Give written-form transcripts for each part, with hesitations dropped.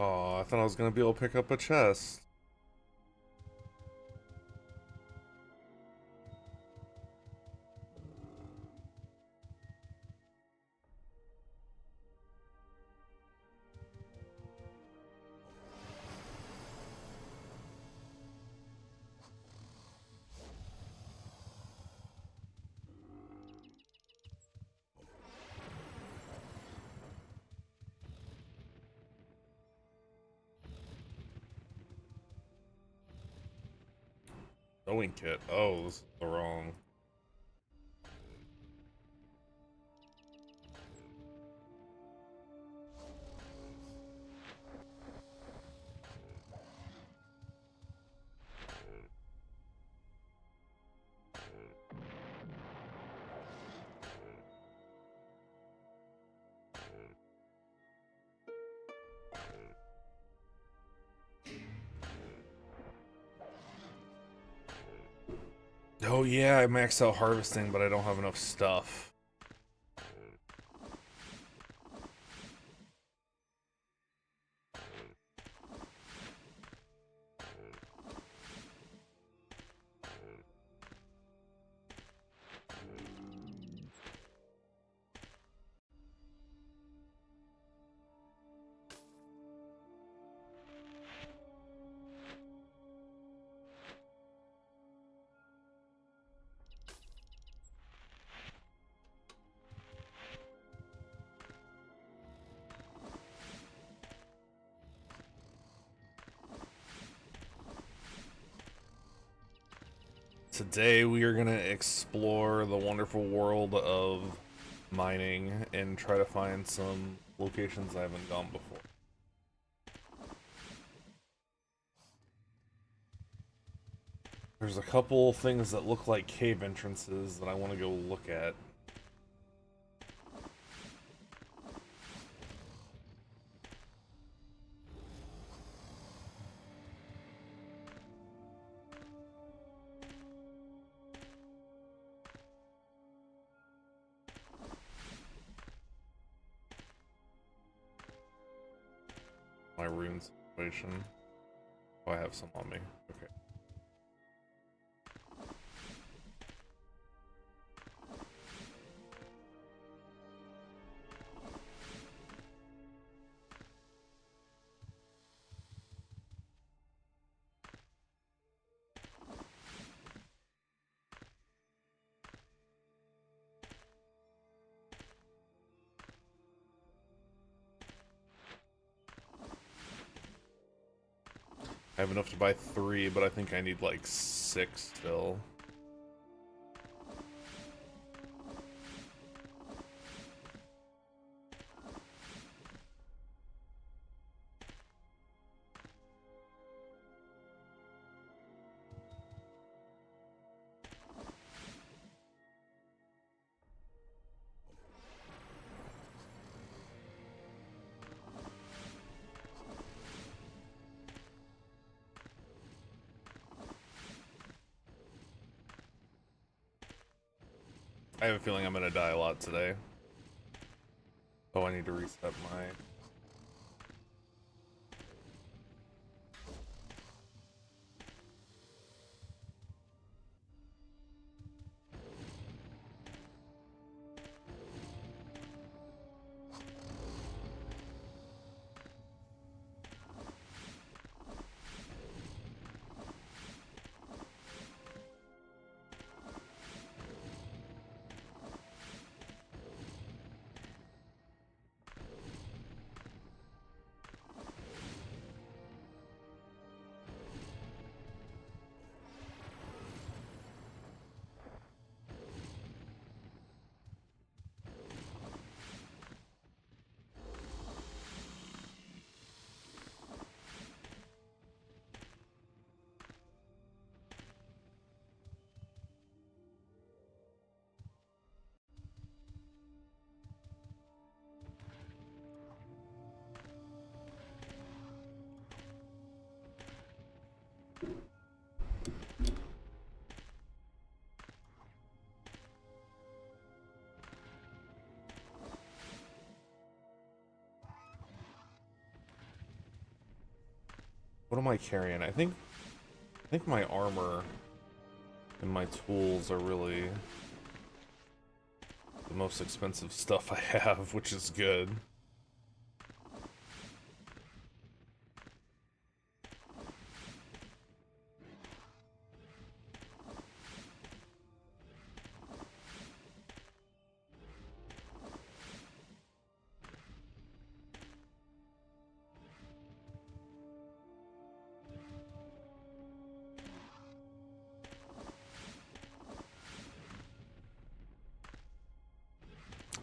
Oh, I thought I was gonna be able to pick up a chest. Sewing kit. Oh, this is the wrong. Oh yeah, I maxed out harvesting, but I don't have enough stuff. Today we are gonna explore the wonderful world of mining and try to find some locations I haven't gone before. There's a couple things that look like cave entrances that I want to go look at. My rune situation. Oh, I have some on me. Okay. I have enough to buy 3, but I think I need like 6 still. I have a feeling I'm gonna die a lot today. Oh, I need to reset my... What am I carrying? I think my armor and my tools are really the most expensive stuff I have, which is good.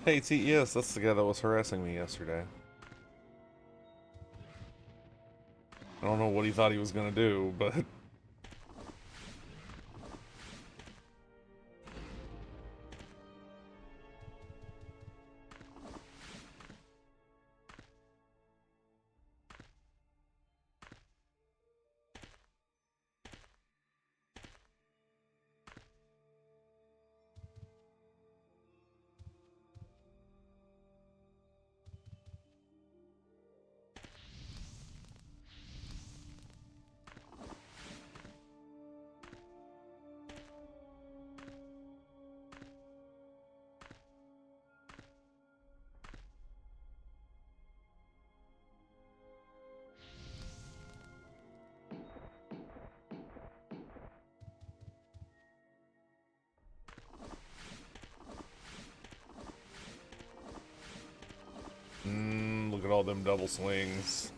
Hey, TES, that's the guy that was harassing me yesterday. I don't know what he thought he was gonna do, but... look at all them double swings.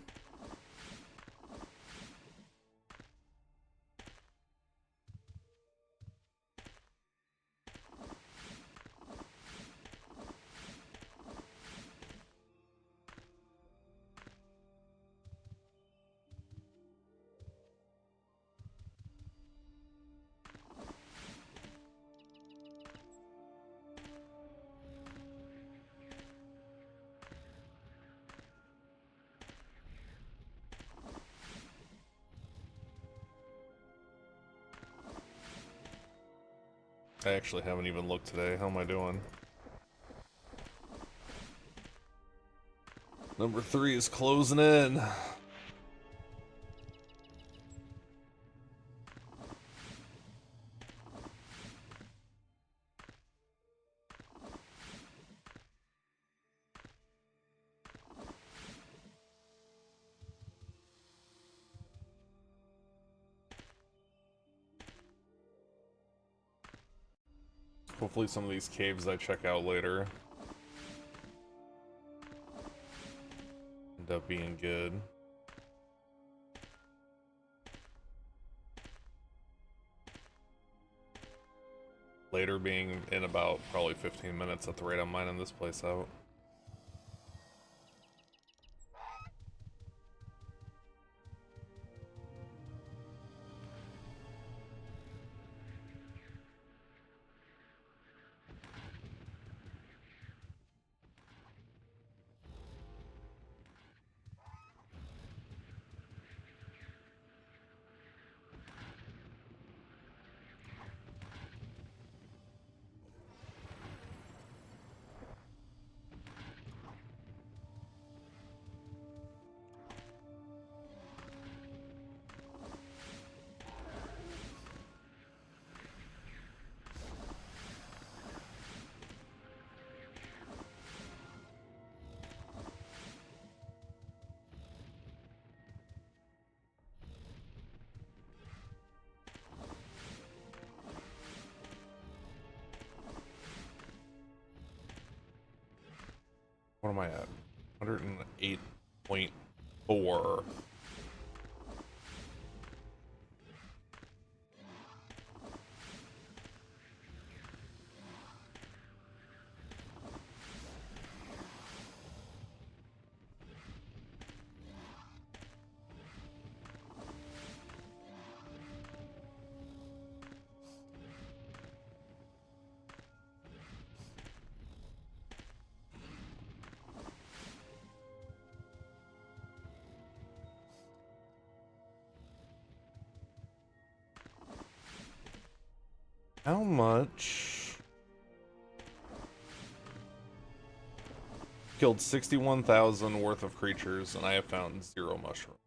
I actually haven't even looked today. How am I doing? Number 3 is closing in. Hopefully some of these caves I check out later end up being good. Later being in about probably 15 minutes at the rate I'm mining this place out. What am I at? 108.4. How much? Killed 61,000 worth of creatures, and I have found 0 mushroom.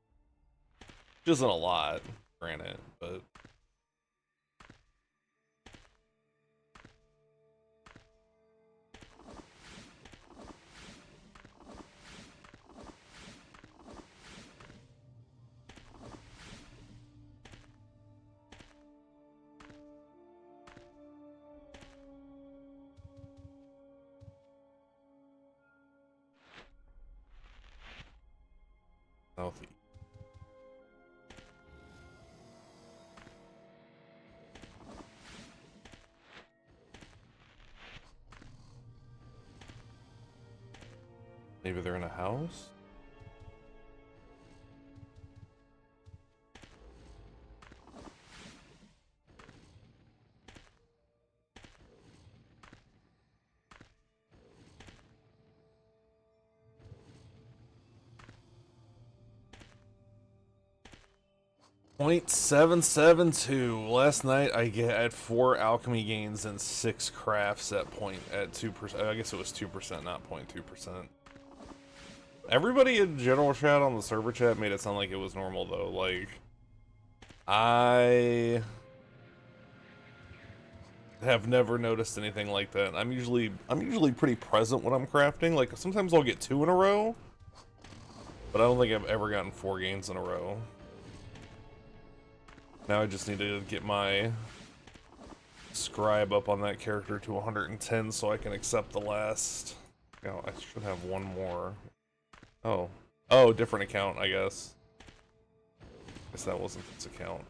Which isn't a lot, granted, but... Southeast. Maybe they're in a house? .772. Last night I had 4 alchemy gains and 6 crafts at 2%. I guess it was 2%, not 0.2%. Everybody in general chat on the server chat made it sound like it was normal though. Like, I have never noticed anything like that. I'm usually pretty present when I'm crafting. Like sometimes I'll get 2 in a row, but I don't think I've ever gotten 4 gains in a row. Now I just need to get my scribe up on that character to 110 so I can accept the last. You know, I should have one more. Oh, different account, I guess. Guess that wasn't its account.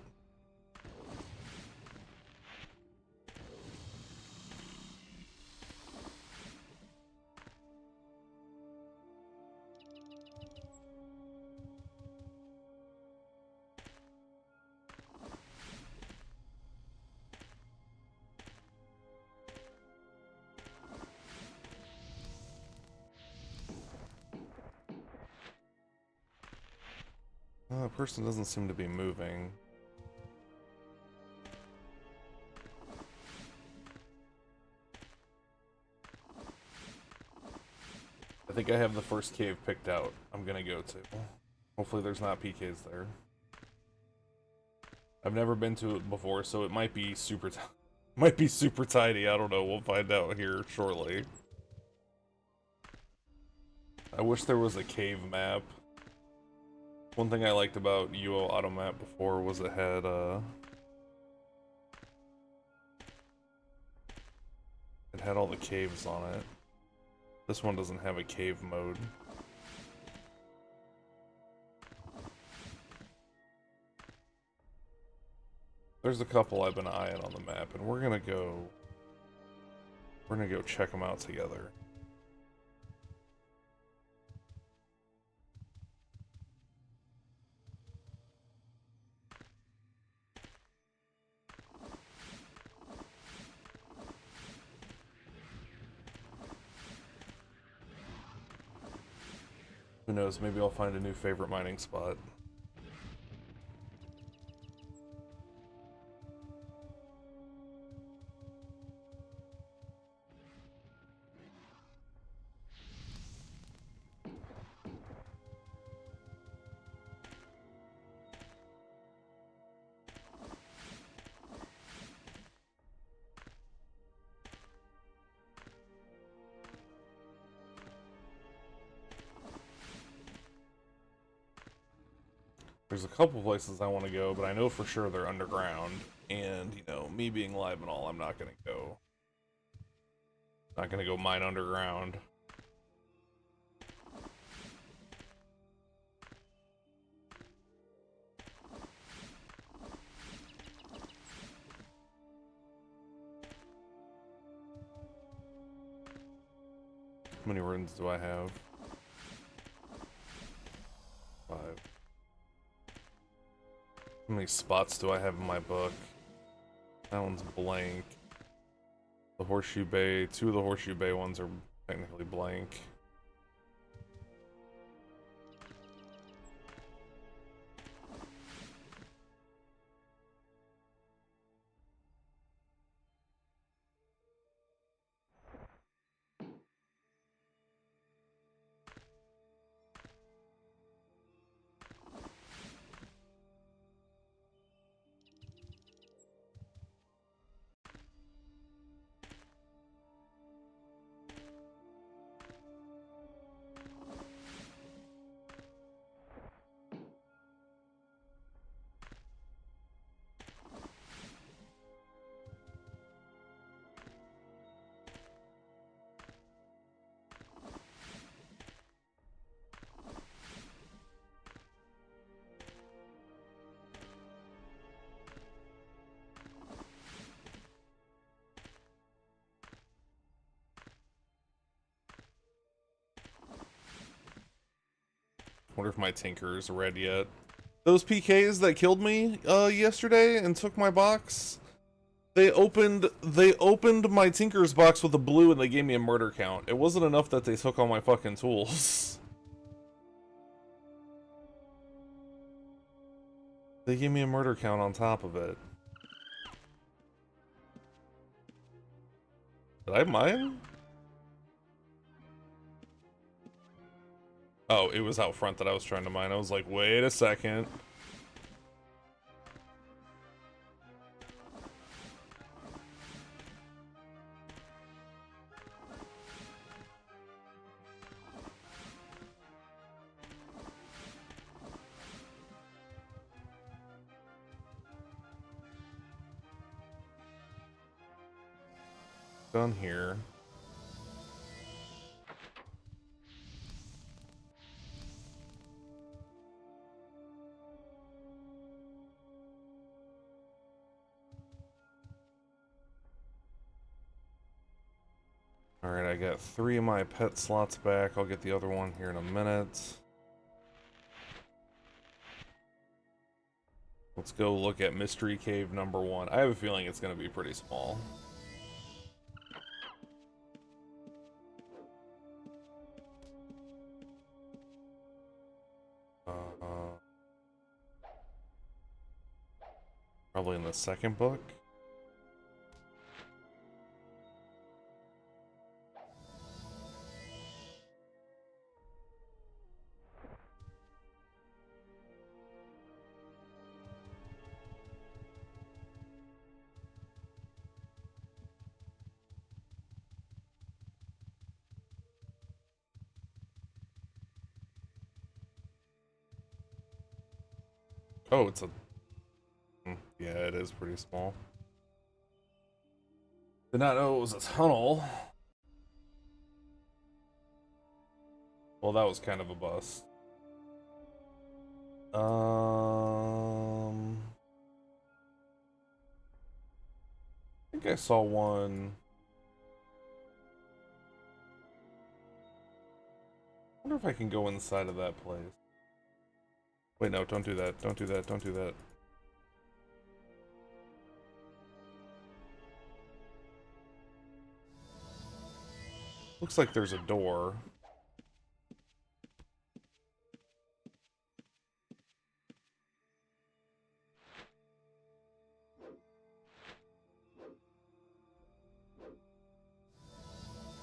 The person doesn't seem to be moving. I think I have the first cave picked out. I'm gonna go to. Hopefully there's not PKs there. I've never been to it before, so it might be super tidy. I don't know. We'll find out here shortly. I wish there was a cave map. One thing I liked about UO Automap before was it had all the caves on it. This one doesn't have a cave mode. There's a couple I've been eyeing on the map, and we're gonna go check them out together. Who knows, maybe I'll find a new favorite mining spot. There's a couple places I want to go, but I know for sure they're underground. And, you know, me being live and all, I'm not gonna go. Not gonna go mine underground. How many runes do I have? 5. How many spots do I have in my book? That one's blank. The Horseshoe Bay, 2 of the Horseshoe Bay ones are technically blank. Wonder if my tinker's red yet. Those PKs that killed me yesterday and took my box, they opened my tinker's box with a blue and they gave me a murder count. It wasn't enough that they took all my fucking tools. They gave me a murder count on top of it. Did I mine? Oh, it was out front that I was trying to mine. I was like, wait a second. Done here. Alright, I got 3 of my pet slots back. I'll get the other one here in a minute. Let's go look at Mystery Cave number 1. I have a feeling it's going to be pretty small. Probably in the second book. Oh, it's a... Yeah, it is pretty small. Did not know it was a tunnel. Well, that was kind of a bust. I think I saw one. I wonder if I can go inside of that place. Wait, no, don't do that. Don't do that. Don't do that. Looks like there's a door.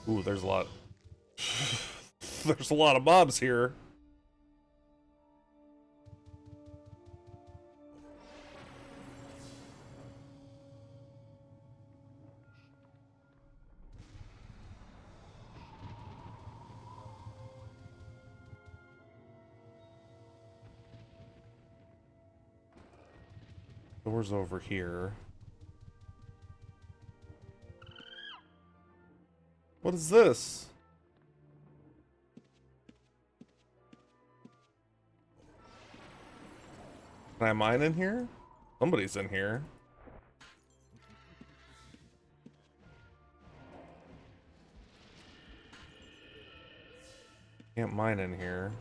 Ooh, there's a lot. There's a lot of mobs here. Door's over here. What is this? Can I mine in here? Somebody's in here. Can't mine in here.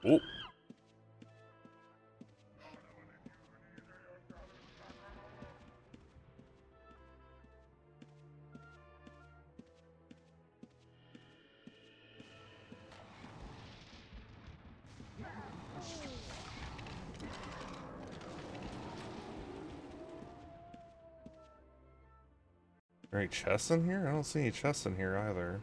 Oh. Are any chests in here? I don't see any chests in here either.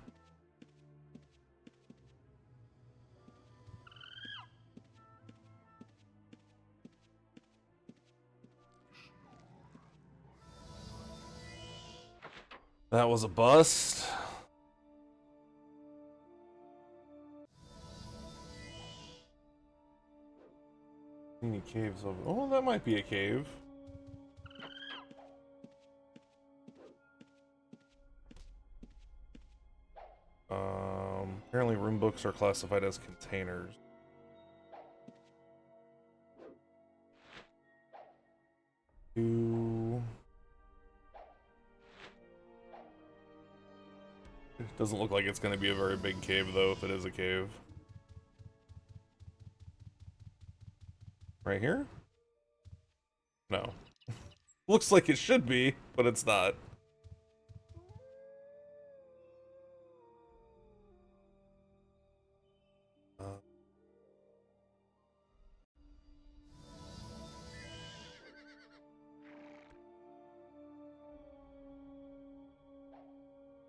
That was a bust. Any caves over? Oh, that might be a cave. Apparently room books are classified as containers. Doesn't look like it's going to be a very big cave, though, if it is a cave. Right here? No. Looks like it should be, but it's not.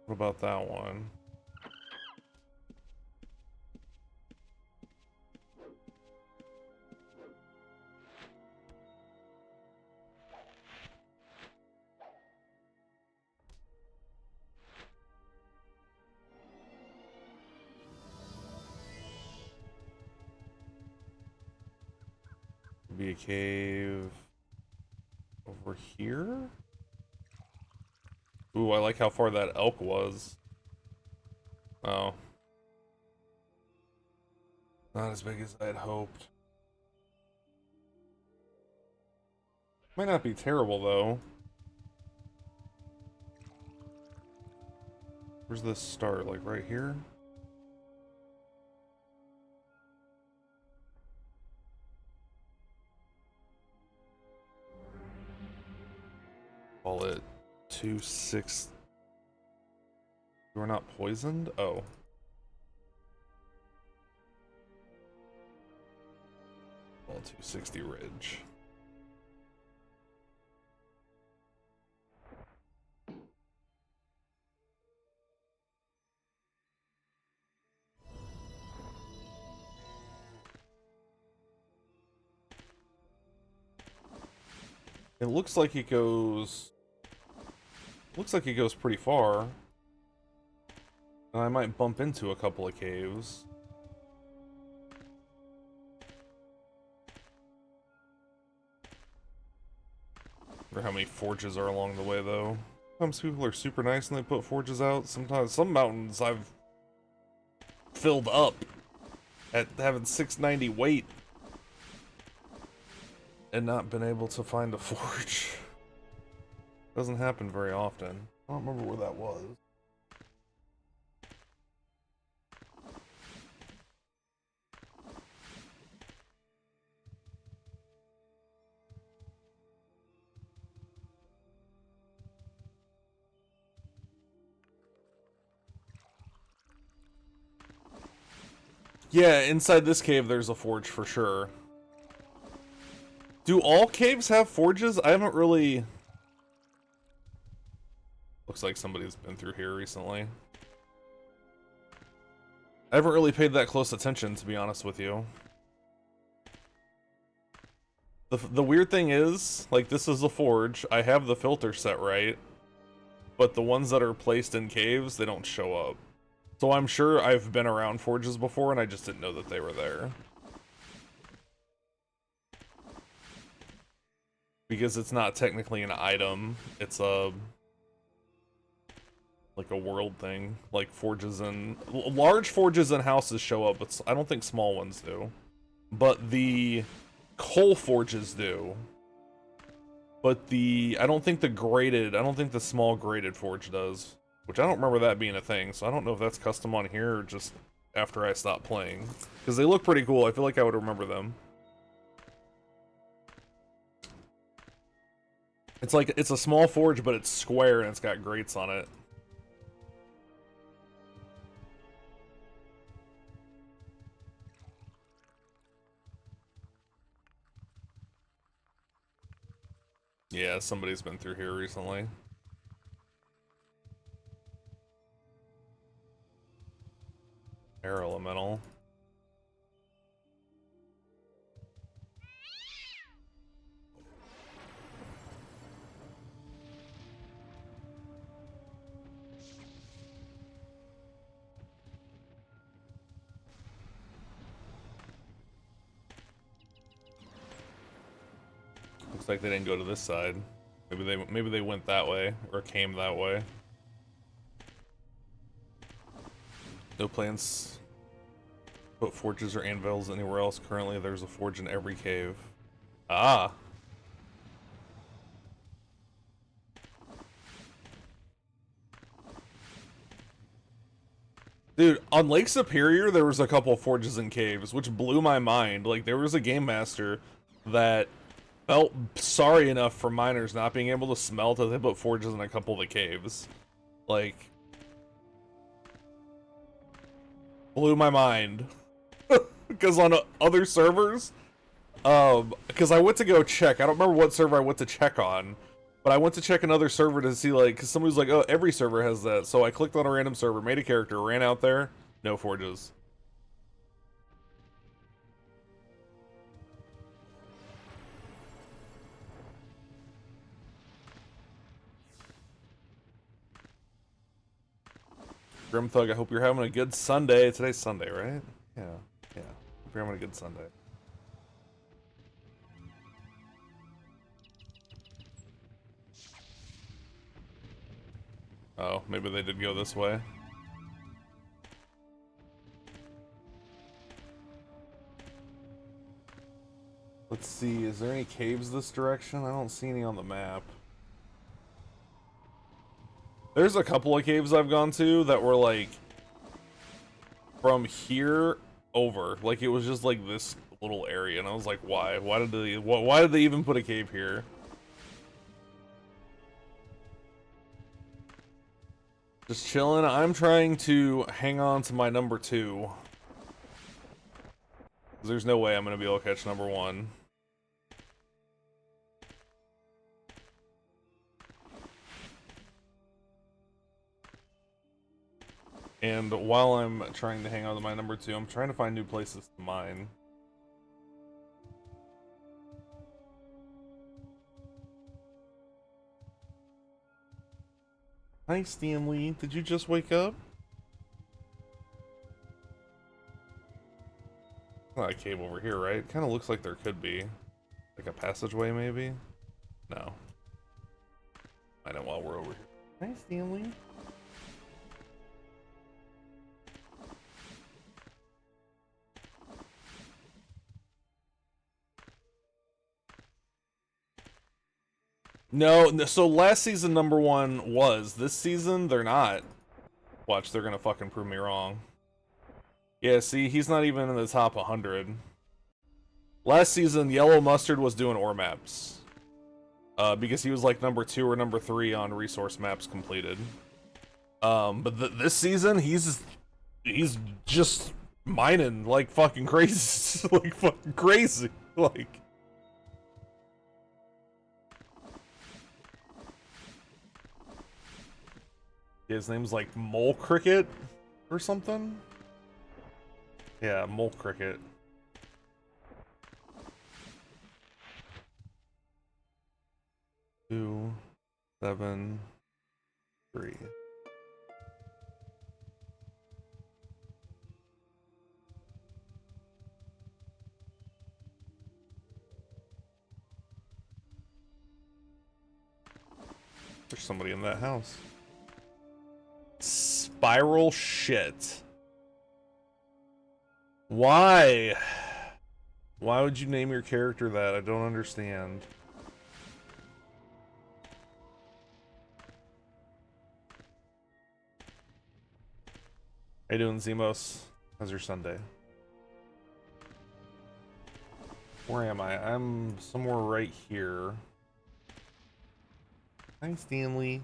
What about that one? Be a cave over here? Ooh, I like how far that elk was. Oh. Not as big as I had hoped. Might not be terrible, though. Where's this start? Like right here? Call it 2-6. We're not poisoned? Oh. Well, 260 Ridge. It looks like it goes... Looks like it goes pretty far. And I might bump into a couple of caves. Or how many forges are along the way, though. Sometimes people are super nice and they put forges out. Sometimes, some mountains I've filled up at having 690 weight and not been able to find a forge. Doesn't happen very often. I don't remember where that was. Yeah, inside this cave there's a forge for sure. Do all caves have forges? I haven't really... Looks like somebody's been through here recently. I haven't really paid that close attention, to be honest with you. The weird thing is, like, this is a forge. I have the filter set right. But the ones that are placed in caves, they don't show up. So I'm sure I've been around forges before and I just didn't know that they were there. Because it's not technically an item, it's a... like a world thing. Like forges and... large forges and houses show up, but I don't think small ones do. But the coal forges do. But the... I don't think the small graded forge does. Which I don't remember that being a thing, so I don't know if that's custom on here or just after I stopped playing. Because they look pretty cool, I feel like I would remember them. It's like, it's a small forge, but it's square and it's got grates on it. Yeah, somebody's been through here recently. Air elemental. Looks like they didn't go to this side. Maybe they went that way or came that way. No plans. Put forges or anvils anywhere else. Currently, there's a forge in every cave. Ah. Dude, on Lake Superior, there was a couple of forges and caves, which blew my mind. Like, there was a game master that felt sorry enough for miners not being able to smelt that they put forges in a couple of the caves. Like, blew my mind. Because on other servers, because I went to go check, I don't remember what server I went to check on, but I went to check another server to see, like, because somebody was like, oh, every server has that. So I clicked on a random server, made a character, ran out there, no forges. Grim Thug, I hope you're having a good Sunday. Today's Sunday, right? Yeah, yeah. Hope you're having a good Sunday. Oh, maybe they did go this way. Let's see, is there any caves this direction? I don't see any on the map. There's a couple of caves I've gone to that were like from here over. Like it was just like this little area, and I was like, why? Why did they even put a cave here? Just chilling. I'm trying to hang on to my number 2. There's no way I'm gonna be able to catch number 1. And while I'm trying to hang on to my number 2, I'm trying to find new places to mine. Hi, Stanley. Did you just wake up? Not a cave over here, right? Kind of looks like there could be. Like a passageway, maybe? No. I know while we're over here. Hi, Stanley. No, so last season number 1 was. This season, they're not. Watch, they're gonna fucking prove me wrong. Yeah, see, he's not even in the top 100. Last season, Yellow Mustard was doing ore maps. Because he was like number 2 or number 3 on resource maps completed. But this season, he's just mining like fucking crazy. Like fucking crazy. Like... His name's like Mole Cricket or something? Yeah, Mole Cricket. Two, 7, 3. There's somebody in that house. Spiral shit. Why? Why would you name your character that? I don't understand. How you doing, Zemos? How's your Sunday? Where am I? I'm somewhere right here. Hi, Stanley.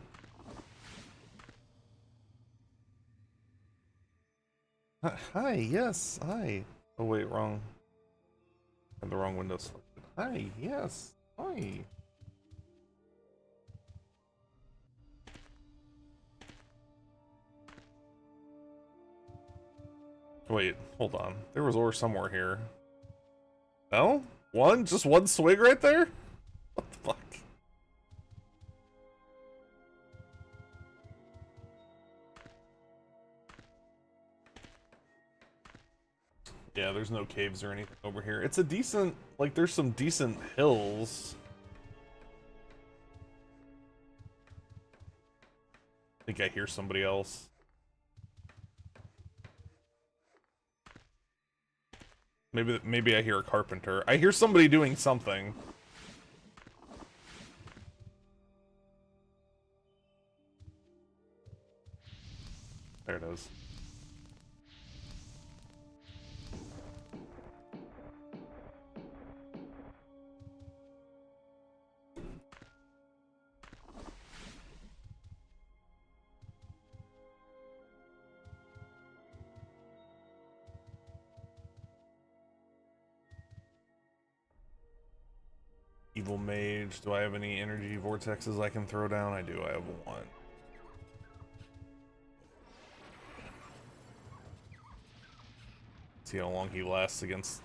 Hi, yes, hi. Oh wait, wrong. I had the wrong window selected. Hi, yes, hi. Wait, hold on. There was ore somewhere here. No? One? Just one swig right there? What the fuck? Yeah, there's no caves or anything over here. It's a decent, like, there's some decent hills. I think I hear somebody else. Maybe I hear a carpenter. I hear somebody doing something. There it is. Evil Mage. Do I have any energy vortexes I can throw down? I do. I have one. See how long he lasts against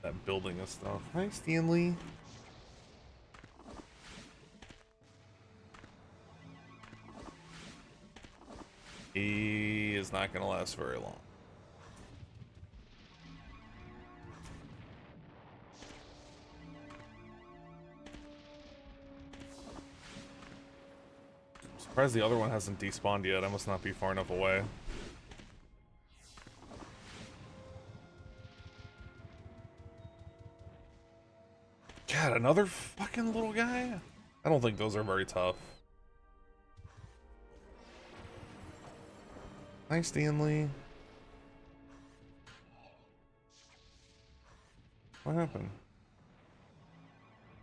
that building and stuff. Hi, Stanley. He is not going to last very long. I'm surprised the other one hasn't despawned yet. I must not be far enough away. God, another fucking little guy? I don't think those are very tough. Hi, Stanley. What happened?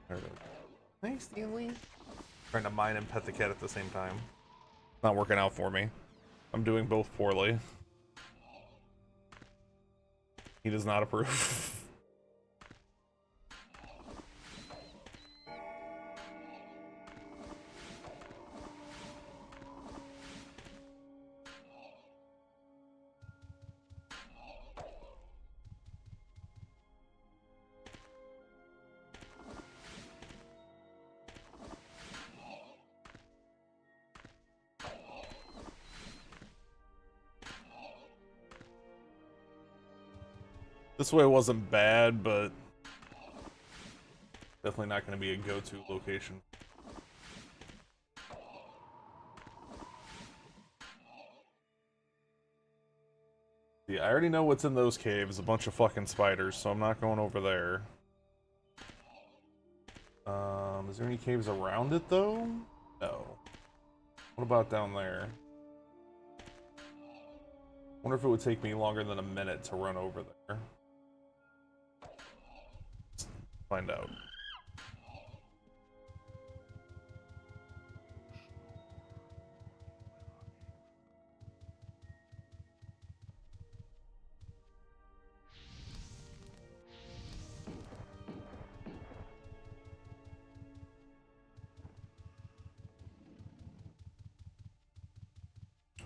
There it is. Hi, Stanley. Trying to mine and pet the cat at the same time. Not working out for me. I'm doing both poorly. He does not approve. This way wasn't bad, but definitely not going to be a go-to location. Yeah, I already know what's in those caves, a bunch of fucking spiders, so I'm not going over there. Is there any caves around it, though? No. What about down there? Wonder if it would take me longer than a minute to run over there. Let's find out.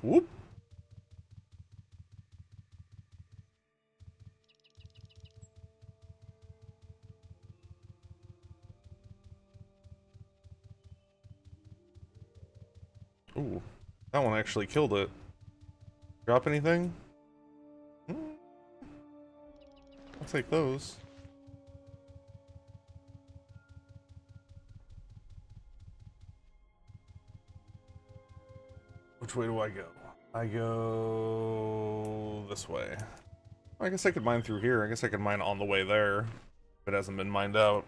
Whoop! Ooh, that one actually killed it. Drop anything? I'll take those. Which way do I go? I go this way. I guess I could mine through here. I guess I could mine on the way there. If it hasn't been mined out.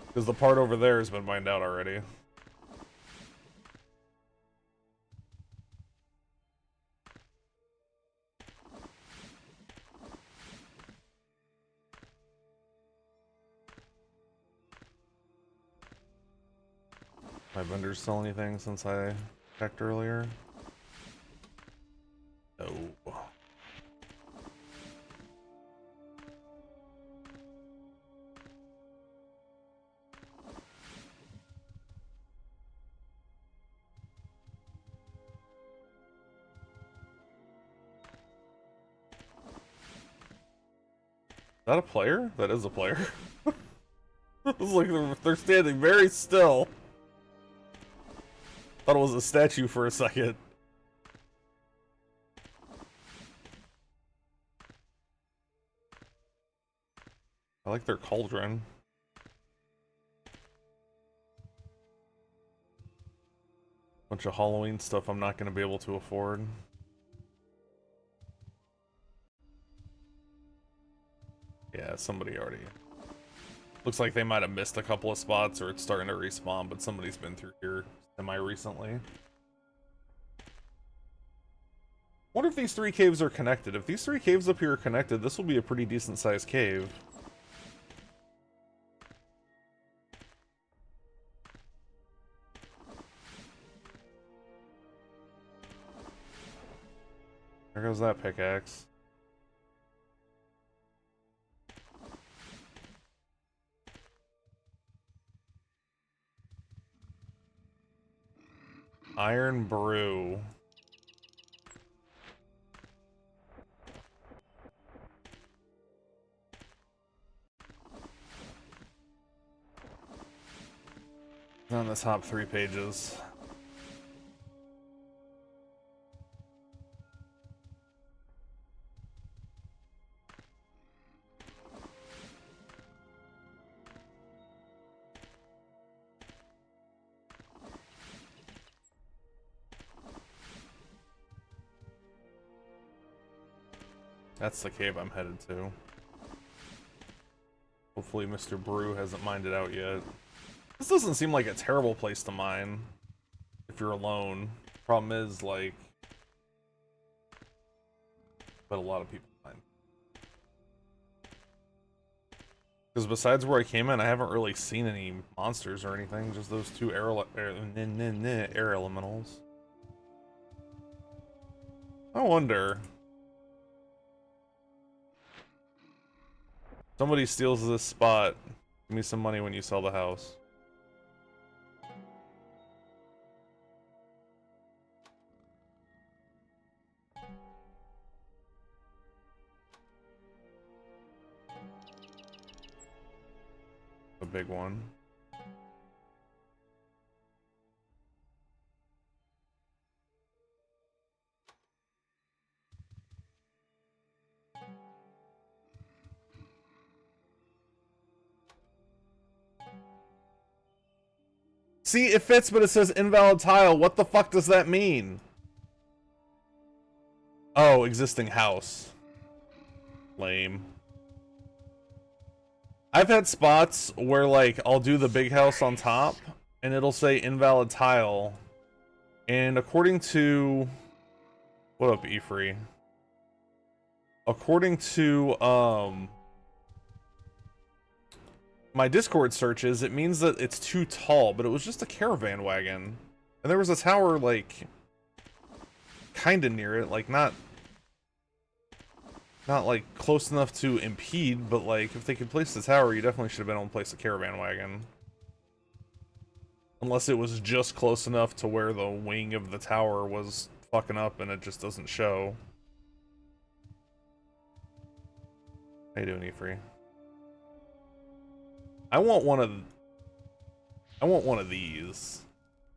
Because the part over there has been mined out already. My vendors sell anything since I checked earlier? No. Is that a player? That is a player. It's like they're standing very still. Thought it was a statue for a second. I like their cauldron. Bunch of Halloween stuff I'm not going to be able to afford. Yeah, somebody already... Looks like they might have missed a couple of spots or it's starting to respawn, but somebody's been through here semi-recently. Wonder if these three caves are connected. If these three caves up here are connected, this will be a pretty decent-sized cave. There goes that pickaxe. Iron brew. On the top 3 pages. That's the cave I'm headed to. Hopefully Mr. Brew hasn't mined it out yet. This doesn't seem like a terrible place to mine if you're alone. Problem is, like, but a lot of people mine. Because besides where I came in, I haven't really seen any monsters or anything. Just those 2 air elementals. I wonder. Somebody steals this spot. Give me some money when you sell the house. A big one. See, it fits, but it says invalid tile. What the fuck does that mean? Oh, existing house. Lame. I've had spots where, like, I'll do the big house on top, and it'll say invalid tile. And according to... What up, E-Free? According to, my Discord searches, it means that it's too tall, but it was just a caravan wagon. And there was a tower, like, kinda near it, like, not like close enough to impede, but like if they could place the tower, you definitely should have been able to place a caravan wagon. Unless it was just close enough to where the wing of the tower was fucking up and it just doesn't show. How you doing, E-Free? I want one of these.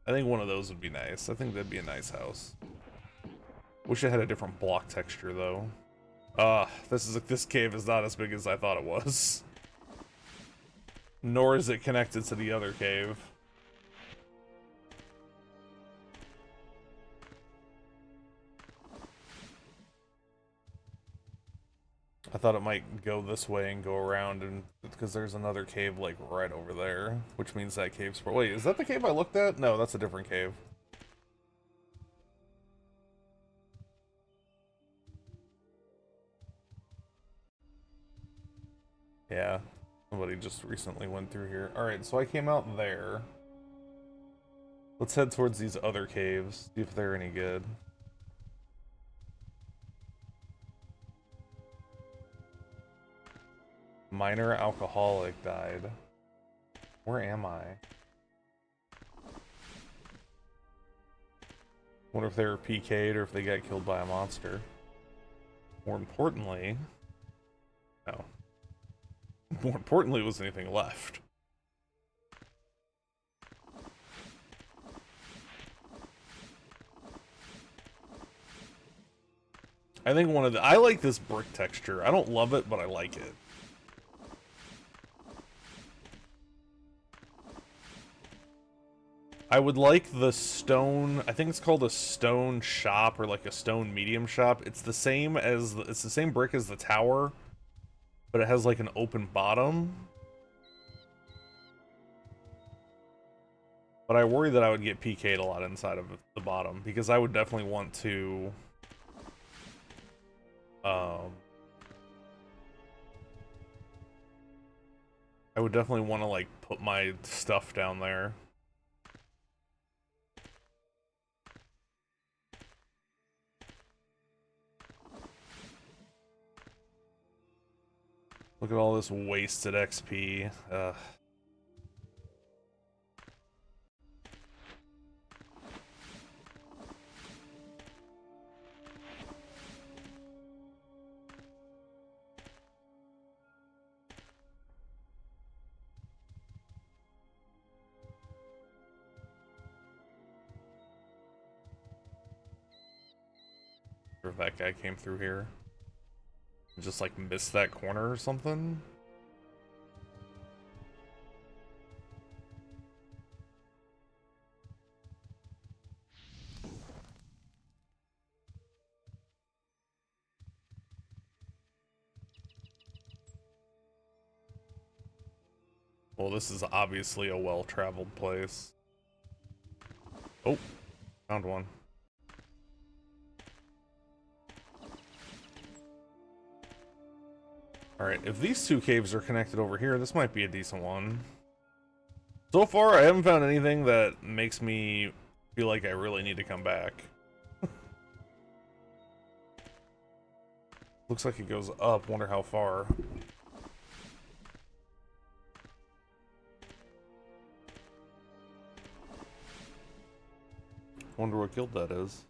I think one of those would be nice. I think that'd be a nice house. Wish it had a different block texture though. This cave is not as big as I thought it was. Nor is it connected to the other cave. I thought it might go this way and go around, and because there's another cave like right over there, which means that cave's... Wait, is that the cave I looked at? No, that's a different cave. Yeah, somebody just recently went through here. Alright, so I came out there. Let's head towards these other caves, see if they're any good. Minor alcoholic died. Where am I? Wonder if they were PK'd or if they got killed by a monster. More importantly... No. More importantly, was anything left. I think one of the... I like this brick texture. I don't love it, but I like it. I would like the stone... I think it's called a stone shop, or like a stone medium shop. It's the same as... It's the same brick as the tower, but it has like an open bottom. But I worry that I would get PK'd a lot inside of the bottom, because I would definitely want to... I would definitely want to like put my stuff down there. Look at all this wasted XP. Ugh. Or if that guy came through here. Just like missed that corner or something. Well, this is obviously a well-traveled place. Oh, found one. Alright, if these two caves are connected over here, this might be a decent one. So far, I haven't found anything that makes me feel like I really need to come back. Looks like it goes up, wonder how far. Wonder what guild that is.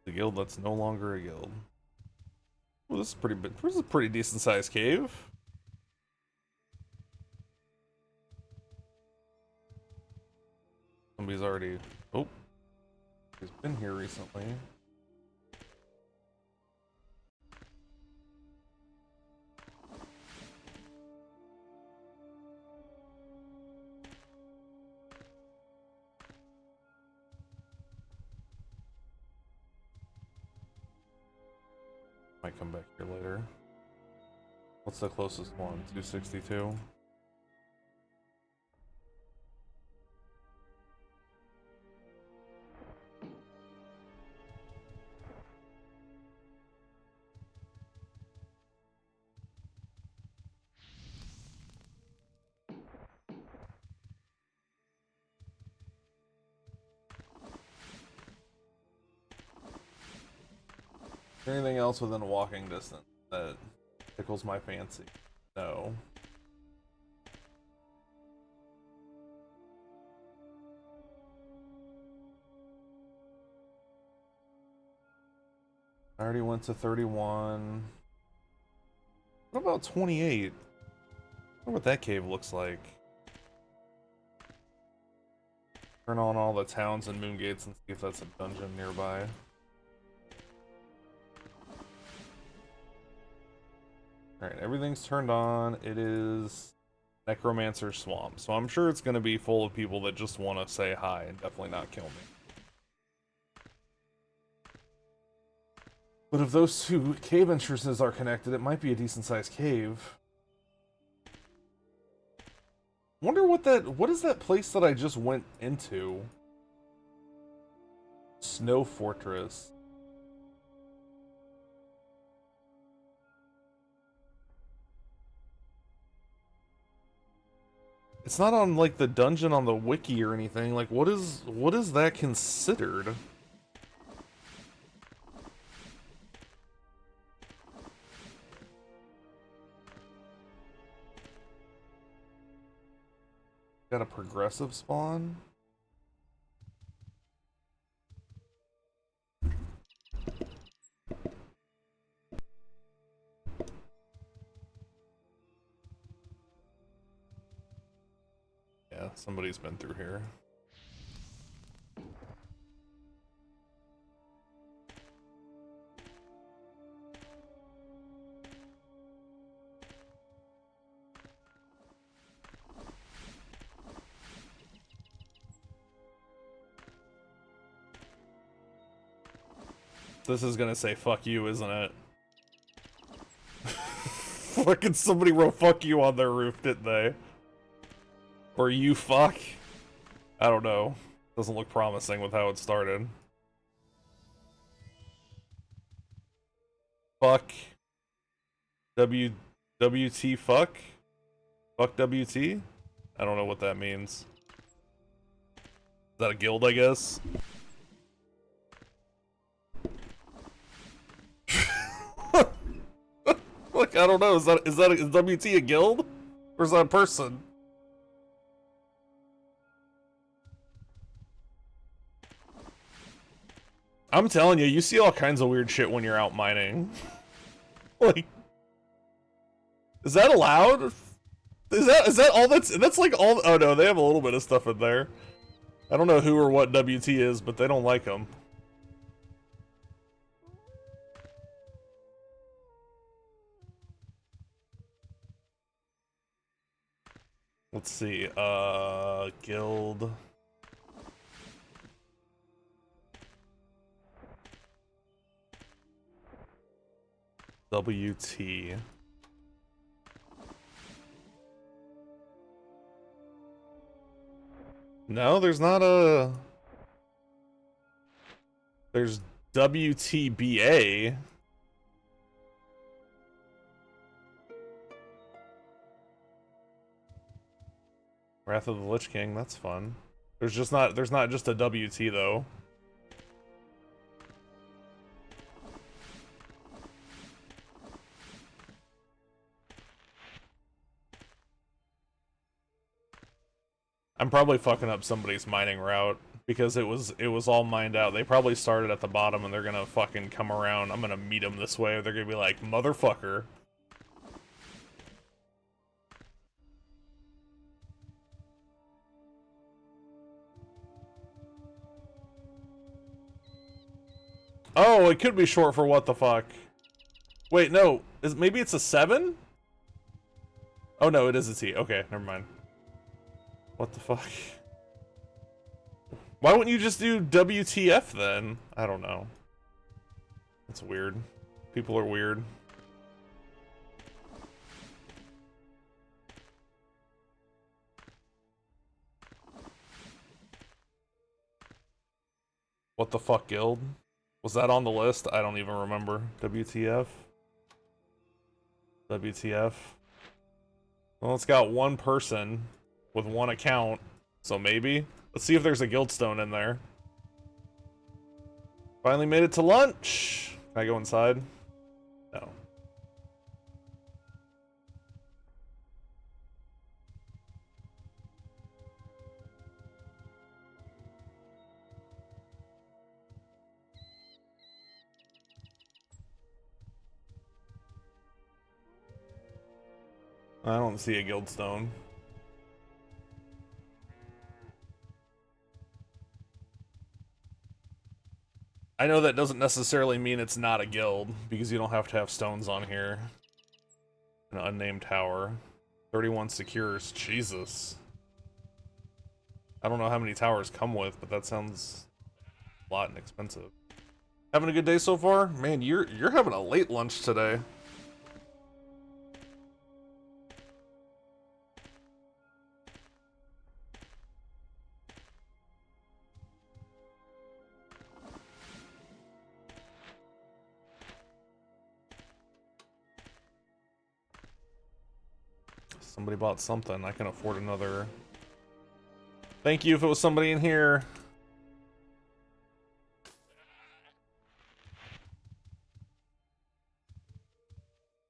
The guild that's no longer a guild. Well, this is pretty big. This is a pretty decent sized cave. Somebody's already. Oh, he's been here recently. Might come back here later. What's the closest one? 262. Anything else within walking distance that tickles my fancy? No. I already went to 31. What about 28? I wonder what that cave looks like. Turn on all the towns and moon gates and see if that's a dungeon nearby. Alright, everything's turned on. It is Necromancer Swamp. So I'm sure it's going to be full of people that just want to say hi and definitely not kill me. But if those two cave entrances are connected, it might be a decent sized cave. Wonder what is that place that I just went into? Snow Fortress. It's not on like the dungeon on the wiki or anything. Like what is that considered? Got a progressive spawn? Yeah, somebody's been through here. This is gonna say fuck you, isn't it? Fucking somebody wrote fuck you on their roof, didn't they? Or you fuck? I don't know. Doesn't look promising with how it started. Fuck. WT fuck? Fuck WT? I don't know what that means. Is that a guild, I guess? Look, I don't know. Is WT a guild? Or is that a person? I'm telling you, you see all kinds of weird shit when you're out mining. Like, is that allowed? Is that all that's like all? Oh no, they have a little bit of stuff in there. I don't know who or what WT is, but they don't like them. Let's see, guild. WT. No, there's not a... There's WTBA. Wrath of the Lich King, that's fun. There's not just a WT though. I'm probably fucking up somebody's mining route because it was all mined out. They probably started at the bottom and they're gonna fucking come around. I'm gonna meet them this way. They're gonna be like, motherfucker. Oh, it could be short for what the fuck. Wait, no. Maybe it's a 7? Oh no, it is a T. Okay, never mind. What the fuck? Why wouldn't you just do WTF then? I don't know. That's weird. People are weird. What the fuck, guild? Was that on the list? I don't even remember. WTF? WTF? Well, it's got one person with one account, so maybe. Let's see if there's a guildstone in there. Finally made it to lunch. Can I go inside? No. I don't see a guildstone. I know that doesn't necessarily mean it's not a guild, because you don't have to have stones on here. An unnamed tower. 31 secures. Jesus. I don't know how many towers come with, but that sounds a lot and expensive. Having a good day so far? Man, you're having a late lunch today. Somebody bought something. I can afford another. Thank you if it was somebody in here.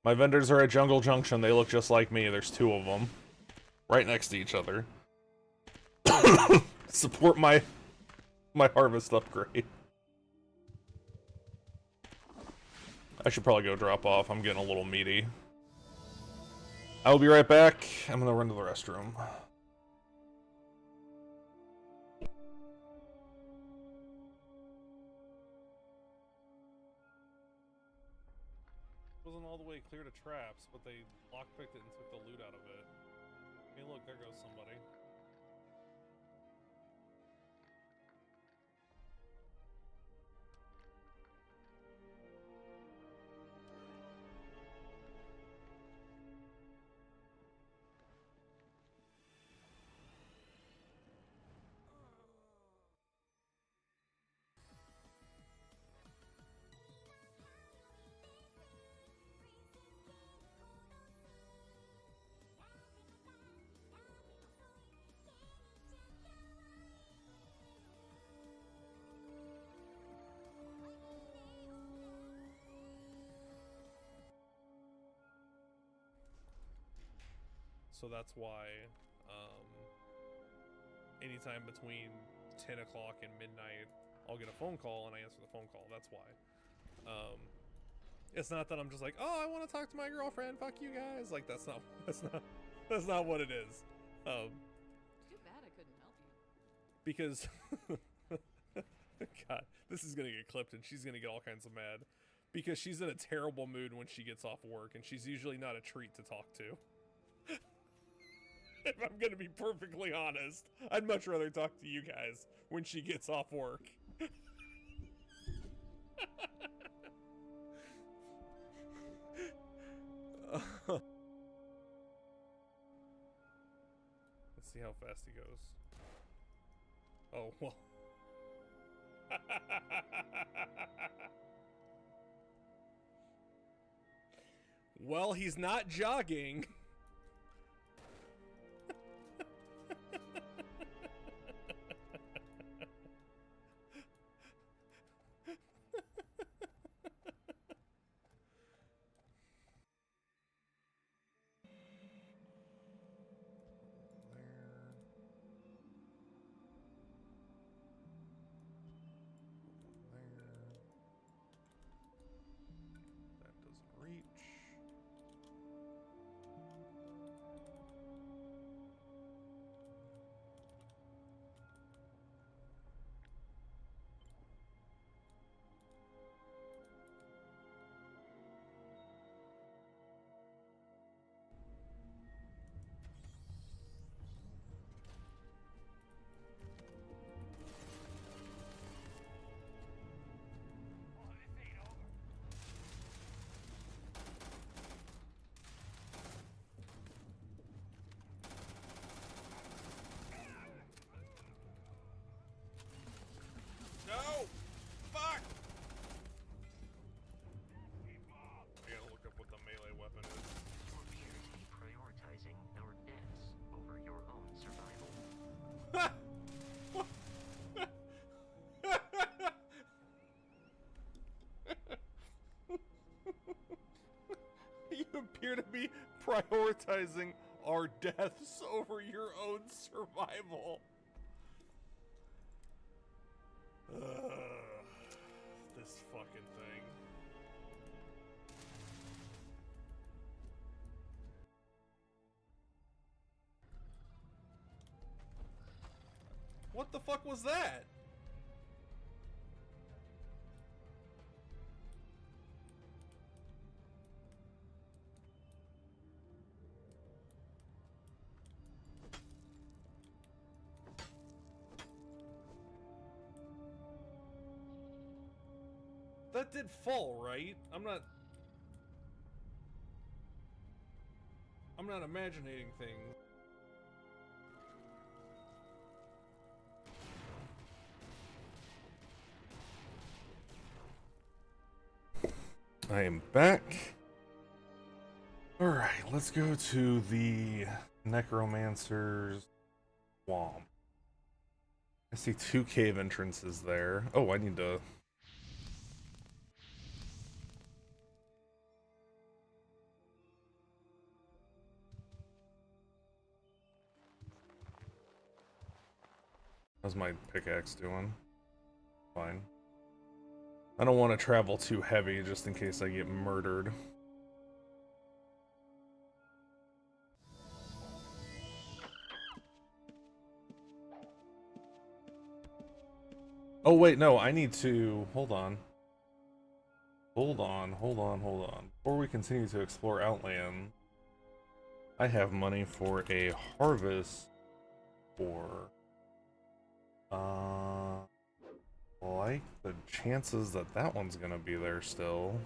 My vendors are at Jungle Junction. They look just like me. There's 2 of them. Right next to each other. Support my harvest upgrade. I should probably go drop off. I'm getting a little meaty. I will be right back. I'm gonna run to the restroom. Wasn't all the way clear to traps, but they lockpicked it and took the loot out of it. Hey, look, there goes somebody. So that's why, anytime between 10 o'clock and midnight, I'll get a phone call and I answer the phone call. That's why. It's not that I'm just like, oh, I want to talk to my girlfriend. Fuck you guys. Like that's not what it is. Too bad I couldn't help you. Because, God, this is gonna get clipped and she's gonna get all kinds of mad. Because she's in a terrible mood when she gets off work and she's usually not a treat to talk to. If I'm gonna be perfectly honest, I'd much rather talk to you guys when she gets off work. Let's see how fast he goes. Oh, well. Well, he's not jogging. That doesn't reach. No! Fuck! I gotta look up what the melee weapon is. You appear to be prioritizing our deaths over your own survival. You appear to be prioritizing our deaths over your own survival. This fucking thing. What the fuck was that? That did fall, right? I'm not imagining things. I am back. Alright, let's go to the Necromancer's Swamp. I see 2 cave entrances there. Oh, I need to... How's my pickaxe doing? Fine. I don't want to travel too heavy just in case I get murdered. Oh wait, no, I need to... Hold on. Hold on. Before we continue to explore Outland, I have money for a harvest for... like the chances that that one's gonna be there still.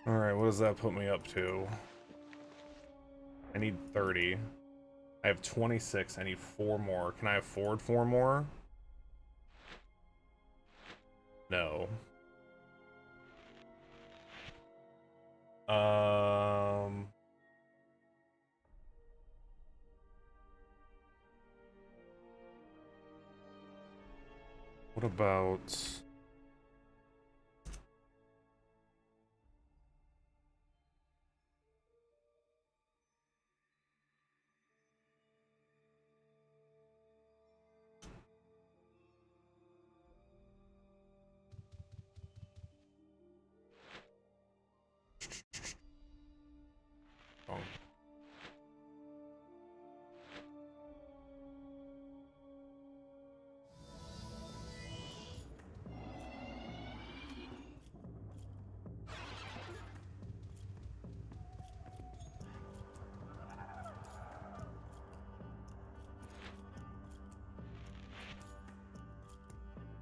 Alright, what does that put me up to? I need 30. I have 26. I need 4 more. Can I afford 4 more? No. What about...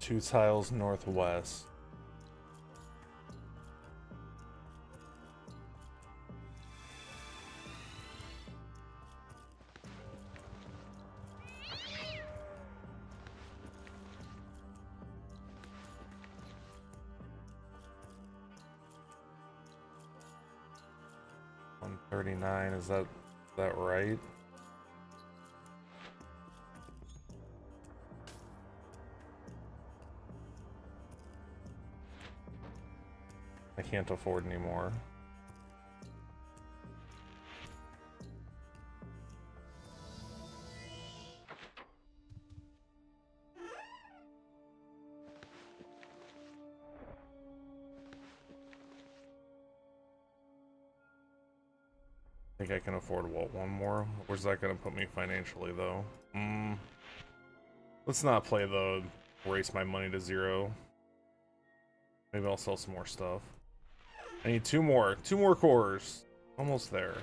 2 tiles northwest. $139, is that right? I can't afford anymore. I think I can afford what, one more? Where's that gonna put me financially though? Let's not play the race my money to zero. Maybe I'll sell some more stuff. I need two more cores. Almost there.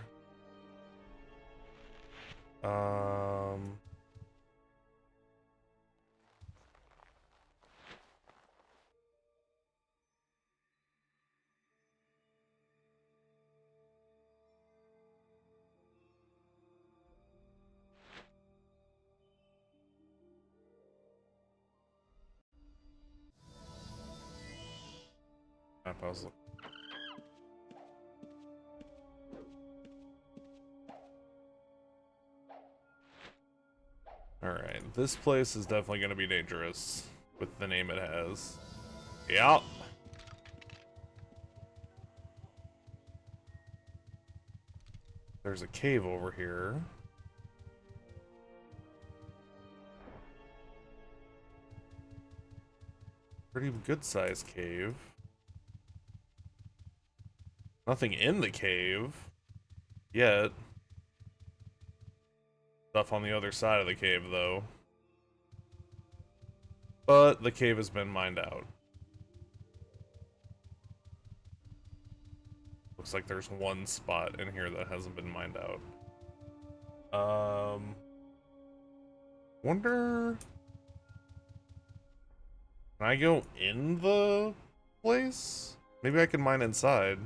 Pause. Alright, this place is definitely going to be dangerous with the name it has. Yep. There's a cave over here. Pretty good sized cave. Nothing in the cave yet. Stuff on the other side of the cave, though. But the cave has been mined out. Looks like there's one spot in here that hasn't been mined out. Wonder... Can I go in the place? Maybe I can mine inside.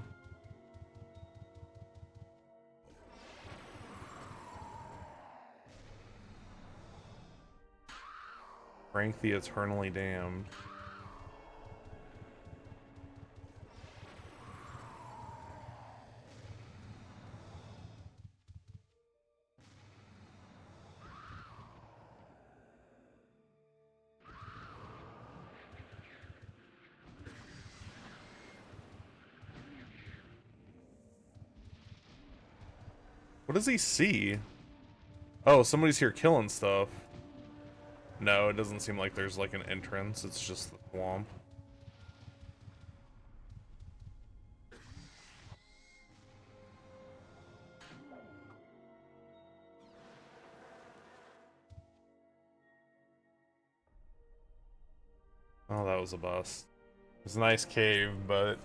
Frank the Eternally Damned. What does he see? Oh, somebody's here killing stuff. No, it doesn't seem like there's like an entrance, it's just the swamp. Oh, that was a bust. It's a nice cave, but...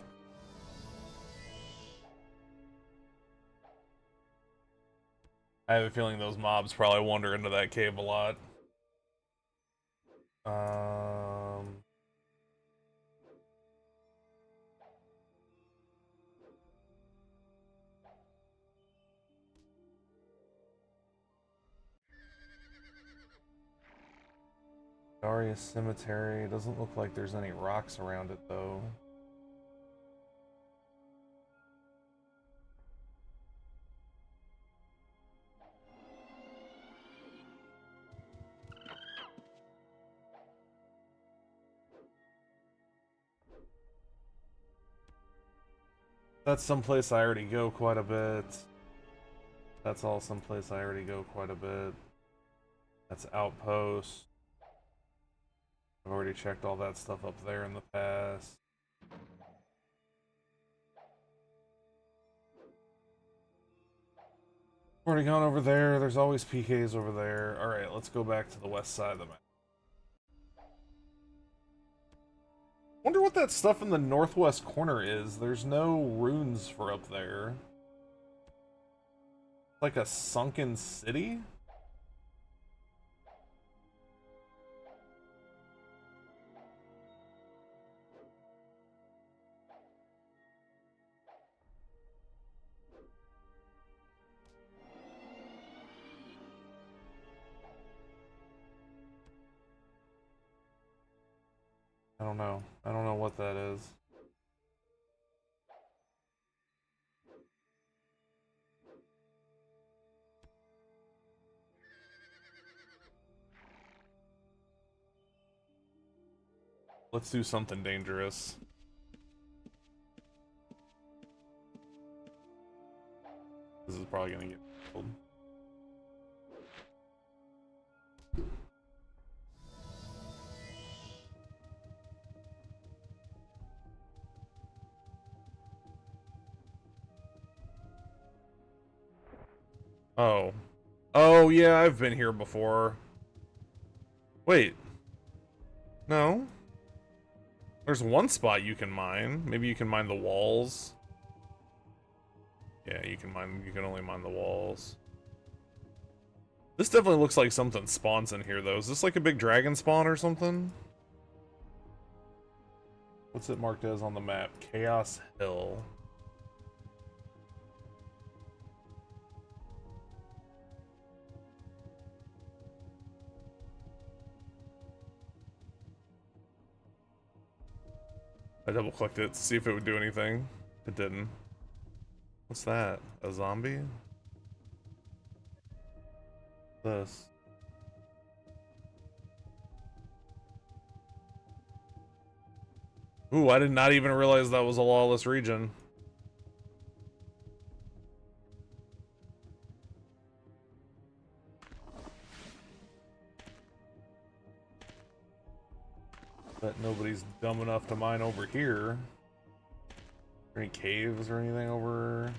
I have a feeling those mobs probably wander into that cave a lot. Daria Cemetery. Doesn't look like there's any rocks around it, though. That's someplace I already go quite a bit. That's all someplace I already go quite a bit. That's Outpost. I've already checked all that stuff up there in the past. Already gone over there. There's always PKs over there. Alright, let's go back to the west side of the map. Wonder what that stuff in the northwest corner is. There's no runes for up there. Like a sunken city? I don't know. I don't know what that is. Let's do something dangerous. This is probably gonna get killed. Oh. Oh, yeah, I've been here before. Wait. No. There's one spot you can mine. Maybe you can mine the walls. Yeah, you can only mine the walls. This definitely looks like something spawns in here, though. Is this like a big dragon spawn or something? What's it marked as on the map? Chaos Hill. I double clicked it to see if it would do anything. It didn't. What's that? A zombie? This. Ooh, I did not even realize that was a lawless region. Bet nobody's dumb enough to mine over here. Any caves or anything over?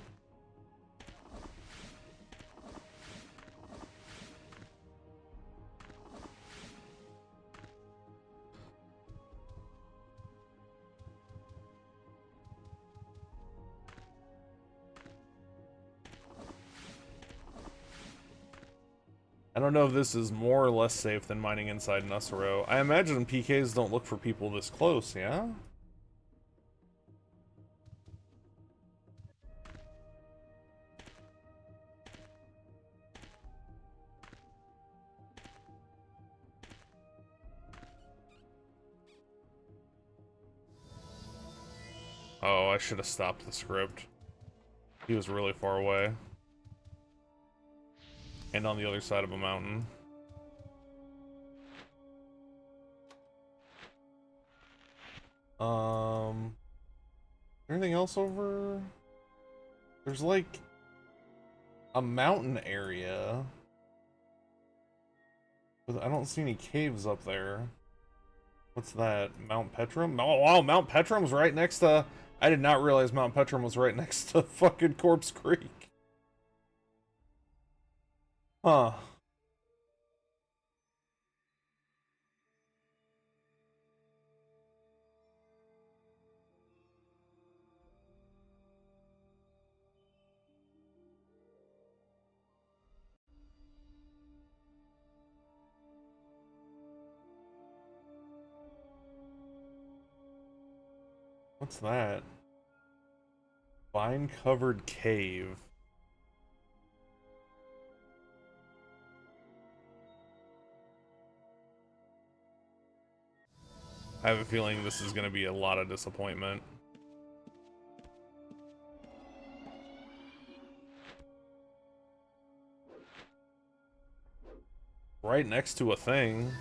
I don't know if this is more or less safe than mining inside Nusro. I imagine PKs don't look for people this close, yeah? Oh, I should have stopped the script. He was really far away. And on the other side of a mountain. Anything else over? There's like a mountain area. But I don't see any caves up there. What's that? Mount Petrum? Oh, wow, Mount Petrum's right next to... I did not realize Mount Petrum was right next to fucking Corpse Creek. Huh. What's that? Vine-covered cave. I have a feeling this is going to be a lot of disappointment. Right next to a thing.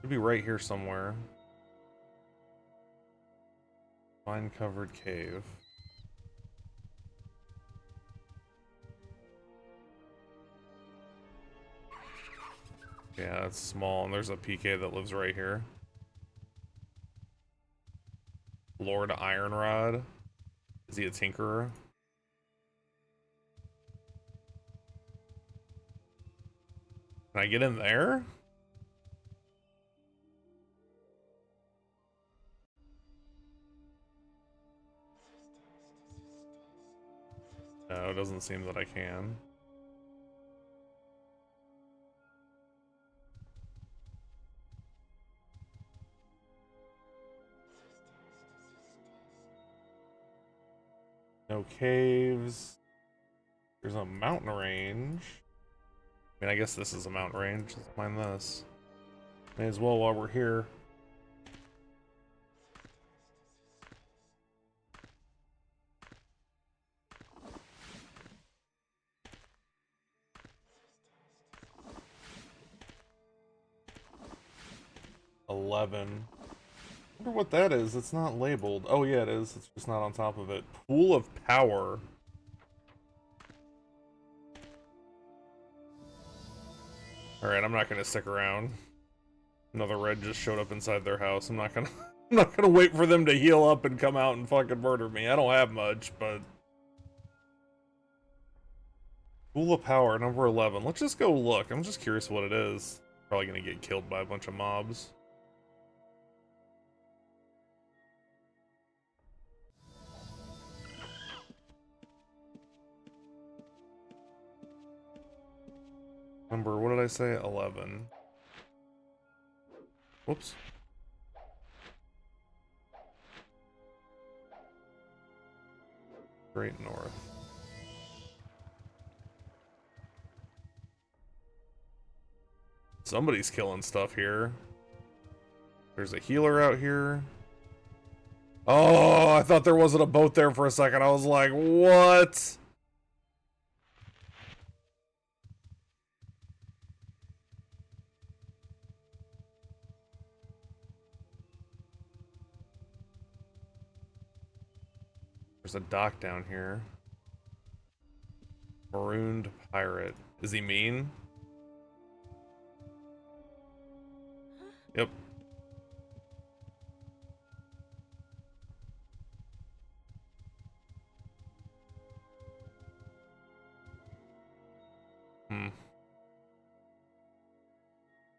Could be right here somewhere. Vine-covered cave. Yeah, it's small, and there's a PK that lives right here. Lord Ironrod. Is he a tinkerer? Can I get in there? No, it doesn't seem that I can. No caves. There's a mountain range. I mean, I guess this is a mountain range. Let's find this. May as well while we're here. $11. Wonder what that is. It's not labeled. Oh yeah, it is. It's just not on top of it. Pool of power. Alright, I'm not gonna stick around. Another red just showed up inside their house. I'm not gonna I'm not gonna wait for them to heal up and come out and fucking murder me. I don't have much, but Pool of power, number 11. Let's just go look. I'm just curious what it is. Probably gonna get killed by a bunch of mobs. Number, what did I say? 11. Whoops. Straight north. Somebody's killing stuff here. There's a healer out here. Oh, I thought there wasn't a boat there for a second. I was like, what? There's a dock down here. Marooned pirate. Is he mean? Yep.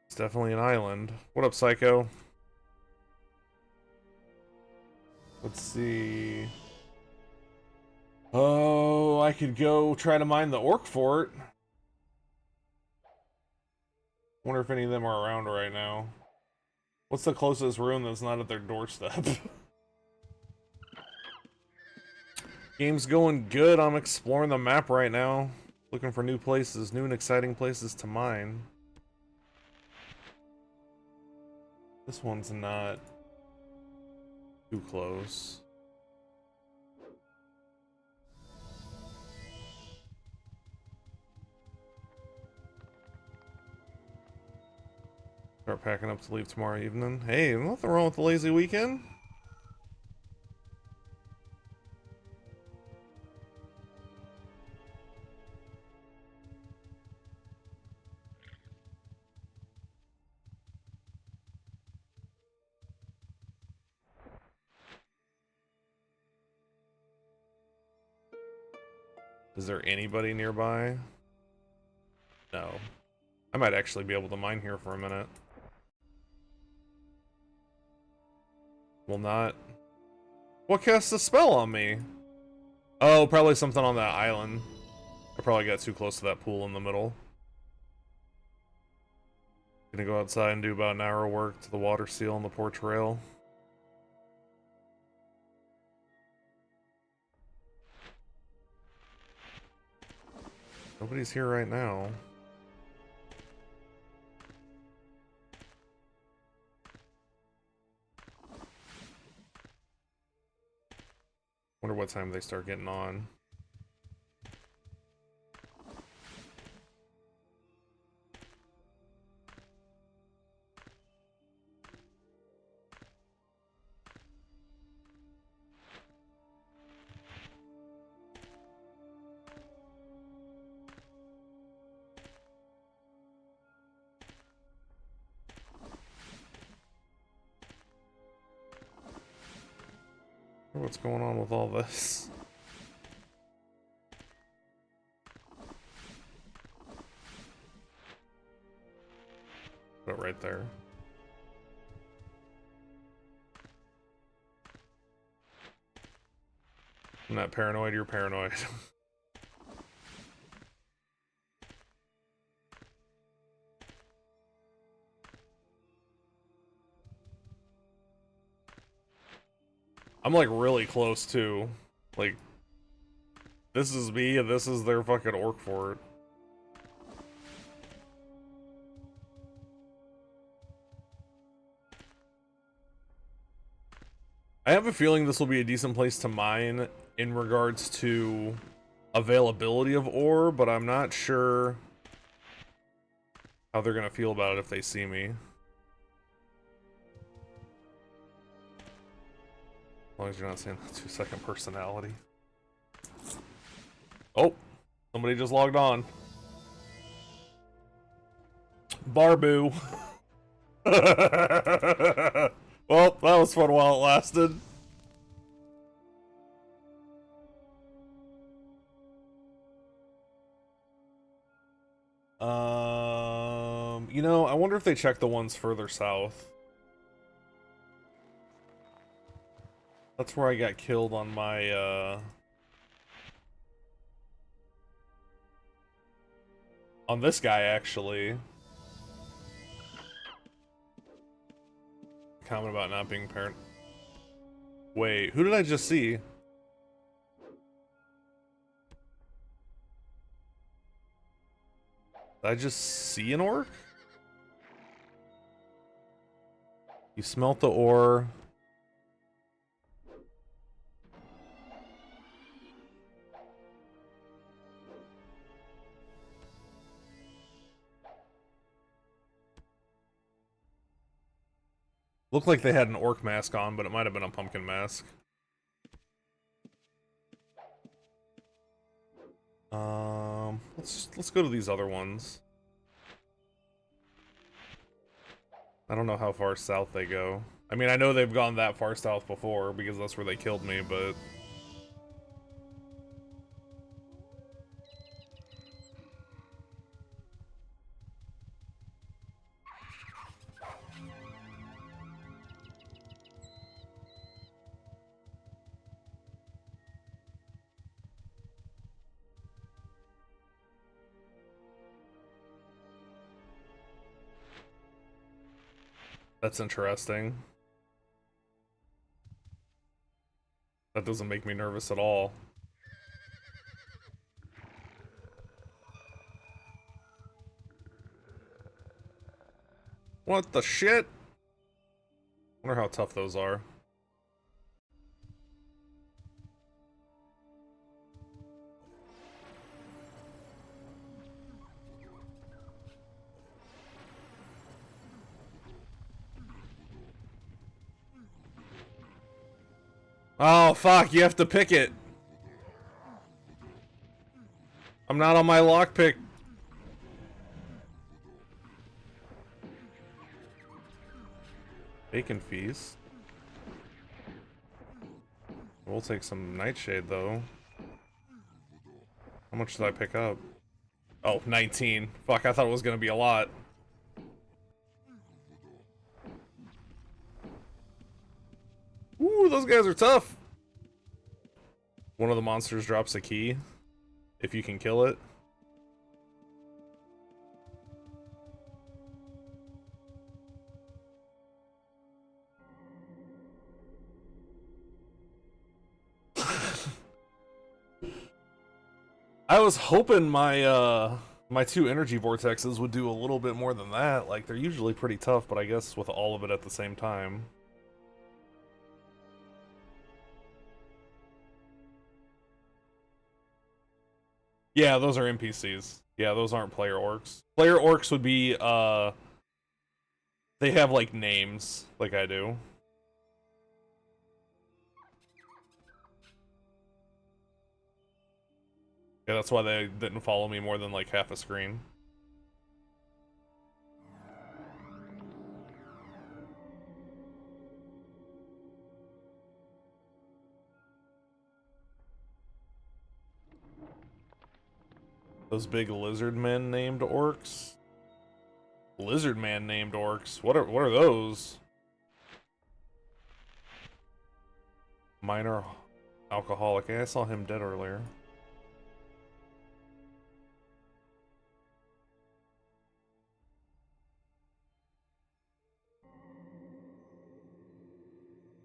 It's definitely an island. What up, Psycho? Let's see. Oh, I could go try to mine the orc fort. Wonder if any of them are around right now. What's the closest ruin that's not at their doorstep? Game's going good. I'm exploring the map right now. Looking for new places, new and exciting places to mine. This one's not too close. Start packing up to leave tomorrow evening. Hey, nothing wrong with the lazy weekend. Is there anybody nearby? No. I might actually be able to mine here for a minute. Will not. What casts a spell on me? Oh, probably something on that island. I probably got too close to that pool in the middle. Gonna go outside and do about an hour of work to the water seal on the porch rail. Nobody's here right now. Wonder what time they start getting on. What's going on with all this? Put it right there. I'm not paranoid, you're paranoid. I'm like really close too. Like, this is me and this is their fucking orc fort. I have a feeling this will be a decent place to mine in regards to availability of ore, but I'm not sure how they're gonna feel about it if they see me. As long as you're not saying 2-second personality. Oh, somebody just logged on. Barbu. Well, that was fun while it lasted. You know, I wonder if they check the ones further south. That's where I got killed on my, on this guy, actually. Comment about not being parent. Wait, who did I just see? Did I just see an orc? You smelt the ore. Looked like they had an orc mask on, but it might have been a pumpkin mask. Let's go to these other ones. I don't know how far south they go. I mean, I know they've gone that far south before because that's where they killed me, but that's interesting. That doesn't make me nervous at all. What the shit? Wonder how tough those are. Oh, fuck, you have to pick it. I'm not on my lockpick. Bacon feast. We'll take some nightshade, though. How much did I pick up? Oh, 19. Fuck, I thought it was gonna be a lot. Ooh, those guys are tough. One of the monsters drops a key, if you can kill it. I was hoping my my 2 energy vortexes would do a little bit more than that. Like, they're usually pretty tough, but I guess with all of it at the same time. Yeah, those are NPCs. Yeah, those aren't player orcs. Player orcs would be, they have, like, names, like I do. Yeah, that's why they didn't follow me more than, like, half a screen. Those big lizard men named orcs? Lizard man named orcs? What are those? Minor alcoholic. Yeah, I saw him dead earlier.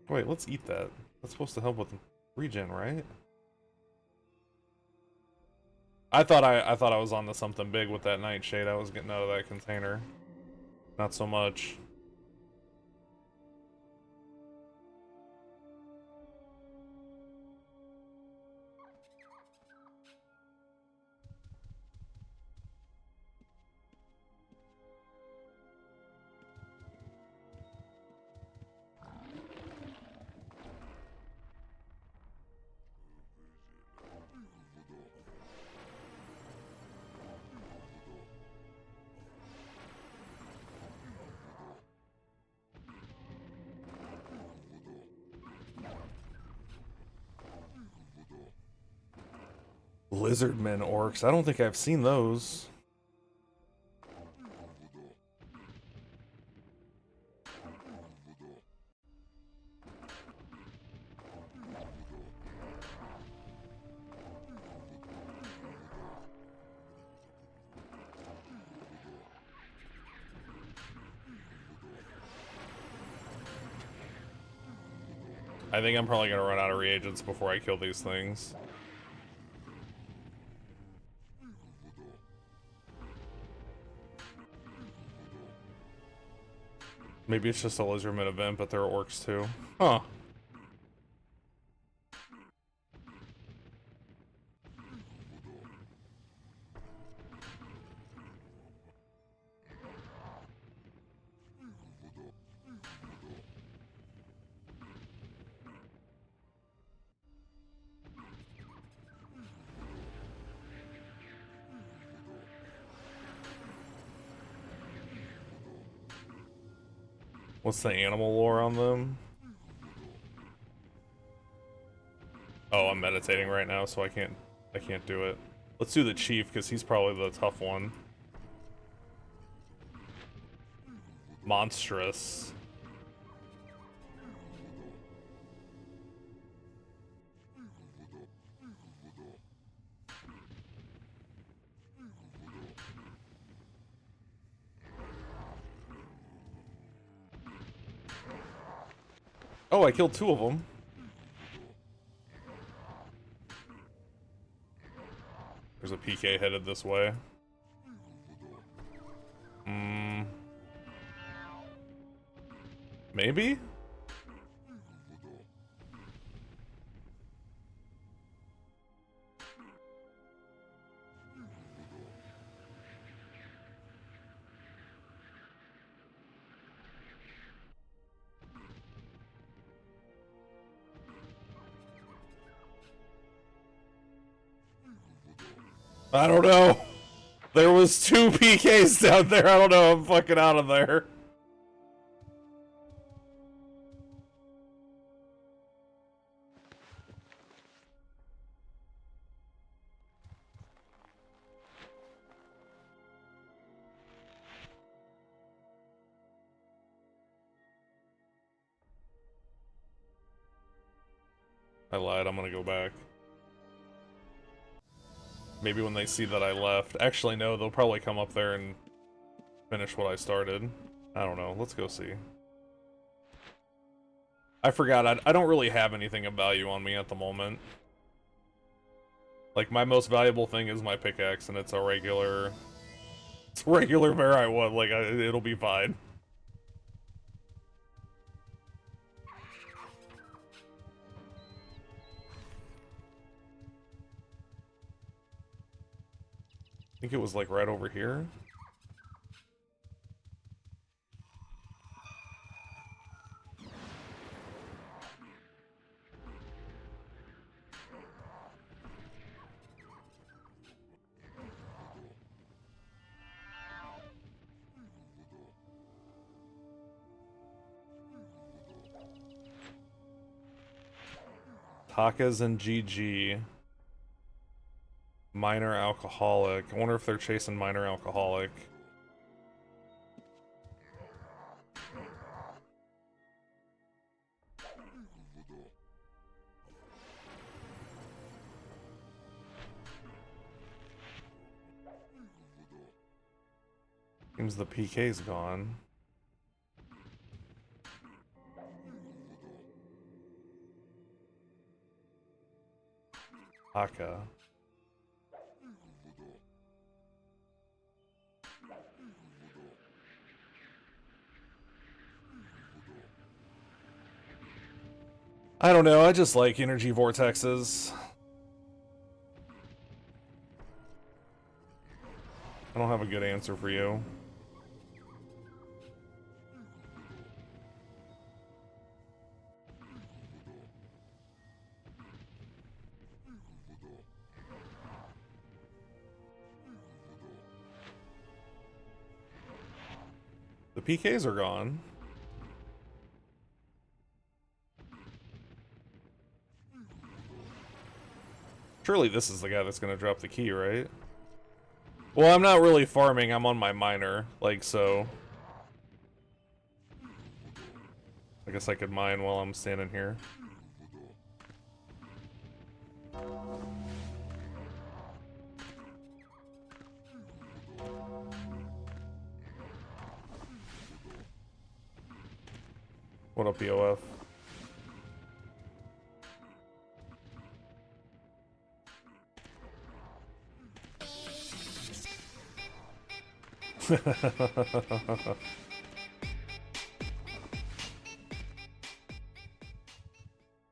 Wait, let's eat that. That's supposed to help with regen, right? I thought I was onto something big with that nightshade I was getting out of that container. Not so much. Lizardmen orcs. I don't think I've seen those. I think I'm probably gonna run out of reagents before I kill these things. Maybe it's just a lizardman event, but there are orcs too. Huh. What's the animal lore on them? Oh, I'm meditating right now, so I can't do it. Let's do the chief, because he's probably the tough one. Monstrous. Oh, I killed 2 of them. There's a PK headed this way. Maybe? I don't know. There was 2 PKs down there. I don't know. I'm fucking out of there. I lied. I'm gonna go back. Maybe when they see that I left. Actually, no. They'll probably come up there and finish what I started. I don't know. Let's go see. I forgot. I don't really have anything of value on me at the moment. Like, my most valuable thing is my pickaxe, and it's a regular... It's a regular Varai wood. Like, it'll be fine. I think it was, like, right over here. Takas and GG. Minor alcoholic. I wonder if they're chasing minor alcoholic. Seems the PK's gone. Taka. I don't know, I just like energy vortexes. I don't have a good answer for you. The PKs are gone. Surely this is the guy that's gonna drop the key, right? Well, I'm not really farming, I'm on my miner, like, so... I guess I could mine while I'm standing here. What up, BOF? Did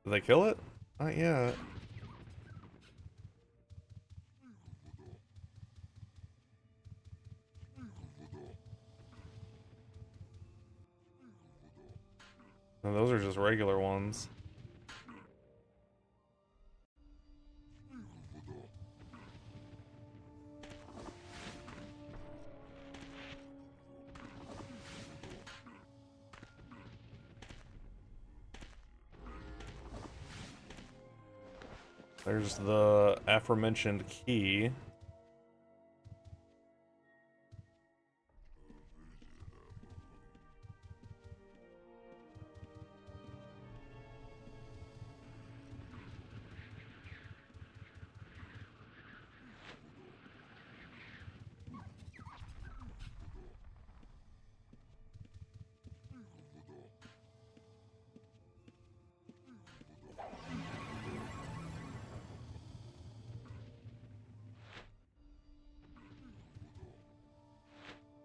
they kill it? Not yet. No, those are just regular ones. There's the aforementioned key.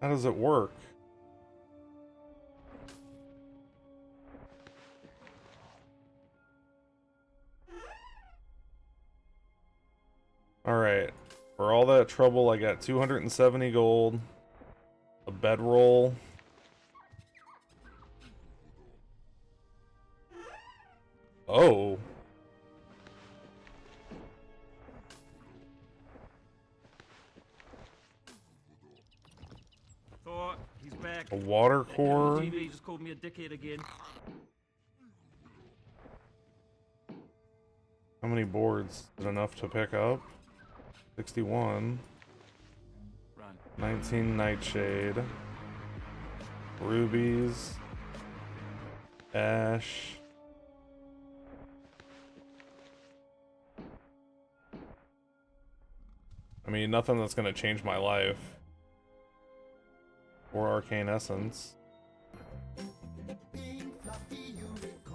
How does it work? Alright. For all that trouble, I got 270 gold, a bedroll. Oh. Thought he's back. A water core. TV just called me a dickhead again. How many boards? Is it enough to pick up? 61. Run. 19 nightshade. Rubies. Ash. I mean, nothing that's gonna change my life. Or arcane essence.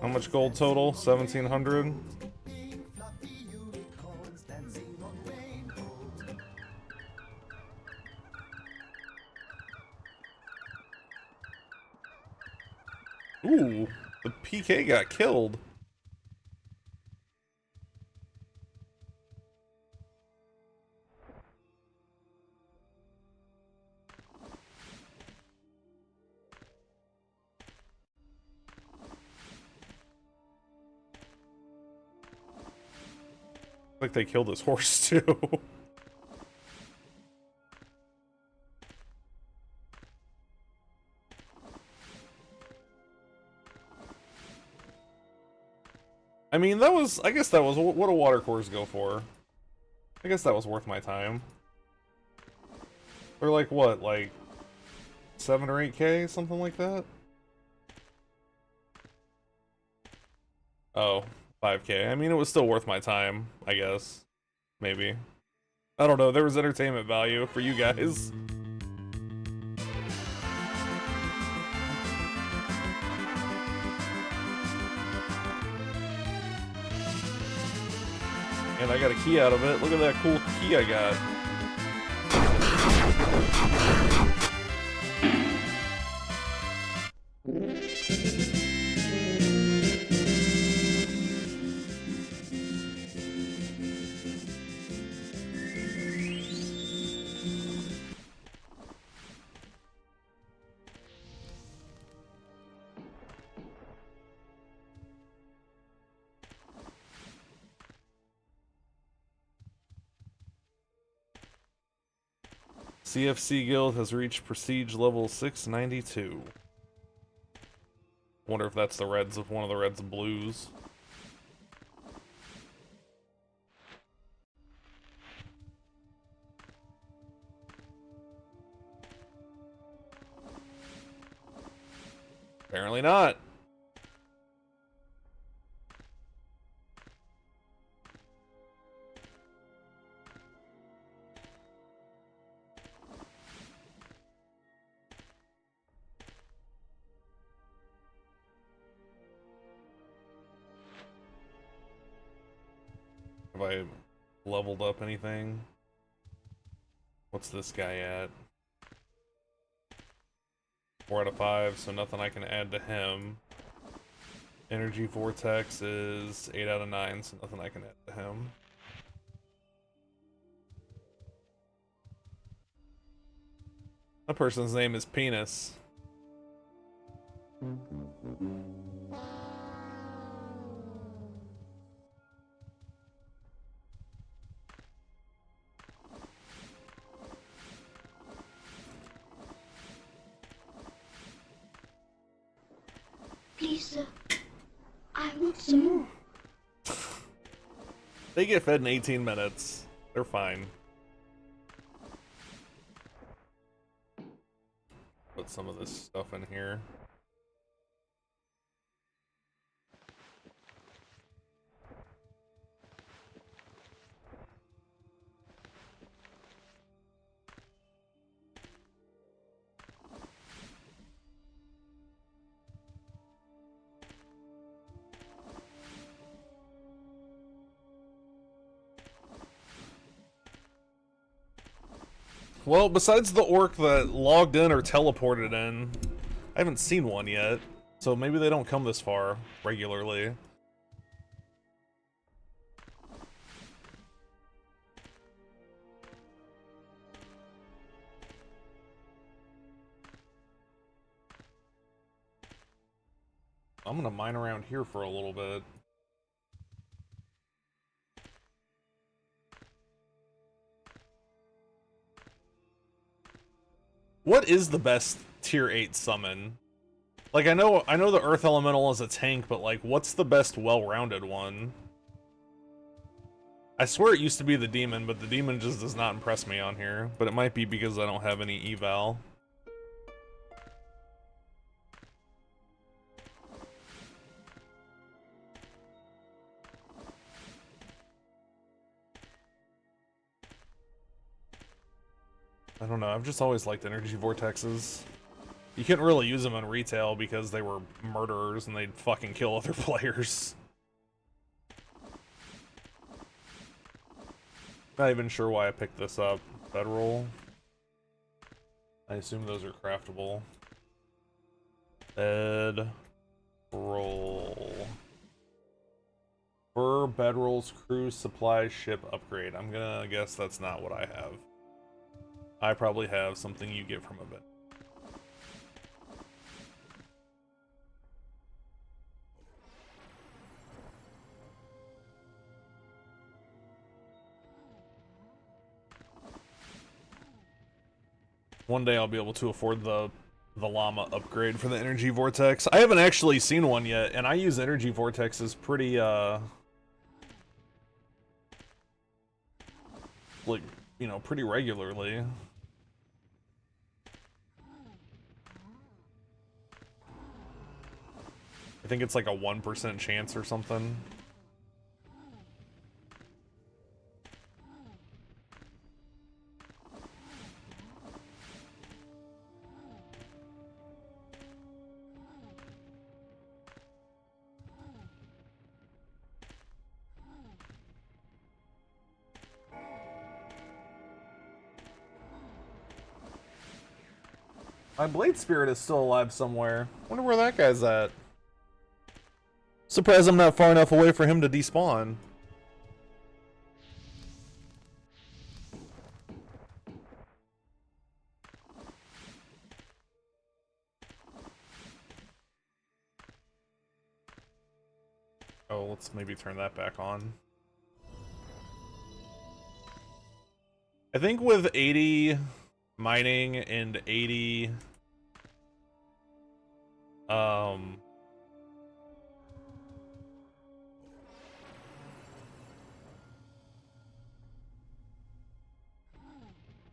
How much gold total? 1,700. Ooh, the PK got killed. Like they killed his horse too. I mean, that was, I guess that was what do water cores go for? I guess that was worth my time. They're like what, like 7 or 8k, something like that? Oh, 5k. I mean, it was still worth my time, I guess. Maybe. I don't know, there was entertainment value for you guys. And I got a key out of it. Look at that cool key I got. CFC guild has reached prestige level 692. Wonder if that's the reds of one of the reds and blues. Apparently not. Have I leveled up anything? What's this guy at? 4 out of 5, so nothing I can add to him. Energy Vortex is 8 out of 9, so nothing I can add to him. That person's name is Penis. Please, sir. I want some more. They get fed in 18 minutes. They're fine. Put some of this stuff in here. Well, besides the orc that logged in or teleported in, I haven't seen one yet. So maybe they don't come this far regularly. I'm gonna mine around here for a little bit. What is the best tier 8 summon? Like, I know the Earth Elemental is a tank, but like, what's the best well-rounded one? I swear it used to be the Demon, but the Demon just does not impress me on here. But it might be because I don't have any eval. I don't know, I've just always liked energy vortexes. You couldn't really use them in retail because they were murderers and they'd fucking kill other players. Not even sure why I picked this up. Bedroll. I assume those are craftable. Bedroll. Fur bedrolls, cruise supply, ship upgrade. I'm gonna guess that's not what I have. I probably have something you get from a bit. One day I'll be able to afford the llama upgrade for the energy vortex. I haven't actually seen one yet, and I use energy vortexes pretty like, you know, pretty regularly. I think it's like a 1% chance or something. My Blade Spirit is still alive somewhere. Wonder where that guy's at. Surprised I'm not far enough away for him to despawn. Oh, let's maybe turn that back on. I think with 80 mining and 80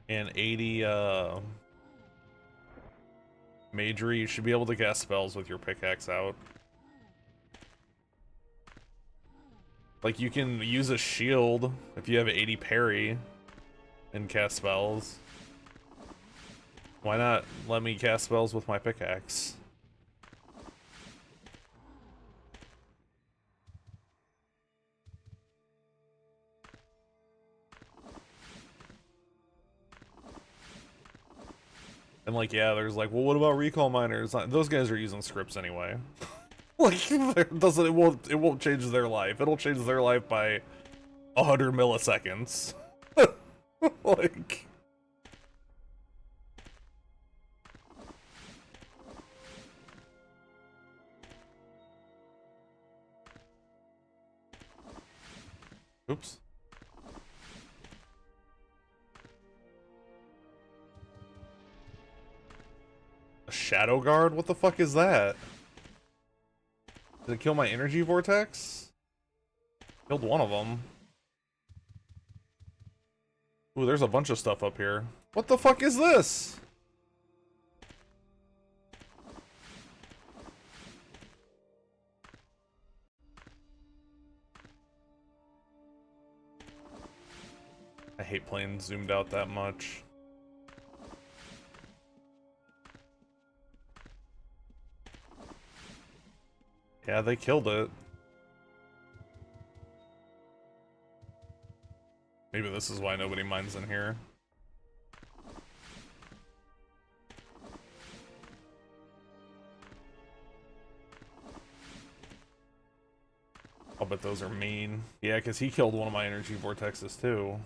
and 80 Majory, you should be able to cast spells with your pickaxe out. Like, you can use a shield if you have 80 parry and cast spells. Why not let me cast spells with my pickaxe? And like, yeah, there's like, well, what about recall miners? Those guys are using scripts anyway. Like, it won't change their life. It'll change their life by 100 milliseconds. Like, oops. A shadow guard? What the fuck is that? Did it kill my energy vortex? Killed one of them. Ooh, there's a bunch of stuff up here. What the fuck is this? I hate playing zoomed out that much. Yeah, they killed it. Maybe this is why nobody mines in here. I'll bet those are mean. Yeah, because he killed one of my energy vortexes too.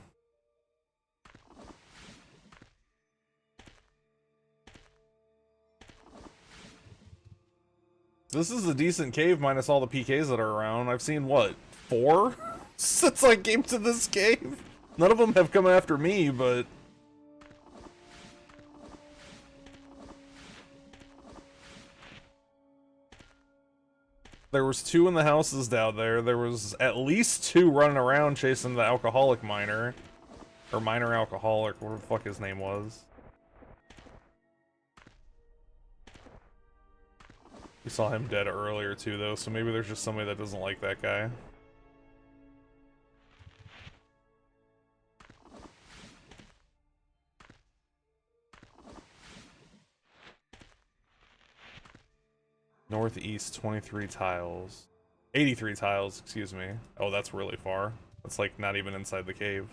This is a decent cave minus all the PKs that are around. I've seen, what, 4? Since I came to this cave? None of them have come after me, but... There was 2 in the houses down there. There was at least 2 running around chasing the alcoholic miner. Or miner alcoholic, whatever the fuck his name was. We saw him dead earlier too, though, so maybe there's just somebody that doesn't like that guy. Northeast 23 tiles. 83 tiles, excuse me. Oh, that's really far. That's like not even inside the cave.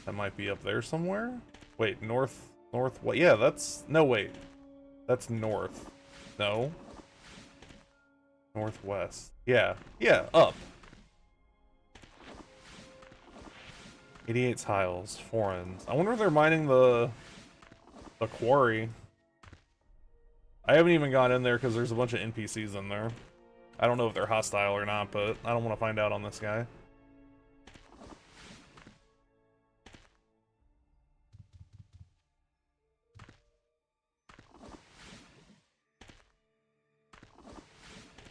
That might be up there somewhere? Wait, north, what? Yeah, that's, no, wait. That's north. No. Northwest. Yeah, up. 88 tiles, foreigns. I wonder if they're mining the quarry. I haven't even gone in there because there's a bunch of NPCs in there. I don't know if they're hostile or not, but I don't want to find out on this guy.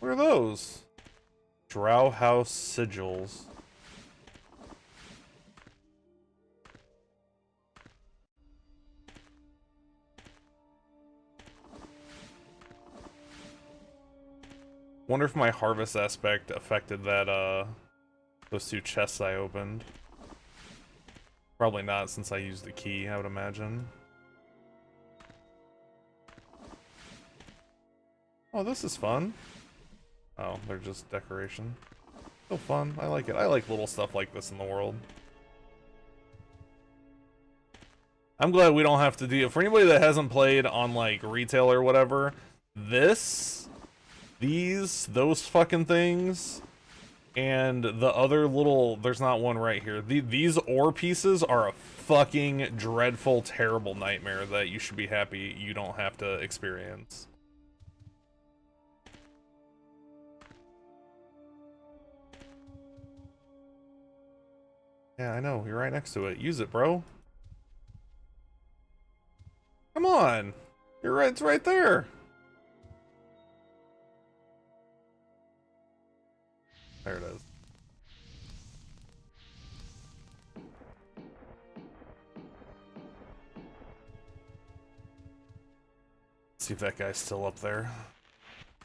What are those? Drow House sigils. Wonder if my harvest aspect affected that, those 2 chests I opened. Probably not, since I used the key, I would imagine. Oh, this is fun. Oh, they're just decoration. Still fun. I like it. I like little stuff like this in the world. I'm glad we don't have to do it. For anybody that hasn't played on, like, retail or whatever, those fucking things, and the other little, there's not one right here. These ore pieces are a fucking dreadful, terrible nightmare that you should be happy you don't have to experience. Yeah, I know. You're right next to it. Use it, bro. Come on. You're right. It's right there. There it is. See if that guy's still up there.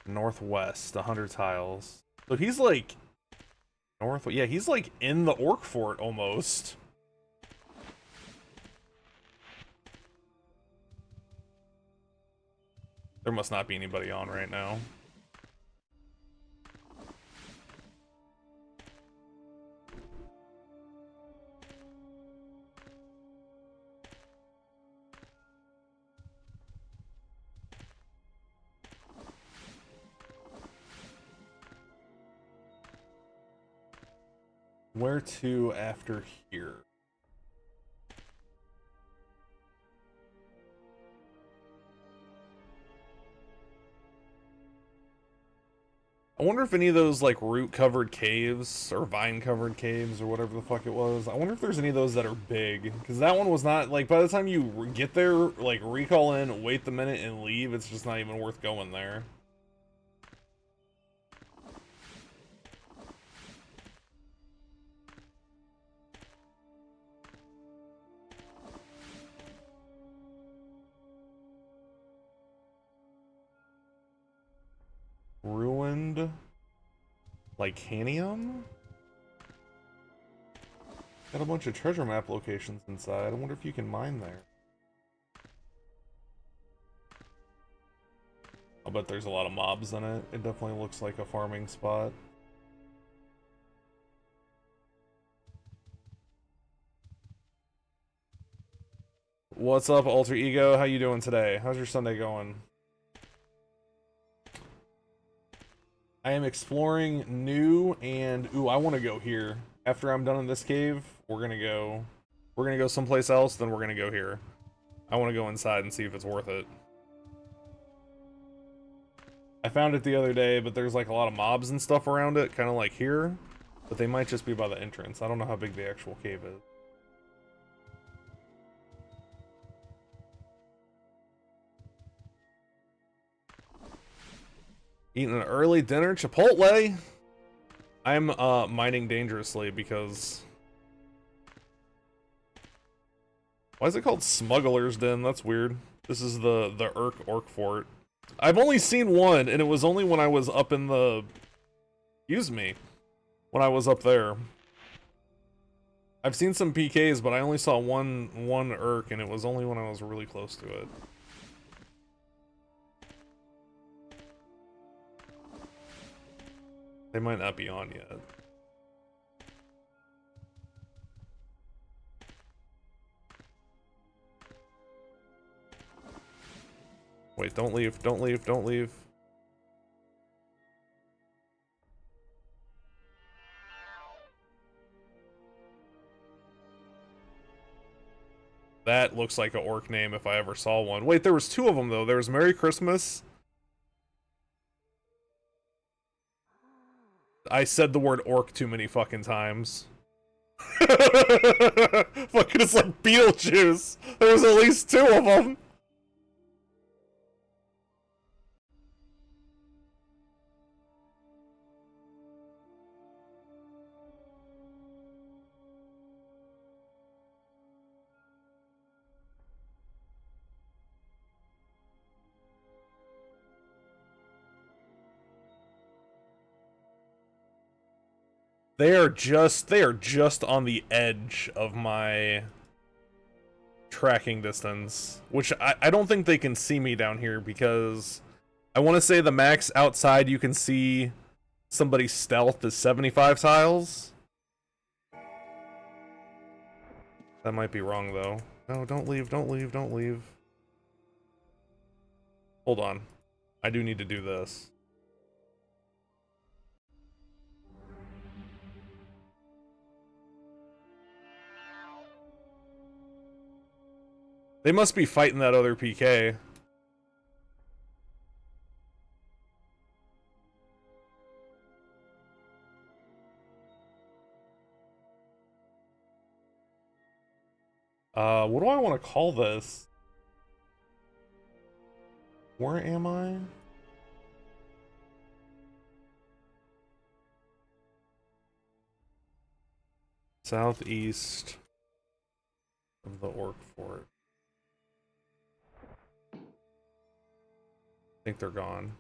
Northwest, 100 tiles. So he's like north. Yeah, he's like in the orc fort almost. There must not be anybody on right now. Where to after here? I wonder if any of those like root-covered caves or vine-covered caves or whatever the fuck it was. I wonder if there's any of those that are big, because that one was not like by the time you get there, like recall in, wait the minute, and leave. It's just not even worth going there. Ruined Lycanium? Got a bunch of treasure map locations inside. I wonder if you can mine there. I'll bet there's a lot of mobs in it. It definitely looks like a farming spot. What's up, Alter Ego? How you doing today? How's your Sunday going? I am exploring new and ooh, I want to go here. After I'm done in this cave, we're gonna go someplace else, then we're gonna go here. I want to go inside and see if it's worth it. I found it the other day, but there's like a lot of mobs and stuff around it, kind of like here, but they might just be by the entrance. I don't know how big the actual cave is. Eating an early dinner, Chipotle. I'm mining dangerously because why is it called Smuggler's Den? That's weird. This is the Orc Fort. I've only seen one, and it was only when I was up in the when I was up there. I've seen some PKs, but I only saw one Urk, and it was only when I was really close to it. They might not be on yet. Wait, don't leave, don't leave, don't leave. That looks like an orc name if I ever saw one. Wait, there was two of them though. There was Merry Christmas. I said the word orc too many fucking times. Fucking, it's like Beetlejuice. There was at least two of them. They are just on the edge of my tracking distance, which I don't think they can see me down here because I want to say the max outside you can see somebody's stealth is 75 tiles. That might be wrong though. No, don't leave, don't leave, don't leave. Hold on. I do need to do this. They must be fighting that other PK. What do I want to call this? Where am I? Southeast of the Orc Fort. I think they're gone.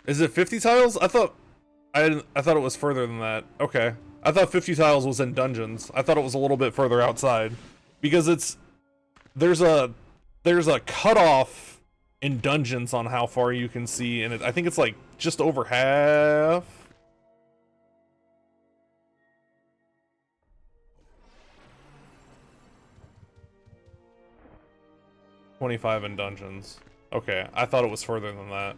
Is it 50 tiles? I thought it was further than that. Okay. I thought 50 tiles was in dungeons. I thought it was a little bit further outside. Because there's a cutoff in dungeons on how far you can see, and I think it's like just over half. $25 in dungeons. Okay, I thought it was further than that.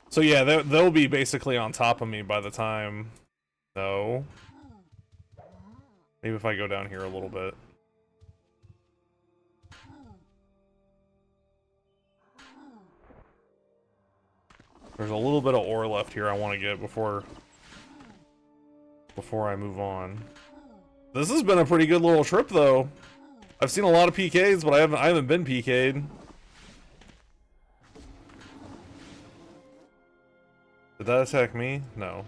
So yeah, they'll be basically on top of me by the time... No. Maybe if I go down here a little bit. There's a little bit of ore left here I want to get before I move on. This has been a pretty good little trip though. I've seen a lot of PKs, but I haven't been PK'd. Did that attack me? No.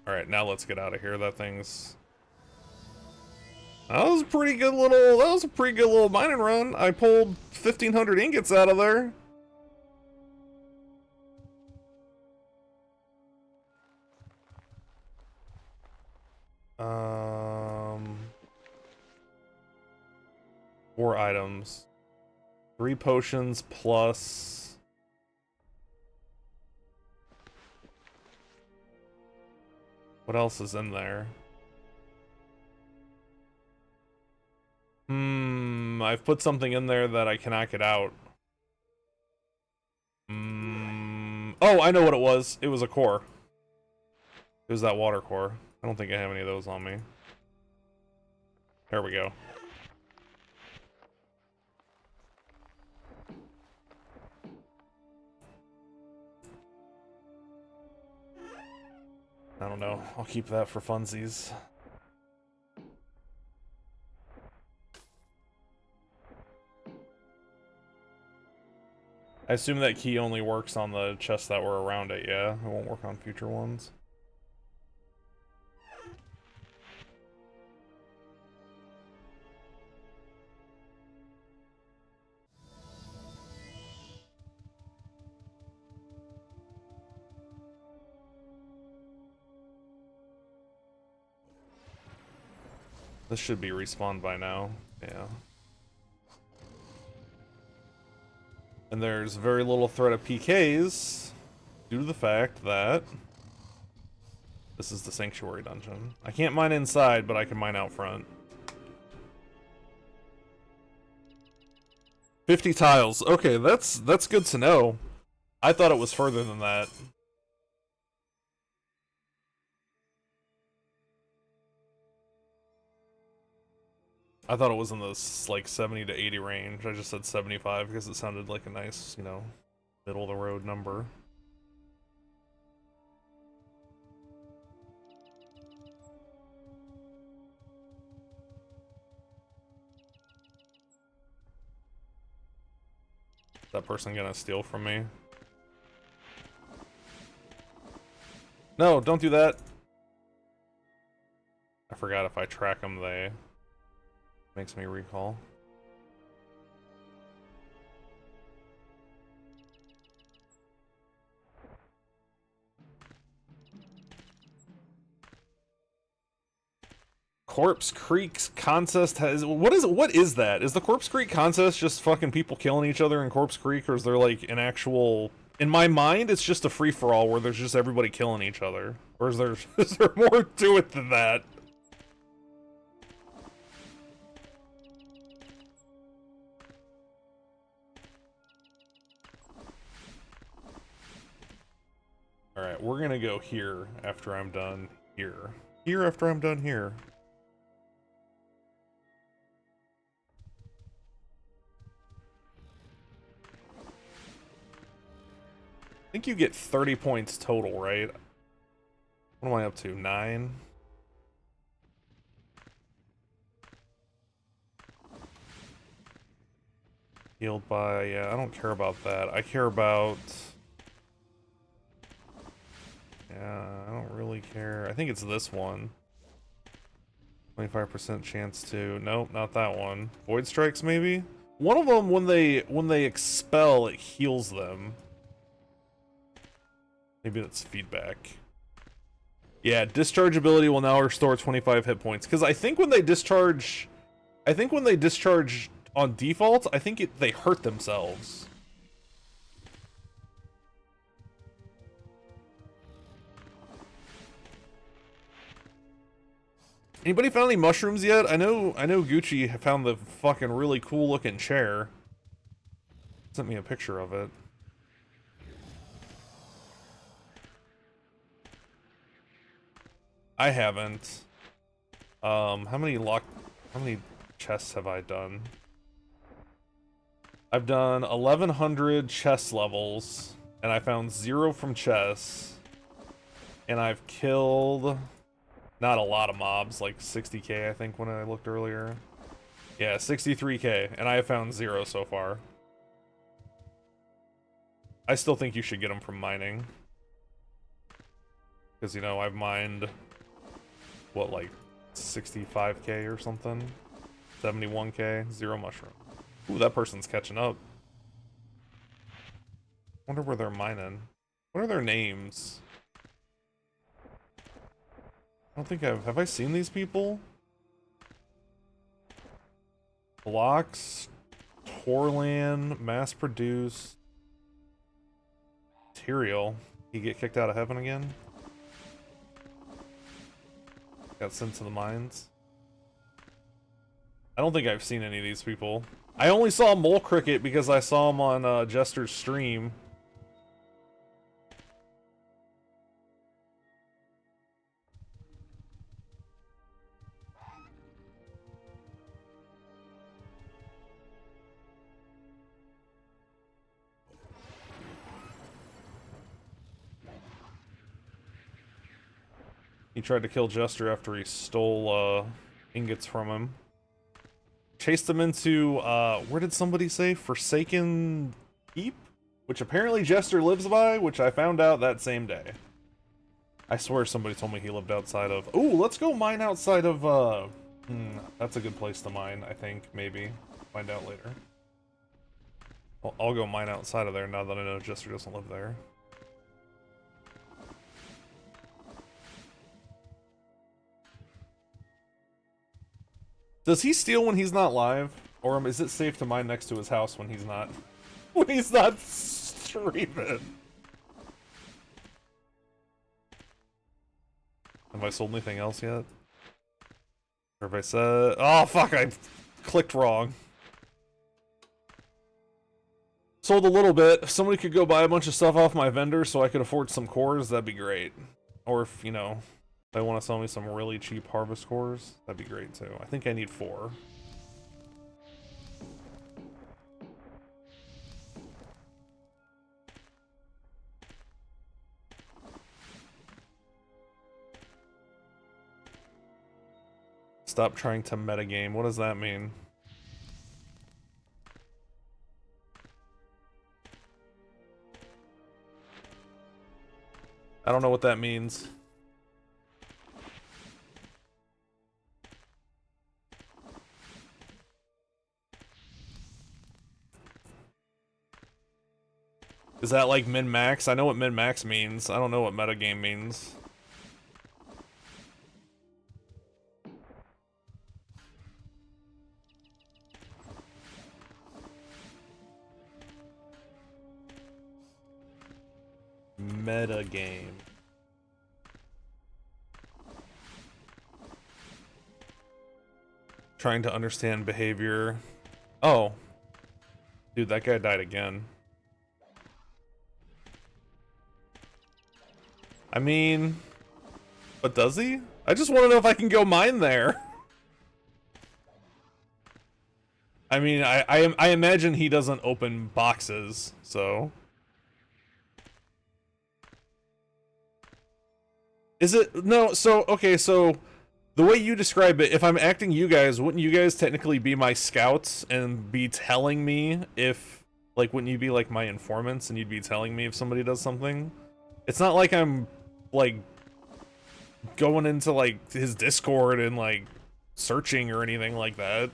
Alright, now let's get out of here. That thing's... That was a pretty good little mining run. I pulled 1,500 ingots out of there. Four items. 3 potions plus... What else is in there? I've put something in there that I cannot get out. Oh, I know what it was. It was a core. It was that water core. I don't think I have any of those on me. There we go. I don't know. I'll keep that for funsies. I assume that key only works on the chests that were around it, yeah? It won't work on future ones. This should be respawned by now, yeah. And there's very little threat of PKs due to the fact that this is the Sanctuary dungeon. I can't mine inside, but I can mine out front. 50 tiles. Okay, that's good to know. I thought it was further than that. I thought it was in this like 70 to 80 range. I just said 75 because it sounded like a nice, you know, middle of the road number. Is that person gonna steal from me? No, don't do that. I forgot if I track them, they makes me recall. Corpse Creek's contest has... What is that? Is the Corpse Creek contest just fucking people killing each other in Corpse Creek, or is there like an actual... In my mind, it's just a free-for-all where there's just everybody killing each other. Or is there more to it than that? Alright, we're gonna go here after I'm done here. Here after I'm done here. I think you get 30 points total, right? What am I up to? 9? Healed by, yeah, I don't care about that. I care about... Yeah, I don't really care. I think it's this one. 25% chance to... Nope, not that one. Void Strikes, maybe? One of them, when they expel, it heals them. Maybe that's feedback. Yeah, discharge ability will now restore 25 hit points. Because I think when they discharge... on default, I think they hurt themselves. Anybody found any mushrooms yet? I know Gucci found the fucking really cool looking chair. Sent me a picture of it. I haven't. How many chests have I done? I've done 1100 chest levels, and I found 0 from chests. And I've killed not a lot of mobs, like 60k I think when I looked earlier. Yeah, 63k, and I have found 0 so far. I still think you should get them from mining. Because, you know, I've mined, what, like 65k or something? 71k, 0 mushroom. Ooh, that person's catching up. Wonder where they're mining. What are their names? I don't think have I seen these people? Blocks, Torlan, mass produced. Material. He get kicked out of heaven again? Got sent to the mines. I don't think I've seen any of these people. I only saw Mole Cricket because I saw him on Jester's stream. He tried to kill Jester after he stole ingots from him. Chased him into, where did somebody say? Forsaken Keep? Which apparently Jester lives by, which I found out that same day. I swear somebody told me he lived outside of... Ooh, let's go mine outside of, that's a good place to mine, I think, maybe. Find out later. Well, I'll go mine outside of there now that I know Jester doesn't live there. Does he steal when he's not live? Or is it safe to mine next to his house when he's not... when he's not streaming? Have I sold anything else yet? Or have I said... Oh, fuck, I clicked wrong. Sold a little bit. If somebody could go buy a bunch of stuff off my vendor so I could afford some cores, that'd be great. Or if, you know... They want to sell me some really cheap harvest cores, that'd be great too. I think I need 4. Stop trying to metagame. What does that mean? I don't know what that means. Is that like min-max? I know what min-max means. I don't know what metagame means. Metagame. Trying to understand behavior. Oh. Dude, that guy died again. I mean, but does he? I just want to know if I can go mine there. I mean, I imagine he doesn't open boxes, so. Is it, no, so, okay, so The way you describe it, if I'm acting you guys, wouldn't you guys technically be my scouts and be telling me if, like, wouldn't you be like my informants and you'd be telling me if somebody does something? It's not like I'm, like, going into, like, his Discord and, like, searching or anything like that.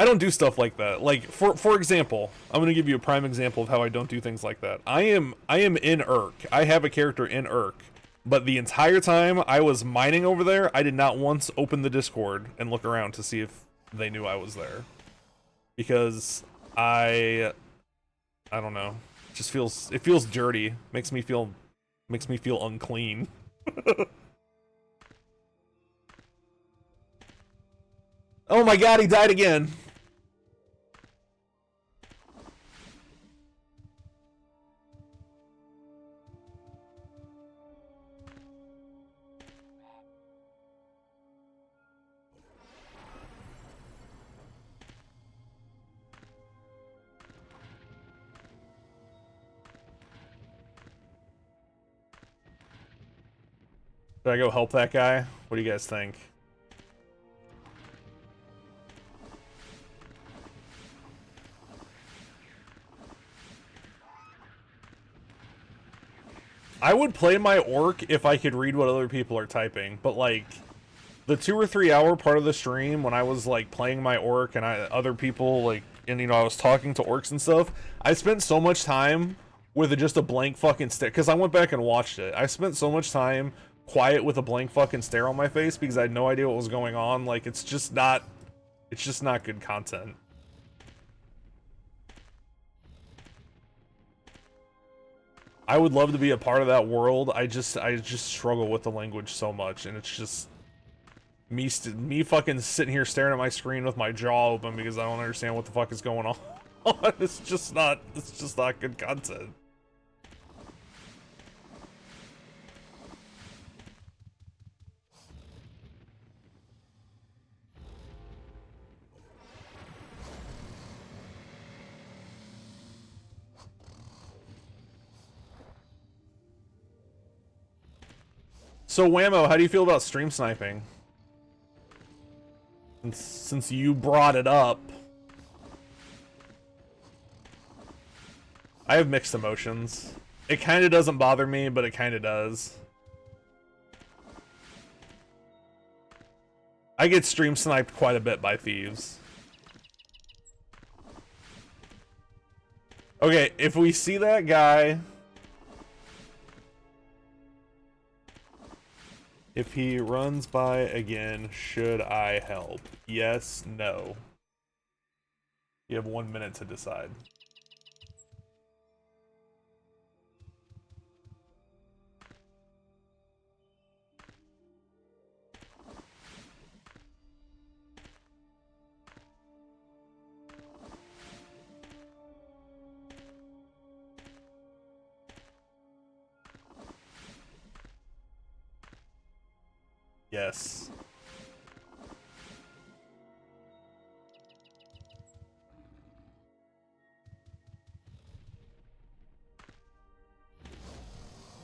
I don't do stuff like that. Like, for example, I'm gonna give you a prime example of how I don't do things like that. I am in Urk. I have a character in Urk. But the entire time I was mining over there, I did not once open the Discord and look around to see if they knew I was there. Because I don't know. It just feels dirty. Makes me feel unclean. Oh my god, he died again. Should I go help that guy? What do you guys think? I would play my orc if I could read what other people are typing, but like the 2 or 3 hour part of the stream when I was like playing my orc and other people like, and you know, I was talking to orcs and stuff, I spent so much time with just a blank fucking stare, because I went back and watched it. I spent so much time quiet with a blank fucking stare on my face because I had no idea what was going on. Like, it's just not good content. I would love to be a part of that world. I just struggle with the language so much, and it's just me fucking sitting here staring at my screen with my jaw open because I don't understand what the fuck is going on. It's just not good content. So Whammo, how do you feel about stream sniping? Since you brought it up. I have mixed emotions. It kind of doesn't bother me, but it kind of does. I get stream sniped quite a bit by thieves. Okay, if we see that guy... If he runs by again, should I help? Yes, no. You have 1 minute to decide. Yes.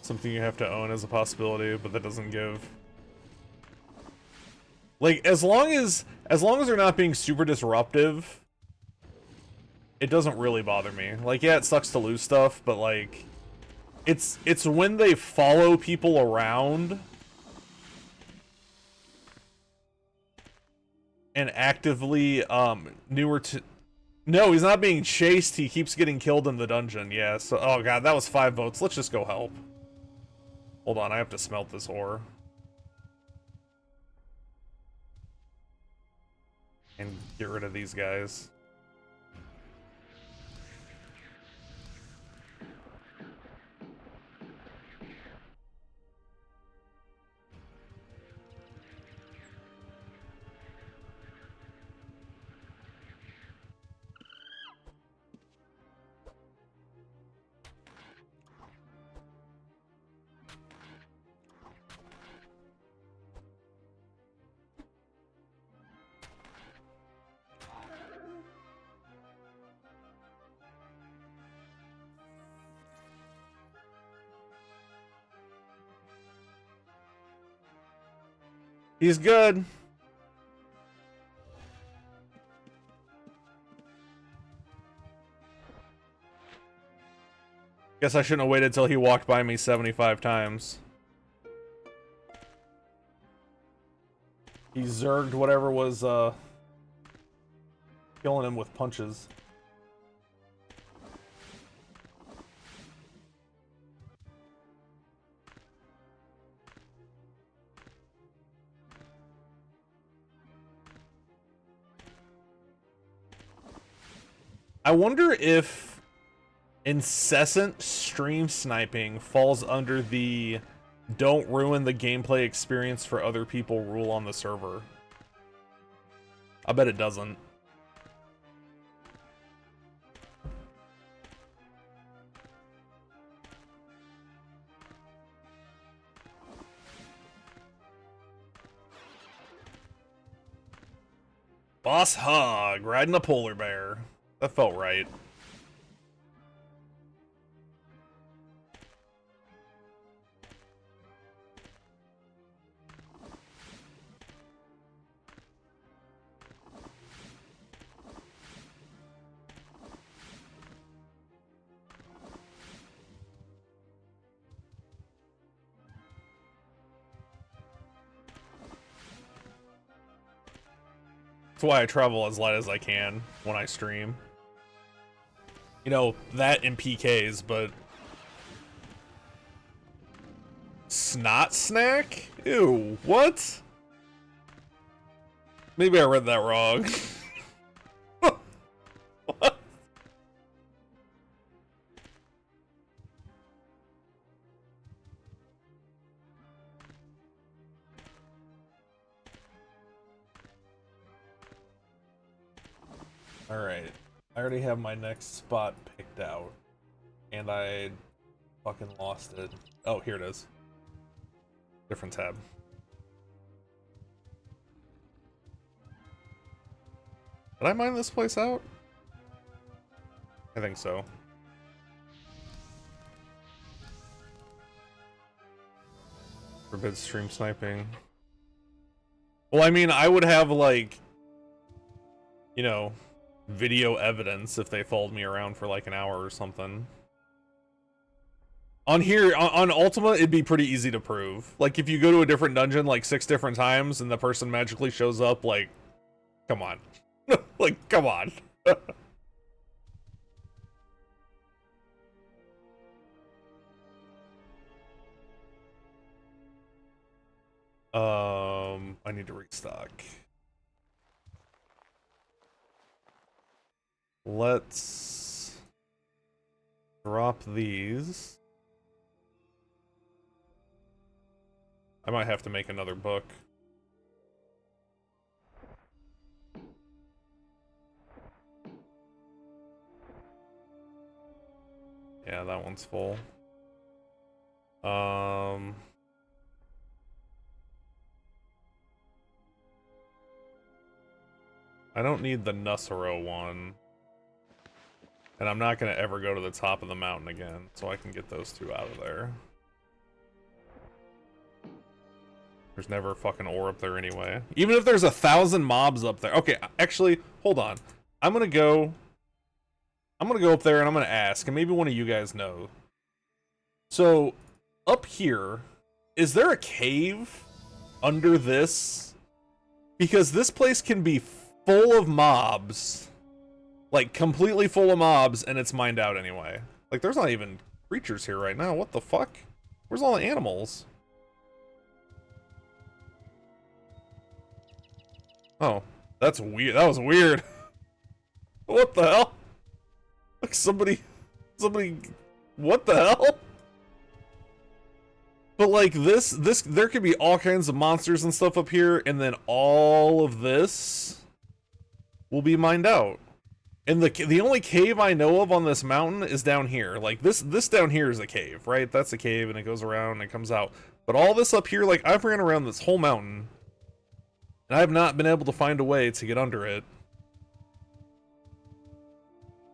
Something you have to own as a possibility, but that doesn't give. Like, as long as they're not being super disruptive, it doesn't really bother me. Like, yeah, it sucks to lose stuff, but like, it's when they follow people around and actively no, he's not being chased, he keeps getting killed in the dungeon. Yeah, so oh god, that was 5 votes. Let's just go help. Hold on, I have to smelt this ore and get rid of these guys. He's good. Guess I shouldn't have waited till he walked by me 75 times. He zerged whatever was killing him with punches. I wonder if incessant stream sniping falls under the don't ruin the gameplay experience for other people rule on the server. I bet it doesn't. Boss hog riding a polar bear. That felt right. That's why I travel as light as I can when I stream. You know, that in PKs, but... Snot snack? Ew, what? Maybe I read that wrong. What? Alright. I already have my next spot picked out. And I fucking lost it. Oh, here it is. Different tab. Did I mine this place out? I think so. Forbid stream sniping. Well, I mean, I would have, like, you know, video evidence if they followed me around for like an hour or something. On here, on Ultima, it'd be pretty easy to prove. Like, if you go to a different dungeon like 6 different times and the person magically shows up, like, come on. Like, come on. I need to restock. Let's drop these. I might have to make another book. Yeah, that one's full. I don't need the Nusero one. And I'm not going to ever go to the top of the mountain again, so I can get those two out of there. There's never fucking ore up there anyway. Even if there's 1,000 mobs up there. Okay, actually, hold on. I'm gonna go up there and I'm gonna ask, and maybe one of you guys know. So, up here, is there a cave under this? Because this place can be full of mobs. Like, completely full of mobs, and it's mined out anyway. Like, there's not even creatures here right now. What the fuck? Where's all the animals? Oh, that's weird. That was weird. What the hell? Like somebody, what the hell? But like this, there could be all kinds of monsters and stuff up here, and then all of this will be mined out. And the only cave I know of on this mountain is down here. Like this down here is a cave, right? That's a cave, and it goes around and it comes out. But all this up here, like I've ran around this whole mountain, and I have not been able to find a way to get under it.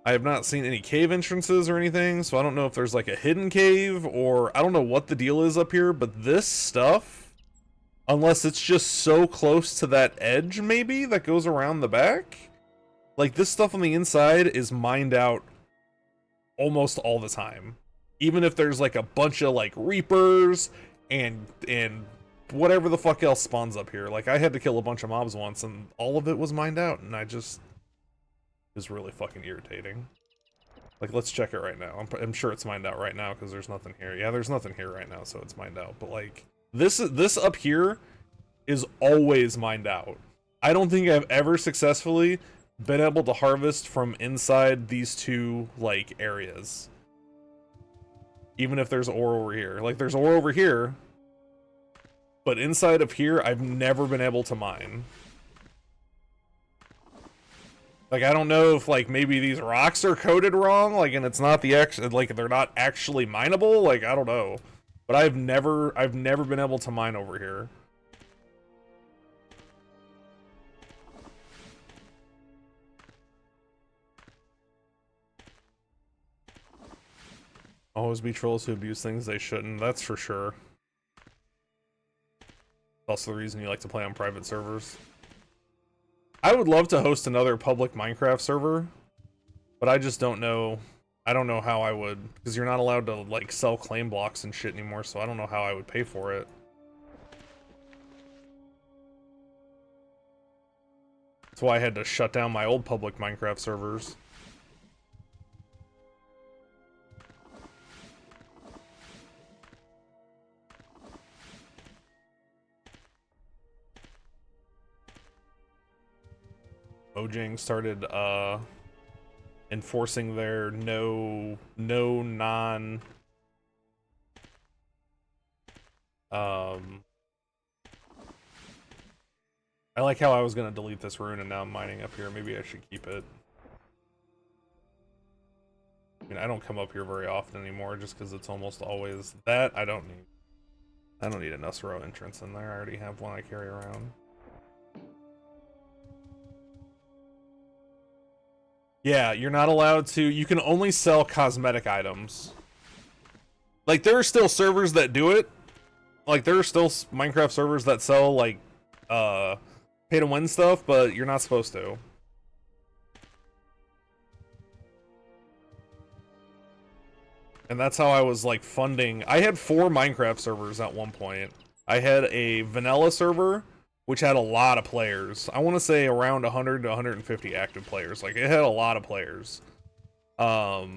I have not seen any cave entrances or anything, so I don't know if there's like a hidden cave, or I don't know what the deal is up here, but this stuff Unless it's just so close to that edge, maybe, that goes around the back. Like, this stuff on the inside is mined out almost all the time. Even if there's, like, a bunch of, like, Reapers and whatever the fuck else spawns up here. Like, I had to kill a bunch of mobs once, and all of it was mined out, and it was really fucking irritating. Like, let's check it right now. I'm sure it's mined out right now, because there's nothing here. Yeah, there's nothing here right now, so it's mined out. But, like, this up here is always mined out. I don't think I've ever successfully been able to harvest from inside these two, like, areas. Even if there's ore over here. Like, there's ore over here, but inside of here, I've never been able to mine. Like, I don't know if, like, maybe these rocks are coded wrong, like, and it's not the like, they're not actually mineable, like, I don't know. But I've never been able to mine over here. Always be trolls who abuse things they shouldn't, that's for sure. Also the reason you like to play on private servers. I would love to host another public Minecraft server, but I just don't know. I don't know how I would, because you're not allowed to, like, sell claim blocks and shit anymore, so I don't know how I would pay for it. That's why I had to shut down my old public Minecraft servers. Mojang started enforcing their no non I like how I was gonna delete this rune and now I'm mining up here. Maybe I should keep it. I mean, I don't come up here very often anymore just because it's almost always that. I don't need an Nusro entrance in there. I already have one I carry around. Yeah, you're not allowed to. You can only sell cosmetic items. Like, there are still servers that do it. Like, there are still Minecraft servers that sell, like, pay to win stuff, but you're not supposed to. And that's how I was, like, funding. I had 4 Minecraft servers at one point. I had a vanilla server, which had a lot of players. I want to say around 100 to 150 active players. Like, it had a lot of players. I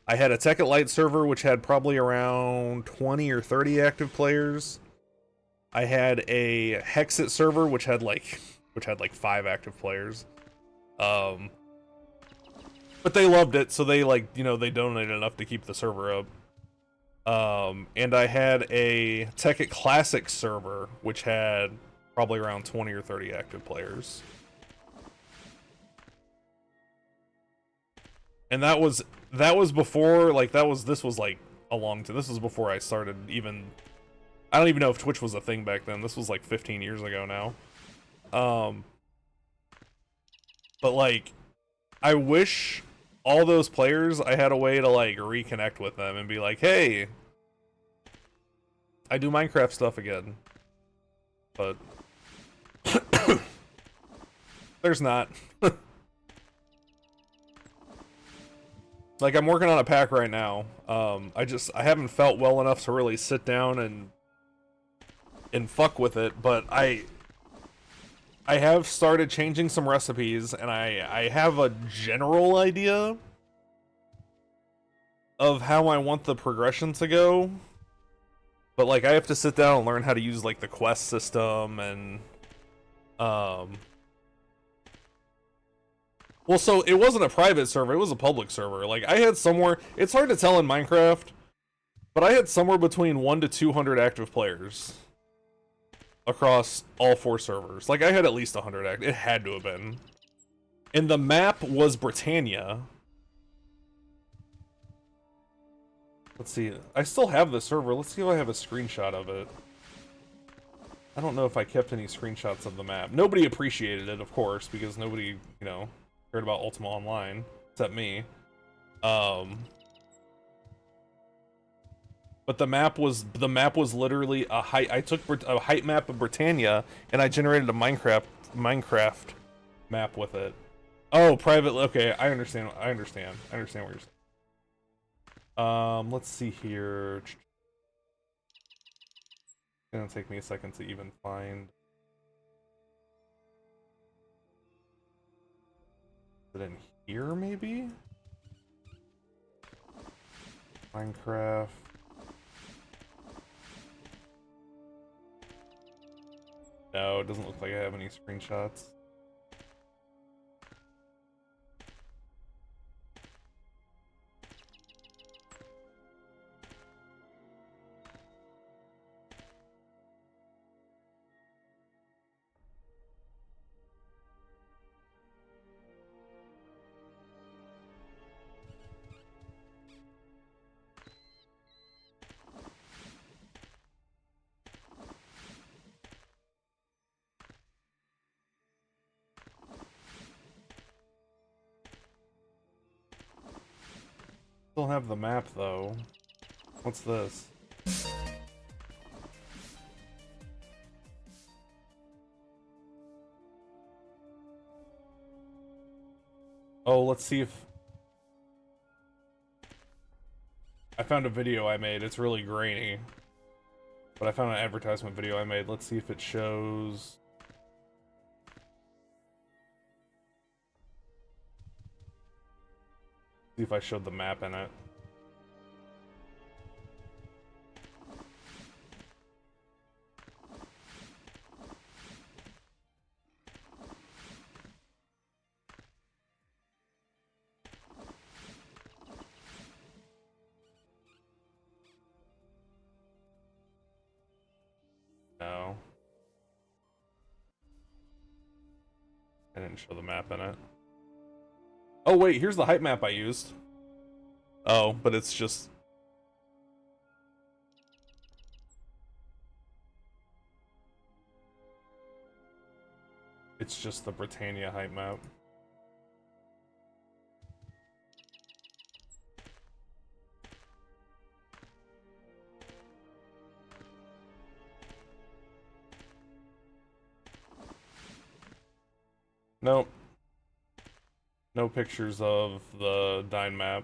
had a Tekkit Lite server, which had probably around 20 or 30 active players. I had a Hexit server, which had like 5 active players. But they loved it, so they, like, you know, they donated enough to keep the server up. And I had a Tekkit Classic server, which had probably around 20 or 30 active players. And that was before, like, this was like a long time. This was before I started even, I don't even know if Twitch was a thing back then. This was like 15 years ago now. But, like, I wish all those players, I had a way to, like, reconnect with them and be like, hey, I do Minecraft stuff again. But there's not. Like, I'm working on a pack right now. I haven't felt well enough to really sit down and fuck with it, but I have started changing some recipes, and I have a general idea of how I want the progression to go. But, like, I have to sit down and learn how to use, like, the quest system and well, so it wasn't a private server, it was a public server. Like, I had somewhere, it's hard to tell in Minecraft, but I had somewhere between 1 to 200 active players across all 4 servers. Like, I had at least 100 active, it had to have been. And the map was Britannia. Let's see, I still have the server, let's see if I have a screenshot of it. I don't know if I kept any screenshots of the map. Nobody appreciated it, of course, because nobody, you know, cared about Ultima Online, except me. But But the map was literally a height. I took a height map of Britannia and I generated a Minecraft map with it. Oh, private. Okay, I understand. I understand what you're saying. Let's see here. It's gonna take me a second to even find. Is it in here, maybe? Minecraft. No, it doesn't look like I have any screenshots. Still have the map though. What's this? Oh, let's see if I found a video I made. It's really grainy. But I found an advertisement video I made. Let's see if it shows. See if I showed the map in it. No. I didn't show the map in it. Oh wait, here's the height map I used. Oh, but it's just... It's just the Britannia height map. Nope. No pictures of the Dine map.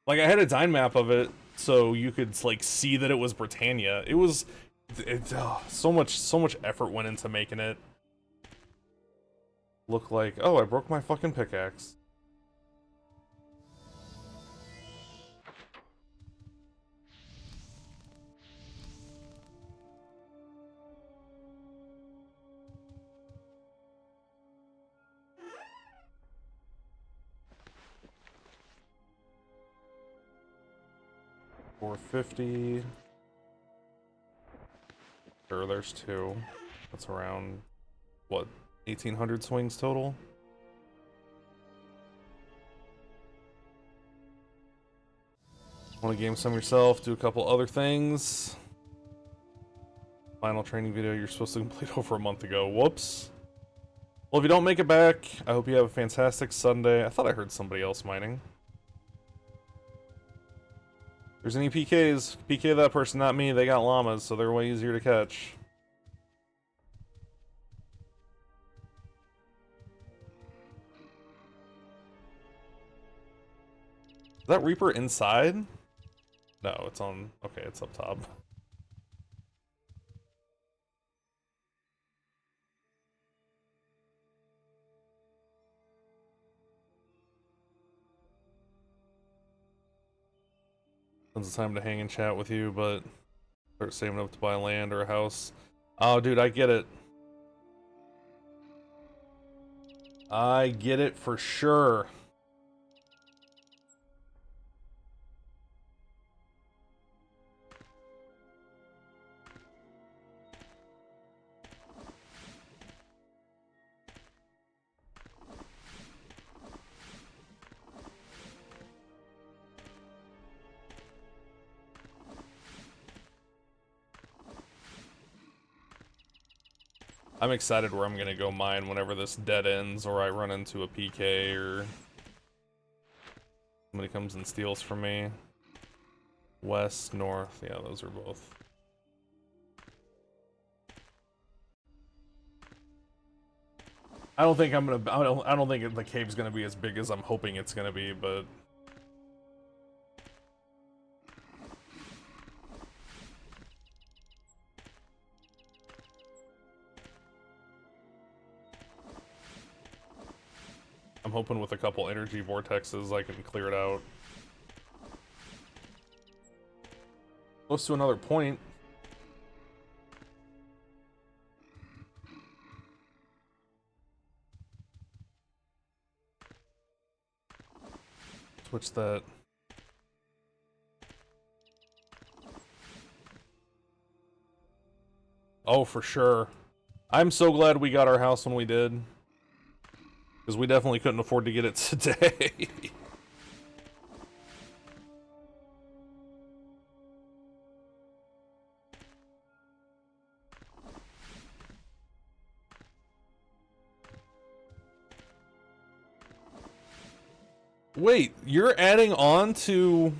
Like, I had a Dine map of it, so you could, like, see that it was Britannia. It was... so much effort went into making it look like... Oh, I broke my fucking pickaxe. $450. Sure, there's two. That's around, what, 1,800 swings total? Want to game some yourself, do a couple other things. Final training video you're supposed to complete over a month ago. Whoops. Well, if you don't make it back, I hope you have a fantastic Sunday. I thought I heard somebody else mining. There's any PKs, PK that person, not me. They got llamas, so they're way easier to catch. Is that Reaper inside? No, it's on... Okay, it's up top. Tons of time to hang and chat with you, but start saving up to buy land or a house. Oh, dude, I get it. I get it for sure. I'm excited where I'm gonna go mine whenever this dead ends, or I run into a PK, or somebody comes and steals from me. West, north. Yeah, those are both. I don't think I'm gonna. I don't think the cave's gonna be as big as I'm hoping it's gonna be, but. I'm hoping with a couple energy vortexes I can clear it out. Close to another point. Switch that. Oh, for sure. I'm so glad we got our house when we did. Because we definitely couldn't afford to get it today. Wait, you're adding on to...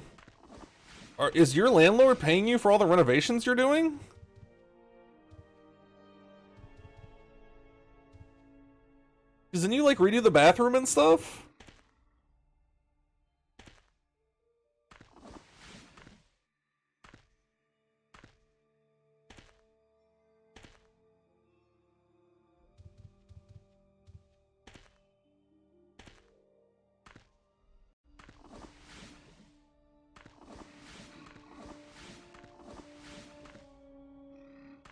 is your landlord paying you for all the renovations you're doing? Didn't you, like, redo the bathroom and stuff?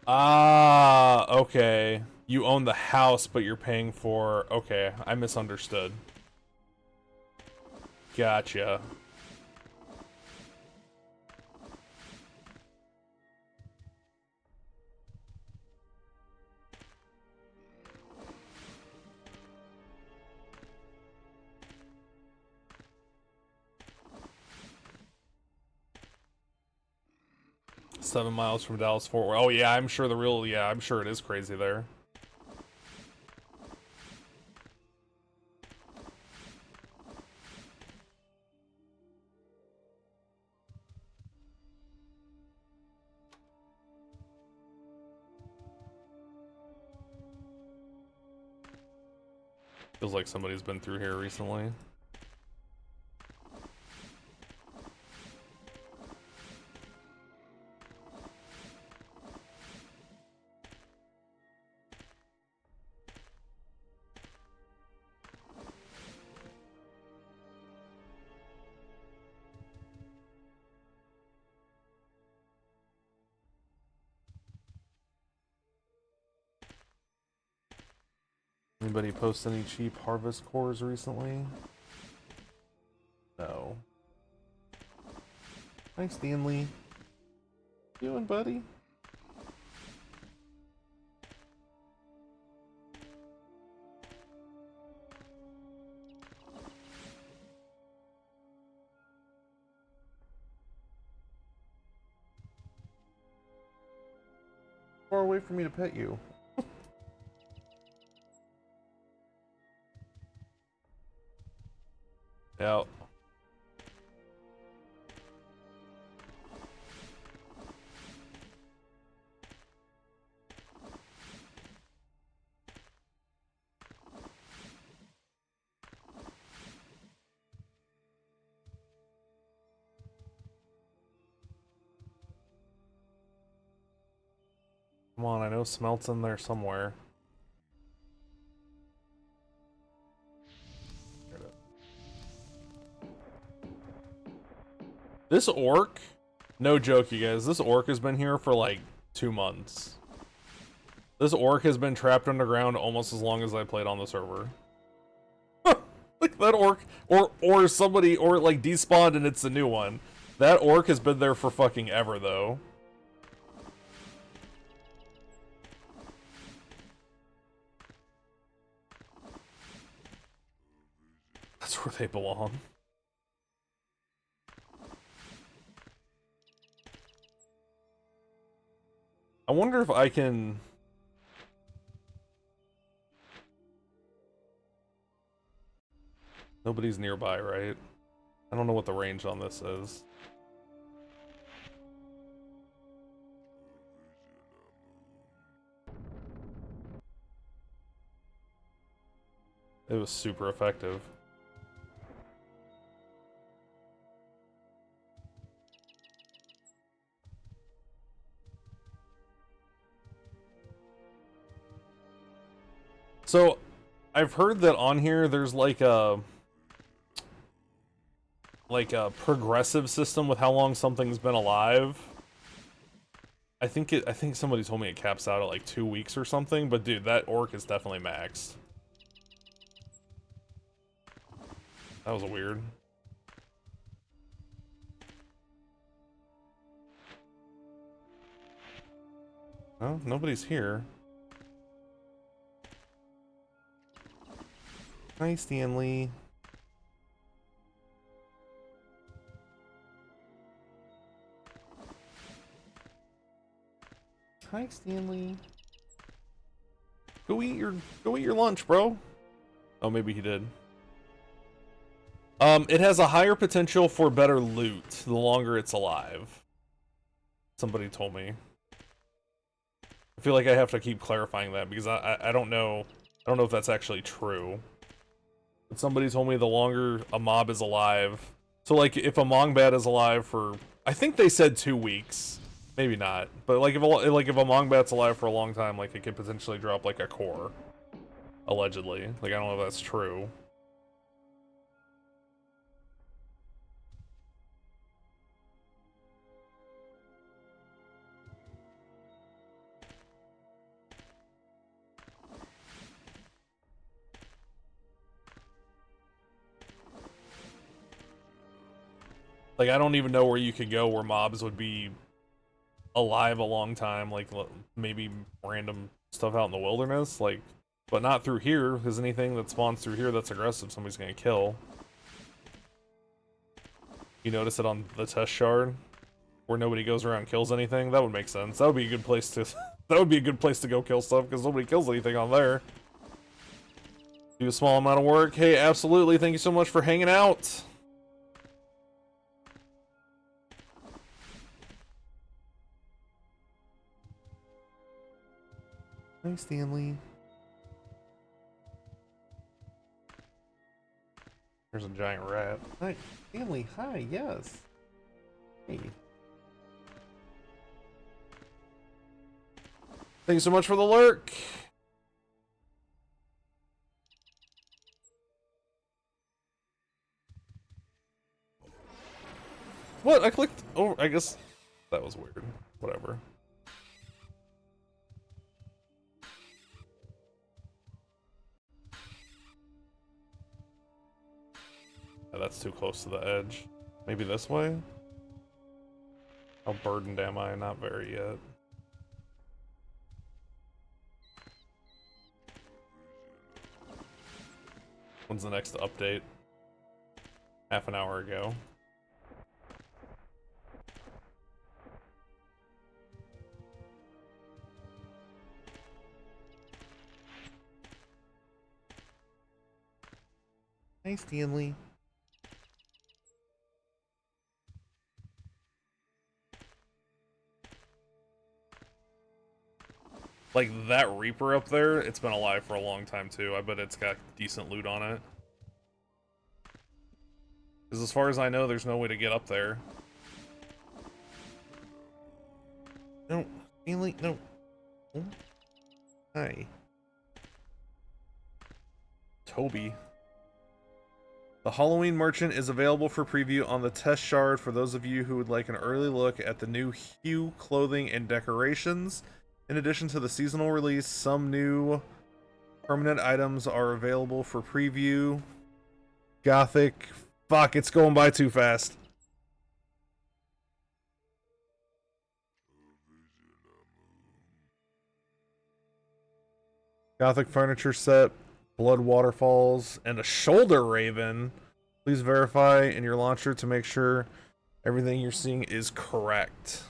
Ah, okay. You own the house, but you're paying for... Okay, I misunderstood. Gotcha. Seven miles from Dallas Fort Worth. Oh yeah, I'm sure the real... Yeah, I'm sure it is crazy there. Feels like somebody's been through here recently. Anybody post any cheap harvest cores recently? No. Thanks, Stanley. You doing, buddy? Far away from me to pet you. Yeah. Come on, I know Smelt's in there somewhere. This orc, no joke, you guys, this orc has been here for like 2 months. This orc has been trapped underground almost as long as I played on the server. Like that orc, or somebody, or like despawned and it's a new one. That orc has been there for fucking ever though. That's where they belong. I wonder if I can... Nobody's nearby, right? I don't know what the range on this is. It was super effective. So, I've heard that on here there's like a progressive system with how long something's been alive. I think somebody told me it caps out at like 2 weeks or something, but dude, that orc is definitely maxed. That was weird. Oh, nobody's here. Hi, Stanley. Hi, Stanley. Go eat your lunch, bro. Oh, maybe he did. It has a higher potential for better loot the longer it's alive. Somebody told me. I feel like I have to keep clarifying that because I don't know. I don't know if that's actually true. But somebody told me the longer a mob is alive. So like if a Mongbat is alive for, I think they said 2 weeks. Maybe not. But like if a Mongbat's alive for a long time, like it could potentially drop like a core. Allegedly. Like I don't know if that's true. Like, I don't even know where you could go where mobs would be alive a long time, like, maybe random stuff out in the wilderness, like, but not through here, because anything that spawns through here that's aggressive, somebody's gonna kill. You notice it on the test shard, where nobody goes around and kills anything? That would make sense. That would be a good place to, that would be a good place to go kill stuff, because nobody kills anything on there. Do a small amount of work. Hey, absolutely, thank you so much for hanging out. Hi, Stanley. There's a giant rat. Hi, Stanley. Hi, yes. Hey. Thank you so much for the lurk. What? I clicked over. I guess that was weird. Whatever. Oh, that's too close to the edge. Maybe this way? How burdened am I? Not very yet. When's the next update? Half an hour ago. Hey, Stanley. Like, that Reaper up there, it's been alive for a long time, too. I bet it's got decent loot on it. Because as far as I know, there's no way to get up there. No, Stanley, no. Oh. Hi. Toby. The Halloween Merchant is available for preview on the test shard for those of you who would like an early look at the new hue, clothing, and decorations. In addition to the seasonal release, some new permanent items are available for preview. Gothic. Fuck, it's going by too fast. Gothic furniture set, blood waterfalls, and a shoulder raven. Please verify in your launcher to make sure everything you're seeing is correct.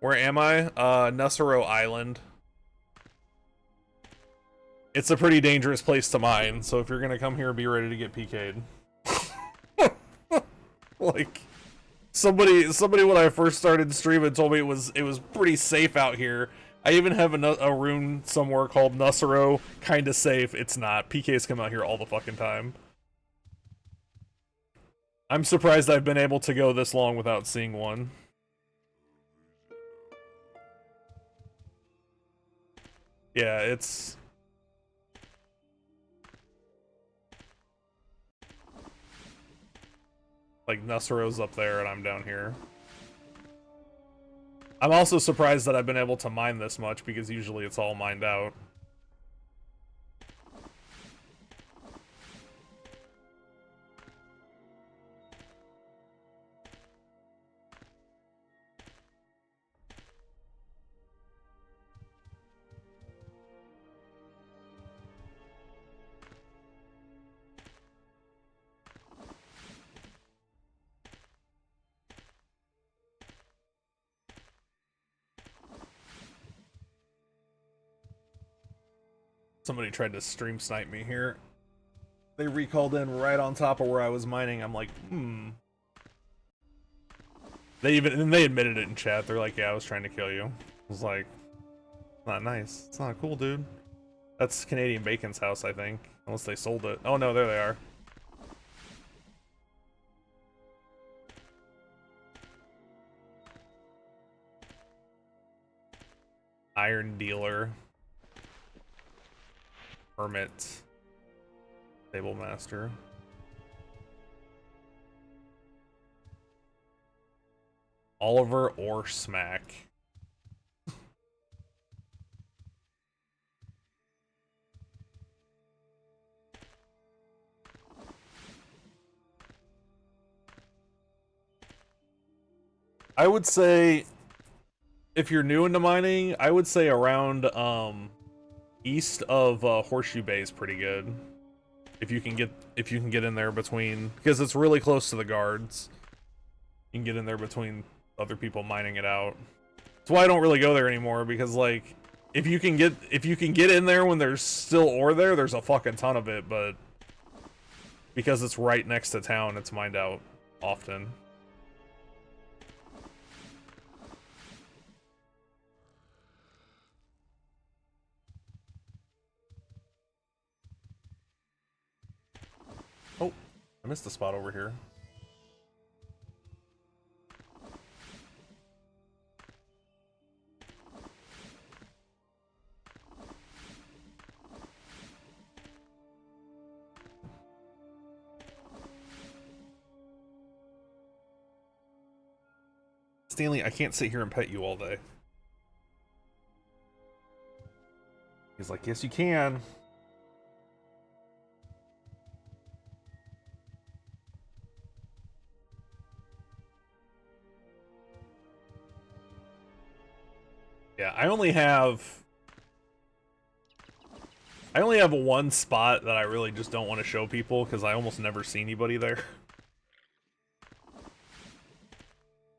Where am I? Nusero Island. It's a pretty dangerous place to mine, so if you're gonna come here, be ready to get PK'd. Like, Somebody when I first started streaming told me it was pretty safe out here. I even have a room somewhere called Nusero, kind of safe. It's not. PKs come out here all the fucking time. I'm surprised I've been able to go this long without seeing one. Yeah, it's... like, Nussero's up there and I'm down here. I'm also surprised that I've been able to mine this much, because usually it's all mined out. Somebody tried to stream snipe me here. They recalled in right on top of where I was mining. I'm like, They admitted it in chat. They're like, yeah, I was trying to kill you. I was like, not nice. It's not cool, dude. That's Canadian Bacon's house, I think. Unless they sold it. Oh no, there they are. Iron dealer. Hermit. Stable master. Oliver or Smack. I would say, if you're new into mining, I would say around east of Horseshoe Bay is pretty good. If you can get in there between, because it's really close to the guards. You can get in there between other people mining it out. That's why I don't really go there anymore, because like if you can get in there when there's still ore there, there's a fucking ton of it, but because it's right next to town, it's mined out often. Oh, I missed a spot over here. Stanley, I can't sit here and pet you all day. He's like, yes, you can. Yeah, I only have one spot that I really just don't want to show people because I almost never see anybody there.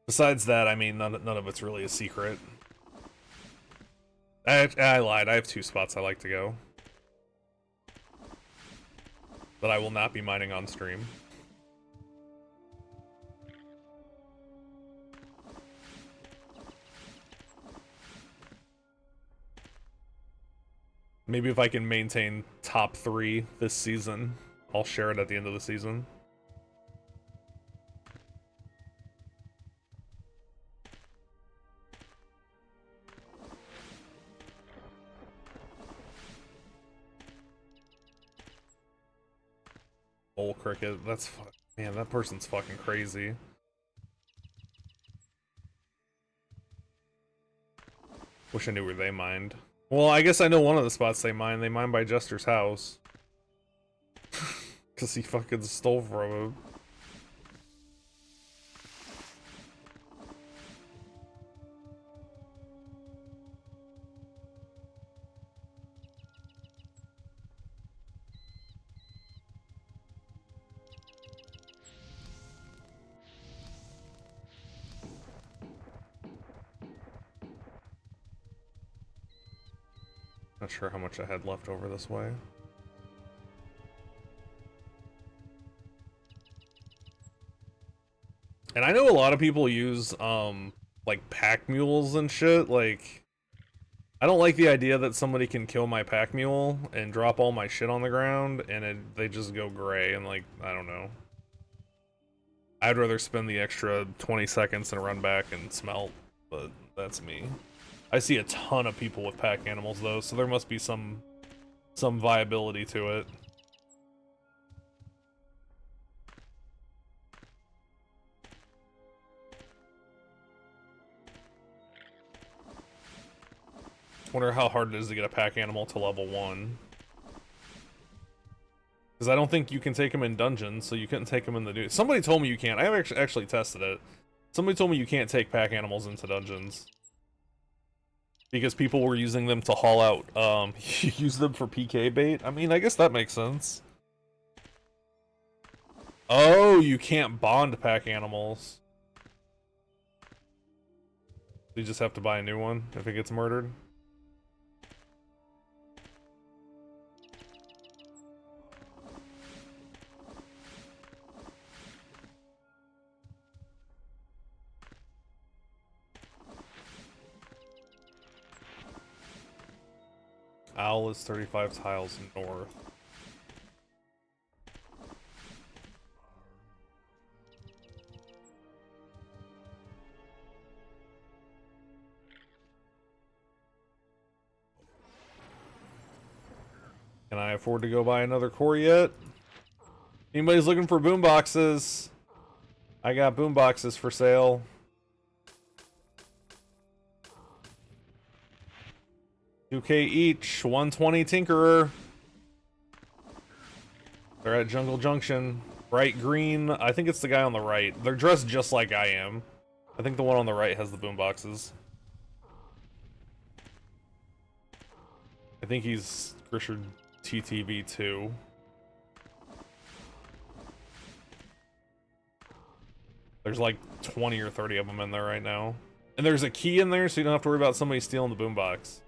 Besides that, I mean, none of it's really a secret. I lied. I have 2 spots I like to go. But I will not be mining on stream. Maybe if I can maintain top 3 this season, I'll share it at the end of the season. Old cricket, that's man, that person's fucking crazy. Wish I knew where they mined. Well, I guess I know one of the spots they mine. They mine by Jester's house. Because he fucking stole from him. Not sure how much I had left over this way. And I know a lot of people use, like, pack mules and shit. Like, I don't like the idea that somebody can kill my pack mule and drop all my shit on the ground, and they just go gray, and, like, I don't know. I'd rather spend the extra 20 seconds and run back and smelt, but that's me. I see a ton of people with pack animals, though, so there must be some viability to it. Wonder how hard it is to get a pack animal to level 1. Because I don't think you can take them in dungeons, so you couldn't take them in the new... Somebody told me you can't. I have actually tested it. Somebody told me you can't take pack animals into dungeons. Because people were using them to haul out, use them for PK bait. I mean, I guess that makes sense. Oh, you can't bond pack animals. You just have to buy a new one if it gets murdered. Owl is 35 tiles north. Can I afford to go buy another core yet? Anybody's looking for boom boxes? I got boom boxes for sale. $2K each, 120 Tinkerer. They're at Jungle Junction. Bright green, I think it's the guy on the right. They're dressed just like I am. I think the one on the right has the boom boxes. I think he's Grisher TTV2. There's like 20 or 30 of them in there right now. And there's a key in there, so you don't have to worry about somebody stealing the boombox.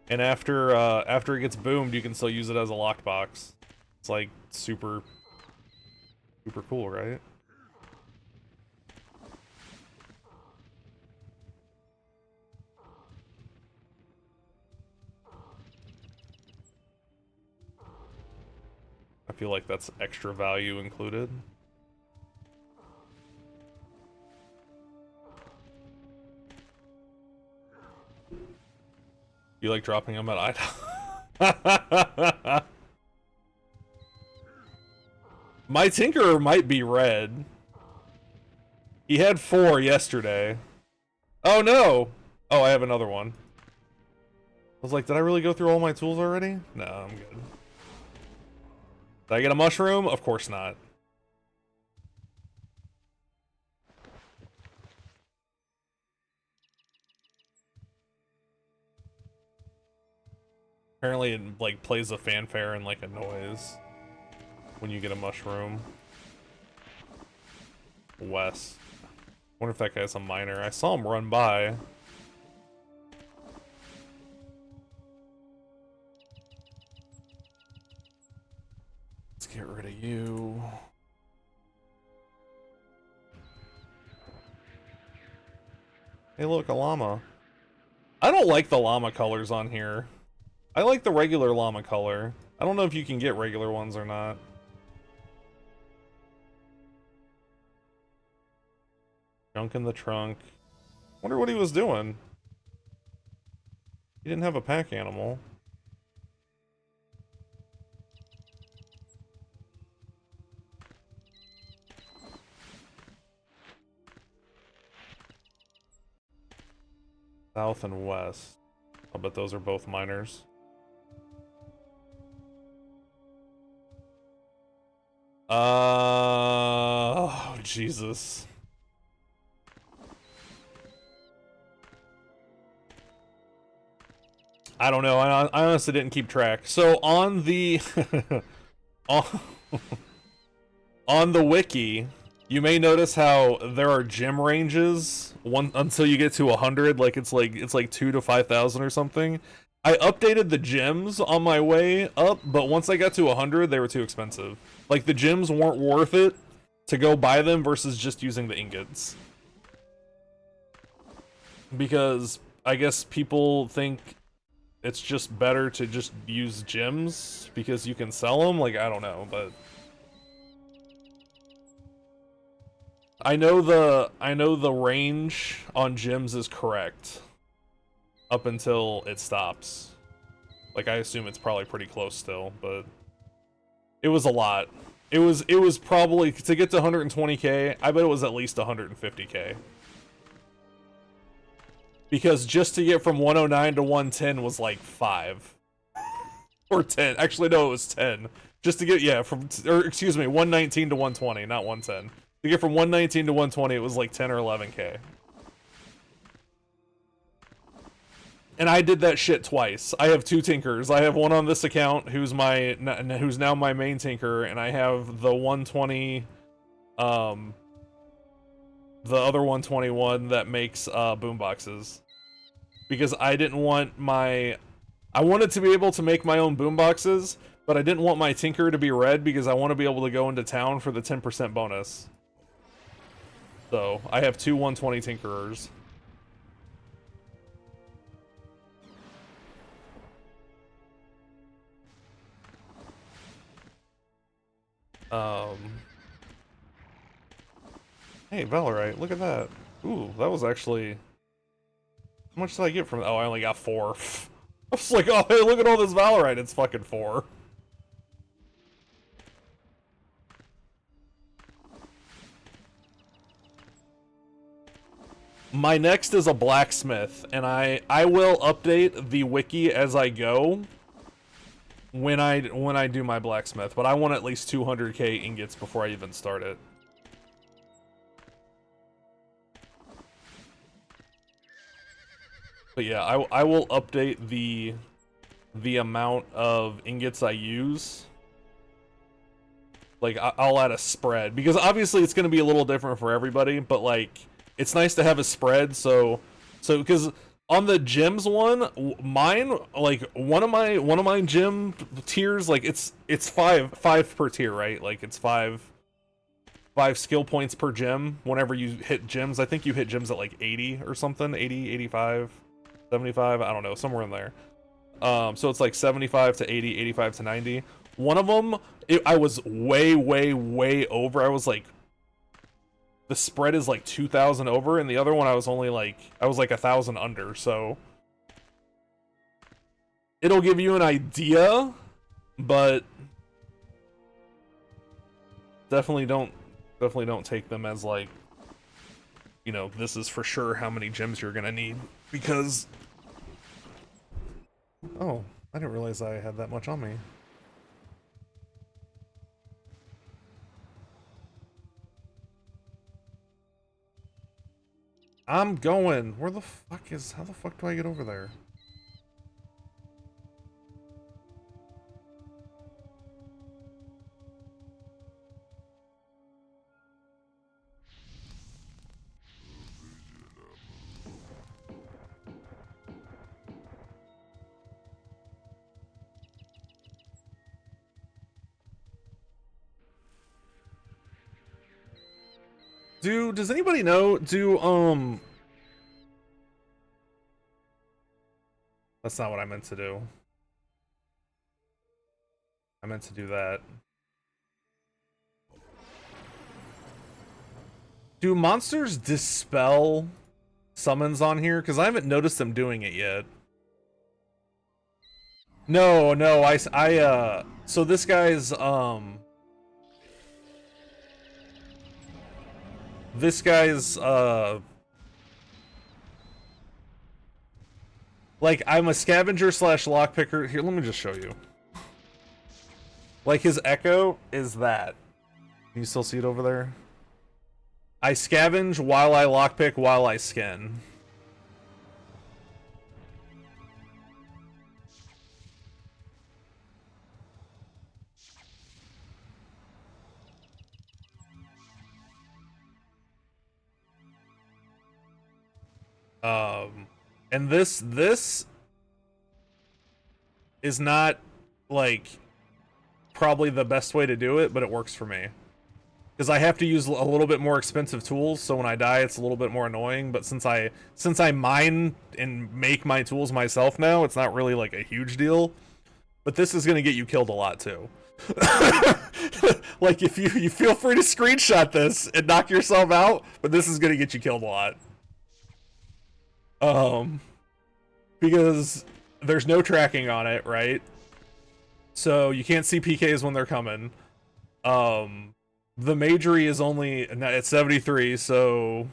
And after it gets boomed, you can still use it as a lockbox. It's like super cool, right? I feel like that's extra value included. You like dropping them at Ida? My Tinkerer might be red. He had 4 yesterday. Oh no! Oh, I have another one. I was like, did I really go through all my tools already? No, I'm good. Did I get a mushroom? Of course not. Apparently it like plays a fanfare and like a noise when you get a mushroom. Wes. Wonder if that guy's a miner. I saw him run by. Let's get rid of you. Hey look, a llama. I don't like the llama colors on here. I like the regular llama color. I don't know if you can get regular ones or not. Junk in the trunk. Wonder what he was doing. He didn't have a pack animal. South and west. I'll bet those are both miners. Oh, Jesus. I don't know. I honestly didn't keep track. So on the on the wiki, you may notice how there are gem ranges until you get to 100. Like it's like 2 to 5,000 or something. I updated the gems on my way up, but once I got to 100, they were too expensive. Like the gems weren't worth it to go buy them versus just using the ingots. Because I guess people think it's just better to just use gems because you can sell them. Like, I don't know, but I know the range on gems is correct up until it stops. Like, I assume it's probably pretty close still, but it was a lot. It was probably, to get to 120k, I bet it was at least 150k. Because just to get from 109 to 110 was like 5. Or 10. Actually, no, it was 10. Just to get, yeah, or excuse me, 119 to 120, not 110. To get from 119 to 120, it was like 10 or 11k. And I did that shit twice. I have 2 tinkers. I have one on this account who's now my main tinker, and I have the 120, the other 121 that makes boomboxes. Because I didn't want I wanted to be able to make my own boomboxes, but I didn't want my tinker to be red because I want to be able to go into town for the 10% bonus. So, I have 2 120 tinkerers. Hey, Valorite, look at that. Ooh, that was actually... How much did I get from... Oh, I only got 4. I was like, oh, hey, look at all this Valorite. It's fucking 4. My next is a blacksmith, and I will update the wiki as I go when I do my blacksmith, but I want at least 200k ingots before I even start it. But yeah, I will update the amount of ingots I use. Like, I'll add a spread, because obviously it's going to be a little different for everybody, but like, it's nice to have a spread, so because on the gems one, mine, like, one of my gem tiers, like, it's 5 per tier, right? Like, it's 5 skill points per gem whenever you hit gems. I think you hit gems at like 80 or something, 80, 85, 75, I don't know, somewhere in there. So it's like 75 to 80, 85 to 90. One of them, I was way over. I was like, the spread is like 2,000 over, and the other one I was like 1,000 under, so it'll give you an idea, but definitely don't take them as like, you know, this is for sure how many gems you're gonna need, because oh, I didn't realize I had that much on me. I'm going. How the fuck do I get over there? Does anybody know, that's not what I meant to do. I meant to do that. Do monsters dispel summons on here? Because I haven't noticed them doing it yet. No, so this guy's, like, I'm a scavenger slash lockpicker. Here, let me just show you. Like, his echo is that. Can you still see it over there? I scavenge while I lockpick while I skin. And this is not, like, probably the best way to do it, but it works for me. because I have to use a little bit more expensive tools, so when I die it's a little bit more annoying. But since I mine and make my tools myself now, it's not really like a huge deal. But this is gonna get you killed a lot too. Like, if you feel free to screenshot this and knock yourself out, but this is gonna get you killed a lot. Because there's no tracking on it, right? So you can't see PKs when they're coming. The majory is only at 73, so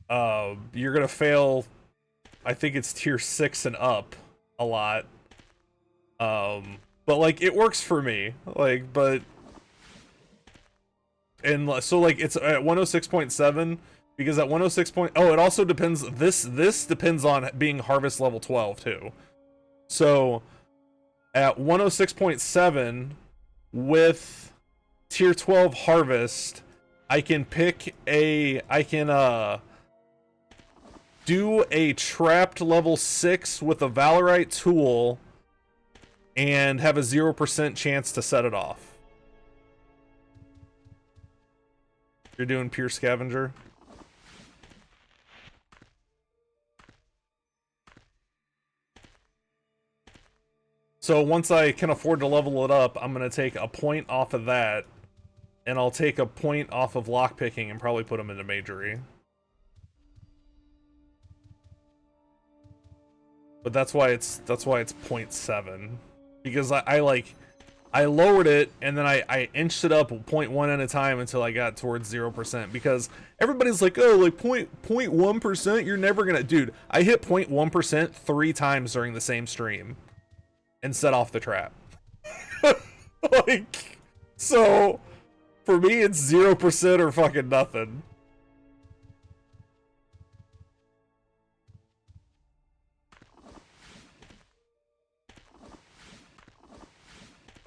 you're gonna fail. I think it's tier 6 and up a lot. But like, it works for me. Like, but and so like, it's at 106.7 because at 106. Oh, it also depends. This depends on being harvest level 12 too. So at 106.7 with tier 12 harvest, I can pick a, do a trapped level 6 with a Valorite tool and have a 0% chance to set it off. You're doing pure scavenger. So once I can afford to level it up, I'm gonna take a point off of that, and I'll take a point off of lockpicking and probably put them into majory. But that's why it's 0.7, because I lowered it and then I inched it up 0.1 at a time until I got towards 0%, because everybody's like, oh, like 0.1%, you're never gonna, dude, I hit 0.1% 3 times during the same stream and set off the trap. Like, so for me it's 0% or fucking nothing.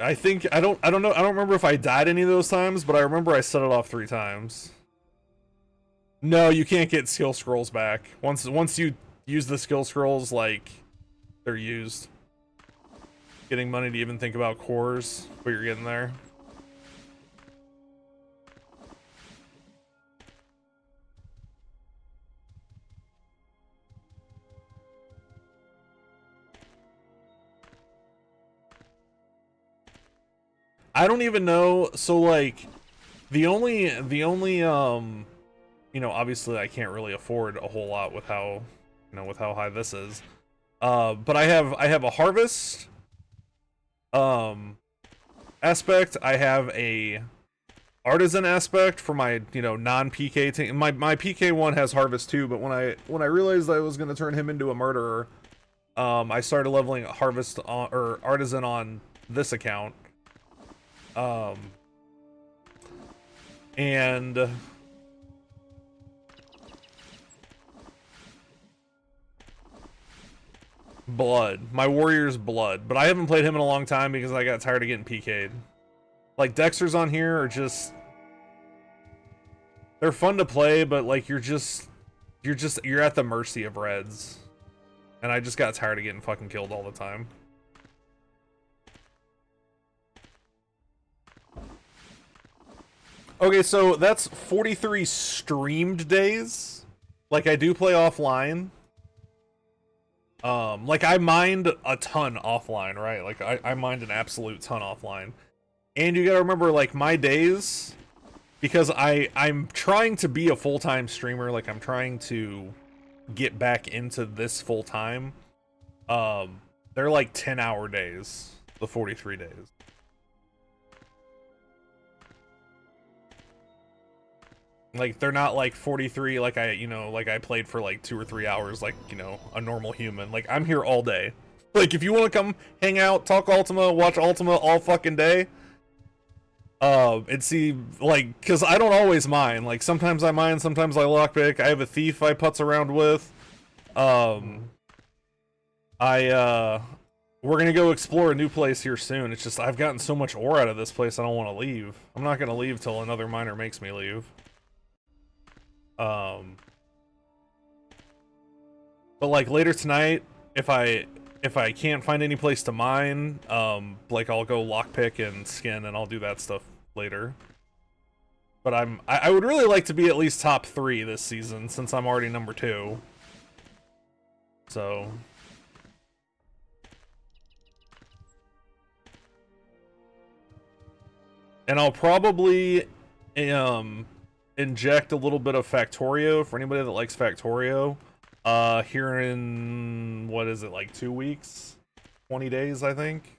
I think I don't know, I don't remember if I died any of those times, but I remember I set it off 3 times. No, you can't get skill scrolls back. Once you use the skill scrolls, like, they're used. Getting money to even think about cores, but you're getting there. I don't even know. So like, the only you know, obviously I can't really afford a whole lot with how, you know, with how high this is. But I have a harvest aspect. I have a artisan aspect for my, you know, non-PK team. My PK one has harvest too, but when I realized I was gonna turn him into a murderer, I started leveling harvest on, or artisan on this account. And blood. My warrior's blood. But I haven't played him in a long time because I got tired of getting PK'd. Like, Dexters on here are just, they're fun to play, but like, you're at the mercy of Reds. And I just got tired of getting fucking killed all the time. Okay, so that's 43 streamed days. Like, I do play offline. Like, I mined a ton offline, right? Like, I mined an absolute ton offline. And you gotta remember, like, my days, because I'm trying to be a full-time streamer, like, I'm trying to get back into this full-time. They're like 10-hour days, the 43 days. Like, they're not like 43 like I, you know, like I played for like 2 or 3 hours like, you know, a normal human. Like, I'm here all day. Like, if you want to come hang out, talk Ultima, watch Ultima all fucking day, and see, like, because I don't always mine. Like, sometimes I mine, sometimes I lockpick. I have a thief I putz around with. We're gonna go explore a new place here soon. It's just, I've gotten so much ore out of this place, I don't want to leave. I'm not gonna leave till another miner makes me leave. But like later tonight, if I can't find any place to mine, like I'll go lockpick and skin, and I'll do that stuff later. But I would really like to be at least top 3 this season, since I'm already number 2. So... And I'll probably inject a little bit of Factorio for anybody that likes Factorio. Here in, what is it, like 2 weeks? 20 days, I think?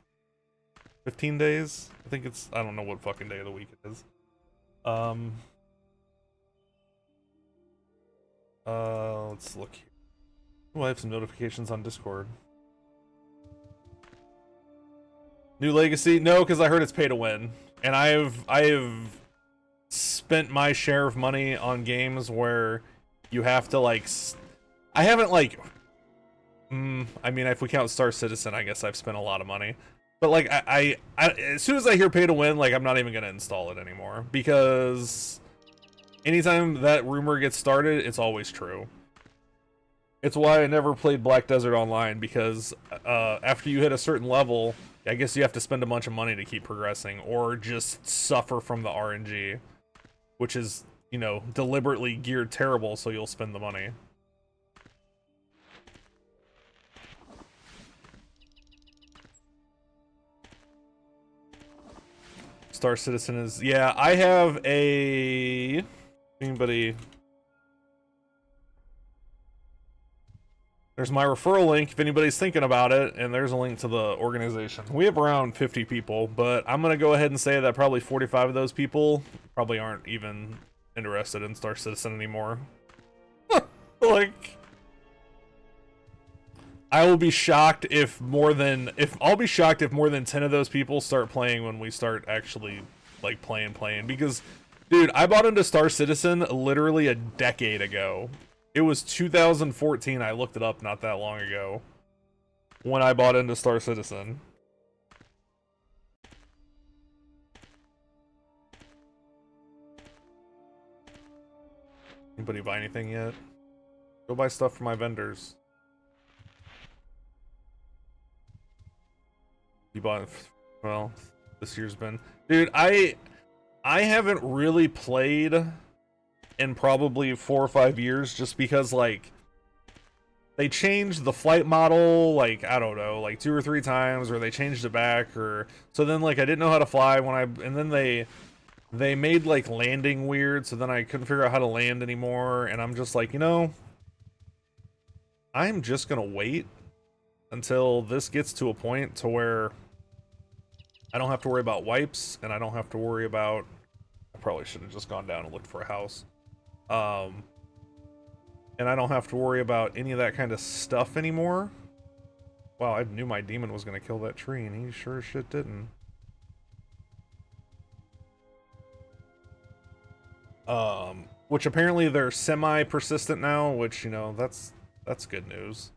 15 days? I think it's, I don't know what fucking day of the week it is. Let's look here. Oh, I have some notifications on Discord. New Legacy? No, because I heard it's pay to win. And I have spent my share of money on games where you have to, like... I haven't, like... I mean, if we count Star Citizen, I guess I've spent a lot of money. But, like, I as soon as I hear pay to win, like, I'm not even going to install it anymore. Because anytime that rumor gets started, it's always true. It's why I never played Black Desert Online, because after you hit a certain level, I guess you have to spend a bunch of money to keep progressing, or just suffer from the RNG, which is, you know, deliberately geared terrible, so you'll spend the money. Star Citizen is... Yeah, I have a... Anybody... There's my referral link if anybody's thinking about it, and there's a link to the organization. We have around 50 people, but I'm going to go ahead and say that probably 45 of those people probably aren't even interested in Star Citizen anymore. Like... I will be shocked if more than... I'll be shocked if more than 10 of those people start playing when we start actually, like, playing. Because, dude, I bought into Star Citizen literally a decade ago. It was 2014, I looked it up not that long ago, when I bought into Star Citizen. Anybody buy anything yet? Go buy stuff from my vendors. You bought... Well, this year's been... Dude, I haven't really played... in probably 4 or 5 years, just because, like, they changed the flight model, like, I don't know, like 2 or 3 times, or they changed it back, or so then, like, I didn't know how to fly and then they made, like, landing weird, so then I couldn't figure out how to land anymore, and I'm just like, you know, I'm just gonna wait until this gets to a point to where I don't have to worry about wipes, and I don't have to worry about... I probably should have just gone down and looked for a house. And I don't have to worry about any of that kind of stuff anymore. Wow, I knew my demon was going to kill that tree, and he sure as shit didn't. Which apparently they're semi-persistent now, which, you know, that's good news.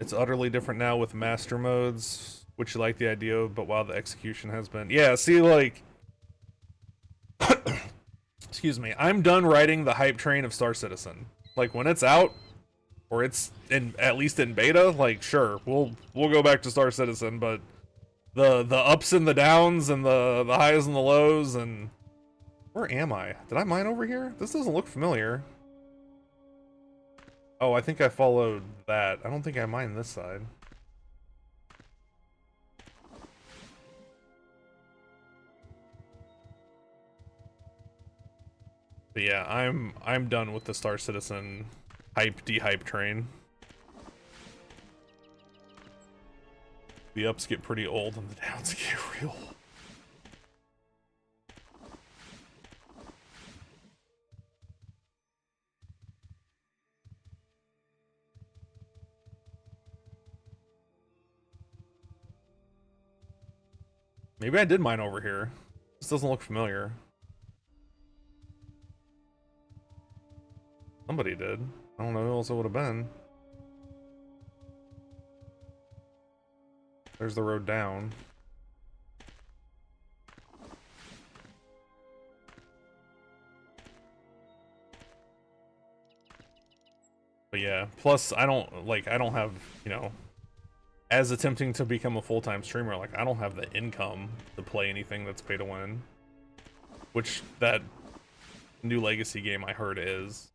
It's utterly different now with master modes, which you like the idea of, but while the execution has been... Yeah, see, like... Excuse me. I'm done riding the hype train of Star Citizen. Like, when it's out, or it's at least in beta, like, sure, we'll go back to Star Citizen, but the ups and the downs and the highs and the lows and... Where am I? Did I mine over here? This doesn't look familiar. Oh, I think I followed that. I don't think I mined this side. But yeah, I'm done with the Star Citizen de-hype train. The ups get pretty old and the downs get real. Maybe I did mine over here. This doesn't look familiar. Somebody did. I don't know who else it would have been. There's the road down. But yeah, plus I don't have, you know, as attempting to become a full-time streamer, like, I don't have the income to play anything that's pay to win. Which that new Legacy game I heard is.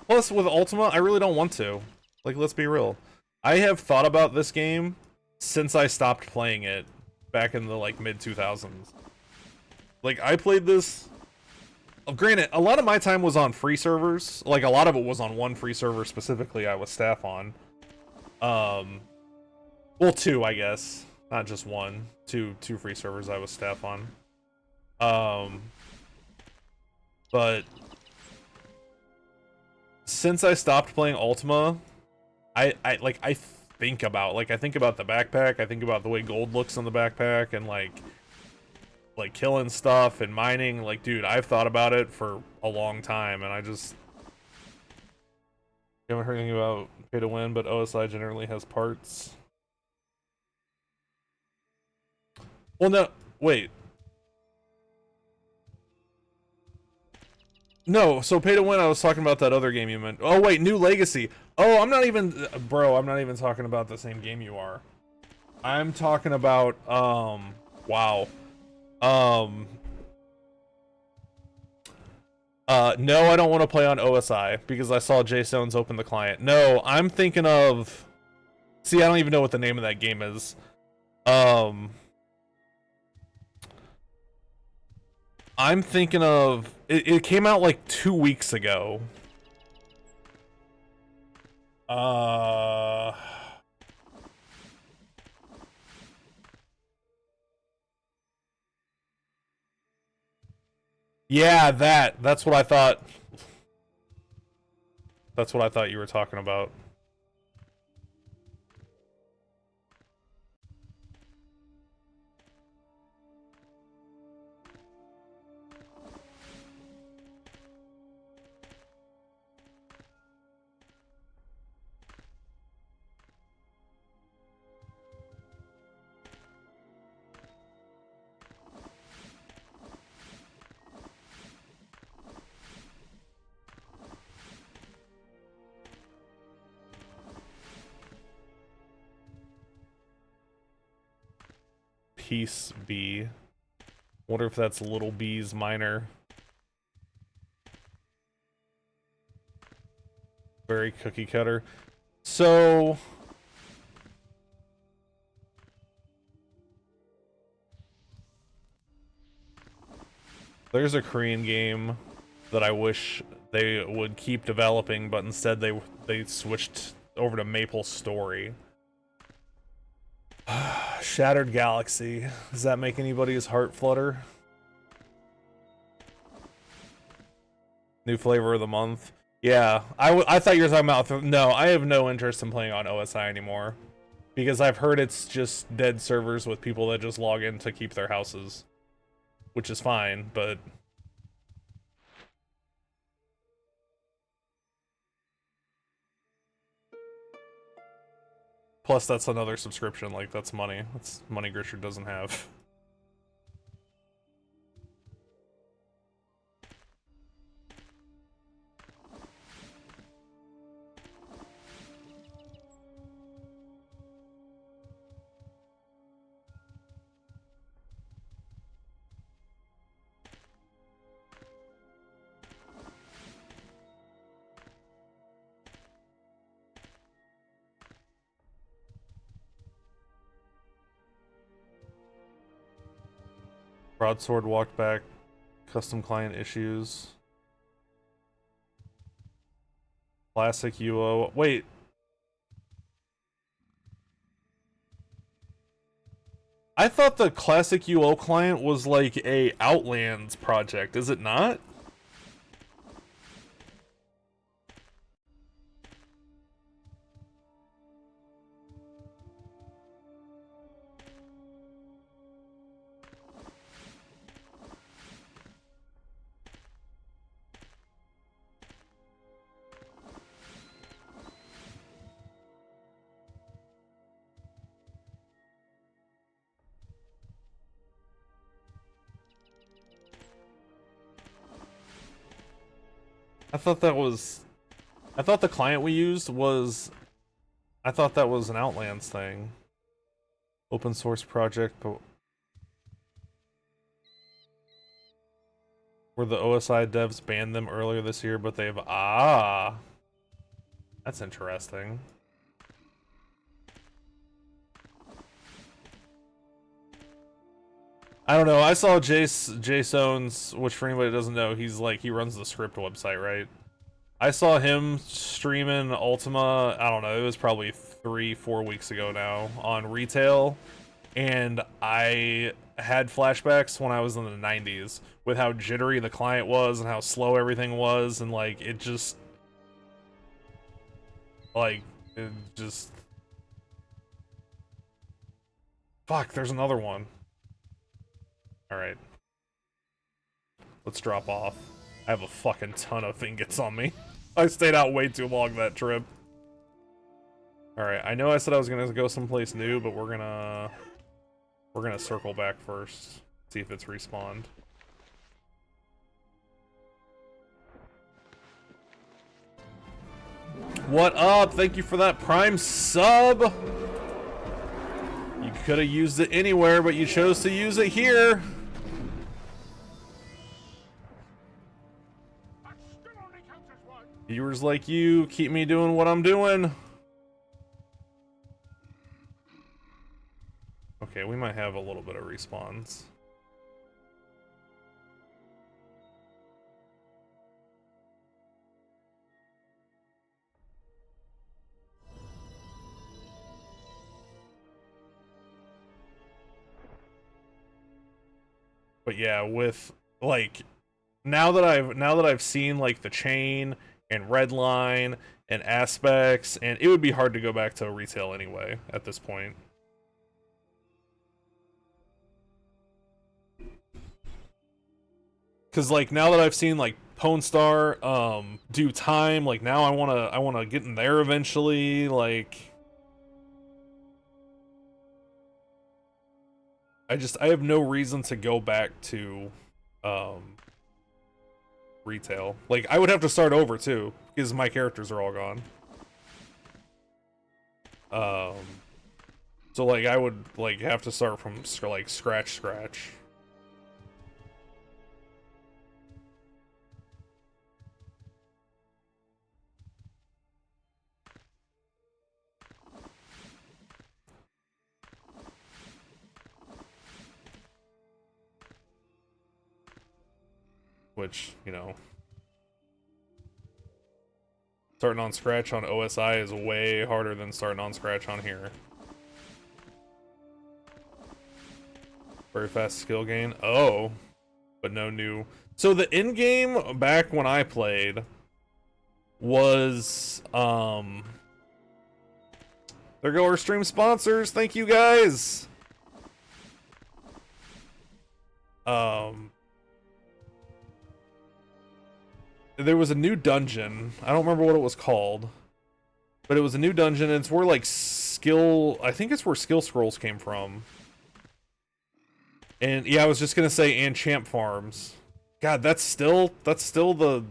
Plus, with Ultima, I really don't want to. Like, let's be real. I have thought about this game since I stopped playing it back in the, like, mid-2000s. Like, I played this... Granted, a lot of my time was on free servers. Like, a lot of it was on one free server specifically I was staff on. Well, two, I guess. Not just one. Two free servers I was staff on. But since I stopped playing Ultima, I think about the backpack, I think about the way gold looks on the backpack, and like killing stuff and mining. Like, dude, I've thought about it for a long time, and I just haven't heard anything about pay to win, but OSI generally has parts. Well, no, wait. No, so pay to win, I was talking about that other game you meant. Oh, wait, New Legacy. Oh, I'm not even talking about the same game you are. I'm talking about, wow. No, I don't want to play on OSI because I saw Jay Stones open the client. No, I'm thinking of... See, I don't even know what the name of that game is. I'm thinking of... It came out like 2 weeks ago. Yeah, that's what I thought. That's what I thought you were talking about. Peace B. Wonder if that's Little B's minor. Very cookie cutter. So there's a Korean game that I wish they would keep developing, but instead they switched over to Maple Story. Shattered Galaxy. Does that make anybody's heart flutter? New flavor of the month. Yeah, I thought you were talking about... No, I have no interest in playing on OSI anymore. Because I've heard it's just dead servers with people that just log in to keep their houses. Which is fine, but... Plus, that's another subscription. Like, that's money. That's money Grisher doesn't have. Broadsword walked back. Custom client issues. Classic UO. Wait. I thought the classic UO client was like a Outlands project. Is it not? I thought the client we used was I thought that was an Outlands thing. Open source project, but where the OSI devs banned them earlier this year, but they've that's interesting. I don't know. I saw Jason's, which for anybody that doesn't know, he runs the script website, right? I saw him streaming Ultima, I don't know, it was probably 3-4 weeks ago now, on retail, and I had flashbacks when I was in the 90s with how jittery the client was and how slow everything was, and like it just fuck, there's another one. Alright. Let's drop off. I have a fucking ton of ingots on me. I stayed out way too long that trip. Alright, I know I said I was gonna go someplace new, but we're gonna circle back first. See if it's respawned. What up? Thank you for that Prime sub! You could have used it anywhere, but you chose to use it here. Viewers like you keep me doing what I'm doing. Okay, we might have a little bit of respawns. But yeah, with like now that I've seen like the chain and Redline and aspects, and it would be hard to go back to retail anyway at this point. Cause like now that I've seen like Pone Star do time, like now I wanna get in there eventually, like I have no reason to go back to retail. Like I would have to start over too, because my characters are all gone. So like I would like have to start from like scratch. Which, you know, starting on scratch on OSI is way harder than starting on scratch on here. Very fast skill gain. Oh, but no new. So the end game back when I played was there go our stream sponsors. Thank you guys. There was a new dungeon. I don't remember what it was called, but it was a new dungeon, and it's where like I think it's where skill scrolls came from. And yeah, I was just gonna say, and champ farms. God, that's still the.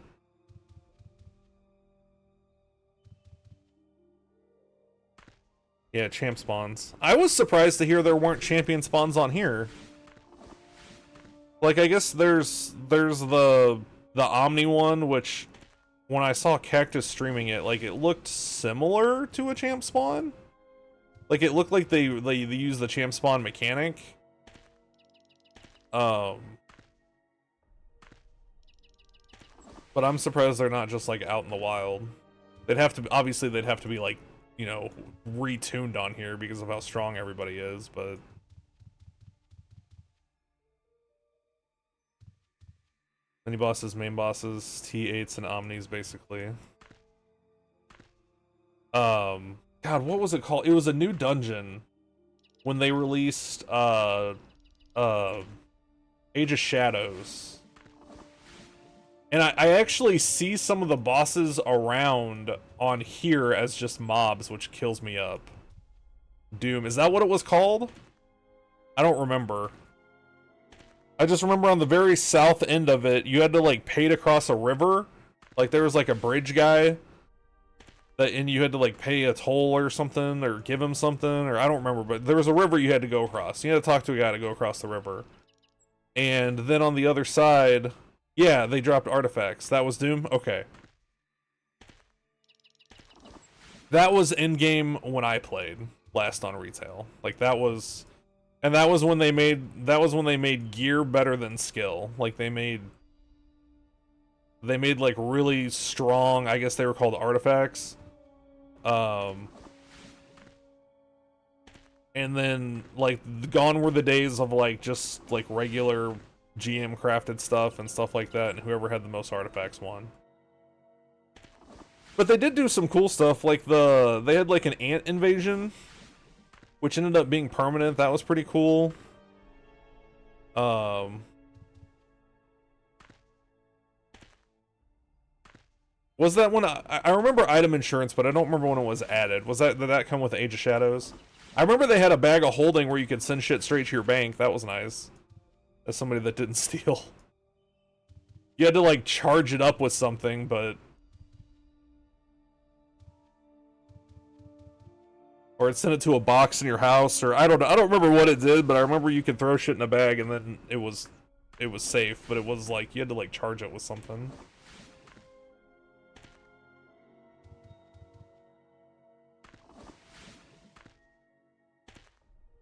Yeah, champ spawns. I was surprised to hear there weren't champion spawns on here. Like, I guess there's the Omni one, which when I saw Cactus streaming it, like it looked similar to a champ spawn. Like it looked like they used the champ spawn mechanic. But I'm surprised they're not just like out in the wild. They'd have to be like, you know, retuned on here because of how strong everybody is, but mini bosses, main bosses, T8s and Omnis basically. God, what was it called? It was a new dungeon when they released Age of Shadows. And I actually see some of the bosses around on here as just mobs, which kills me up. Doom, is that what it was called? I don't remember. I just remember on the very south end of it, you had to like pay to cross a river. Like there was like a bridge guy. And you had to like pay a toll or something, or give him something, or I don't remember, but there was a river you had to go across. You had to talk to a guy to go across the river. And then on the other side, yeah, they dropped artifacts. That was Doom? Okay. That was in-game when I played last on retail. Like that was, and that was when they made gear better than skill. Like they made like really strong, I guess they were called artifacts. And then like gone were the days of like just like regular GM crafted stuff and stuff like that, and whoever had the most artifacts won. But they did do some cool stuff, like they had like an ant invasion, which ended up being permanent. That was pretty cool. Was that one? I remember item insurance, but I don't remember when it was added. Did that come with Age of Shadows? I remember they had a bag of holding where you could send shit straight to your bank. That was nice. As somebody that didn't steal. You had to like charge it up with something, but... Or it sent it to a box in your house, or I don't know. I don't remember what it did, but I remember you could throw shit in a bag and then it was safe, but it was like, you had to like charge it with something.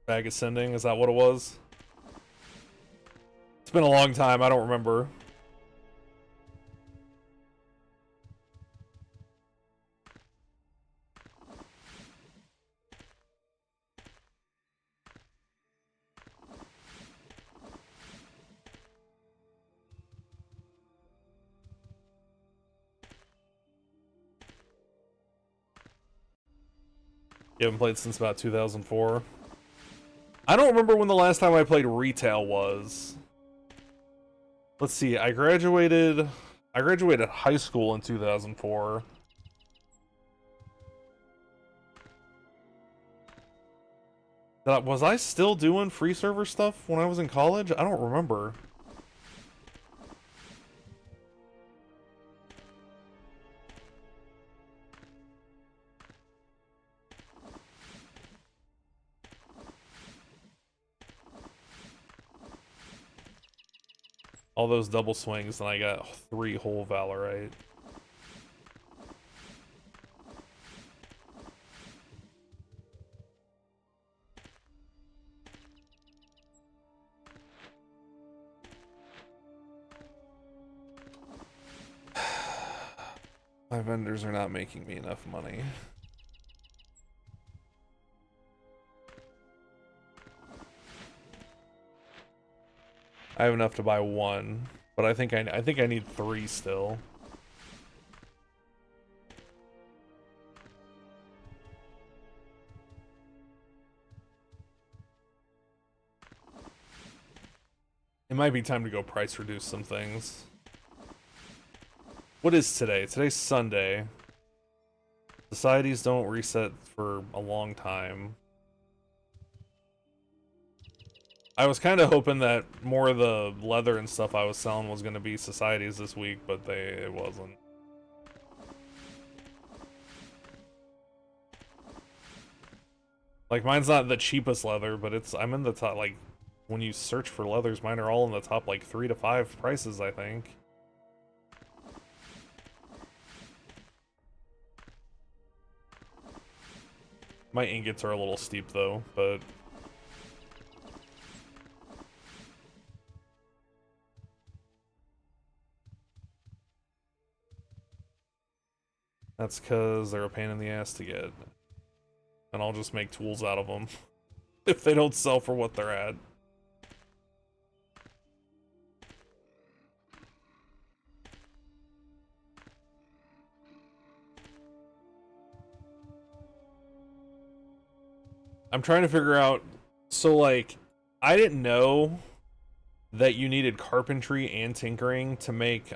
Bag ascending, is that what it was? It's been a long time, I don't remember. You haven't played since about 2004. I don't remember when the last time I played retail was. Let's see, I graduated high school in 2004. Was I still doing free server stuff when I was in college? I don't remember. All those double swings, and I got 3 whole Valorite. My vendors are not making me enough money. I have enough to buy 1, but I think I need 3 still. It might be time to go price reduce some things. What is today? Today's Sunday. Societies don't reset for a long time. I was kind of hoping that more of the leather and stuff I was selling was going to be societies this week, but it wasn't. Like, mine's not the cheapest leather, but I'm in the top, like, when you search for leathers, mine are all in the top, like, 3 to 5 prices, I think. My ingots are a little steep, though, but... That's because they're a pain in the ass to get. And I'll just make tools out of them. If they don't sell for what they're at. I'm trying to figure out... So, like, I didn't know that you needed carpentry and tinkering to make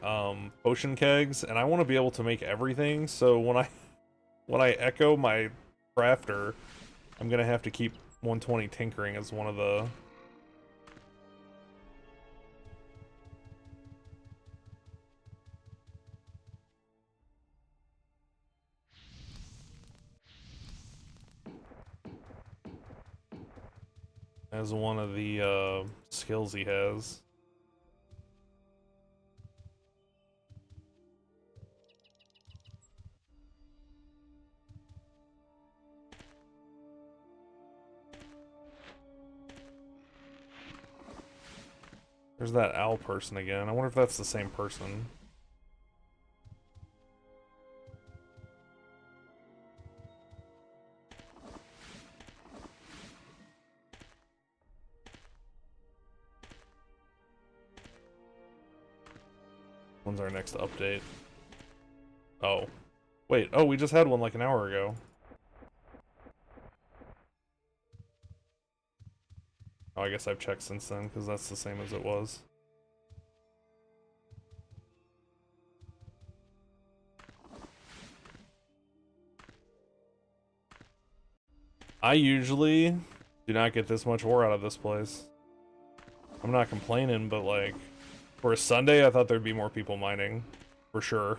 potion kegs, and I want to be able to make everything, so when I echo my crafter, I'm gonna have to keep 120 tinkering as one of the... as one of the skills he has. There's that owl person again. I wonder if that's the same person. When's our next update? Oh. Wait, oh, we just had one like an hour ago. Oh, I guess I've checked since then, because that's the same as it was. I usually do not get this much ore out of this place. I'm not complaining, but like, for a Sunday, I thought there'd be more people mining. For sure.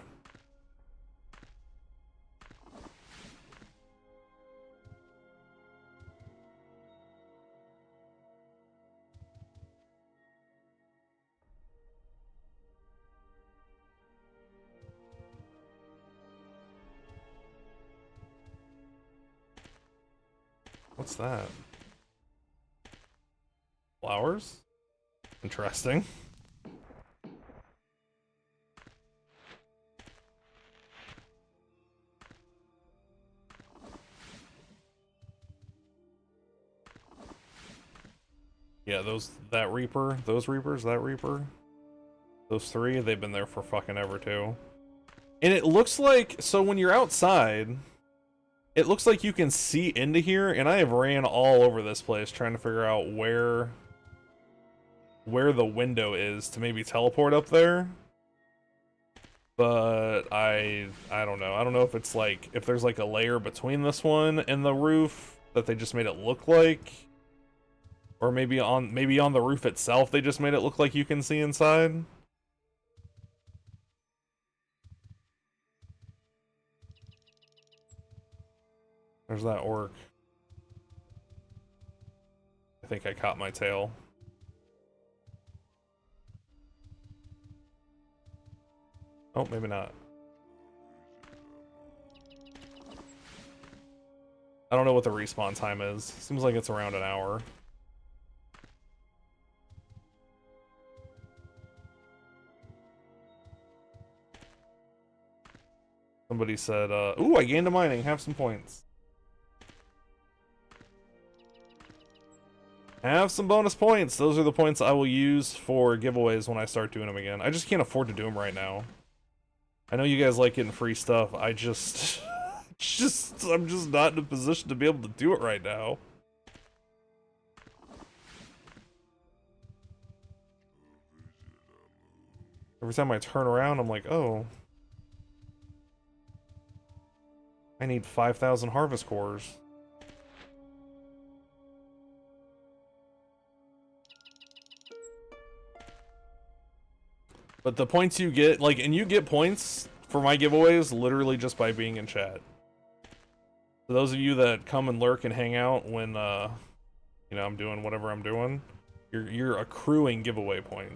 What's that? Flowers? Interesting. Yeah, that Reaper, those Reapers, that Reaper. Those three, they've been there for fucking ever too. And it looks like, so when you're outside, it looks like you can see into here, and I have ran all over this place trying to figure out where the window is to maybe teleport up there. But I don't know. I don't know if it's like, if there's like a layer between this one and the roof that they just made it look like. Or maybe on the roof itself they just made it look like you can see inside. There's that orc. I think I caught my tail. Oh, maybe not. I don't know what the respawn time is. Seems like it's around an hour. Somebody said, ooh, I gained a mining, have some points. Have some bonus points. Those are the points I will use for giveaways when I start doing them again. I just can't afford to do them right now. I know you guys like getting free stuff. I just... I'm just not in a position to be able to do it right now. Every time I turn around, I'm like, oh. I need 5,000 harvest cores. But the points you get, like, and you get points for my giveaways literally just by being in chat. For those of you that come and lurk and hang out when, you know, I'm doing whatever I'm doing, you're accruing giveaway points.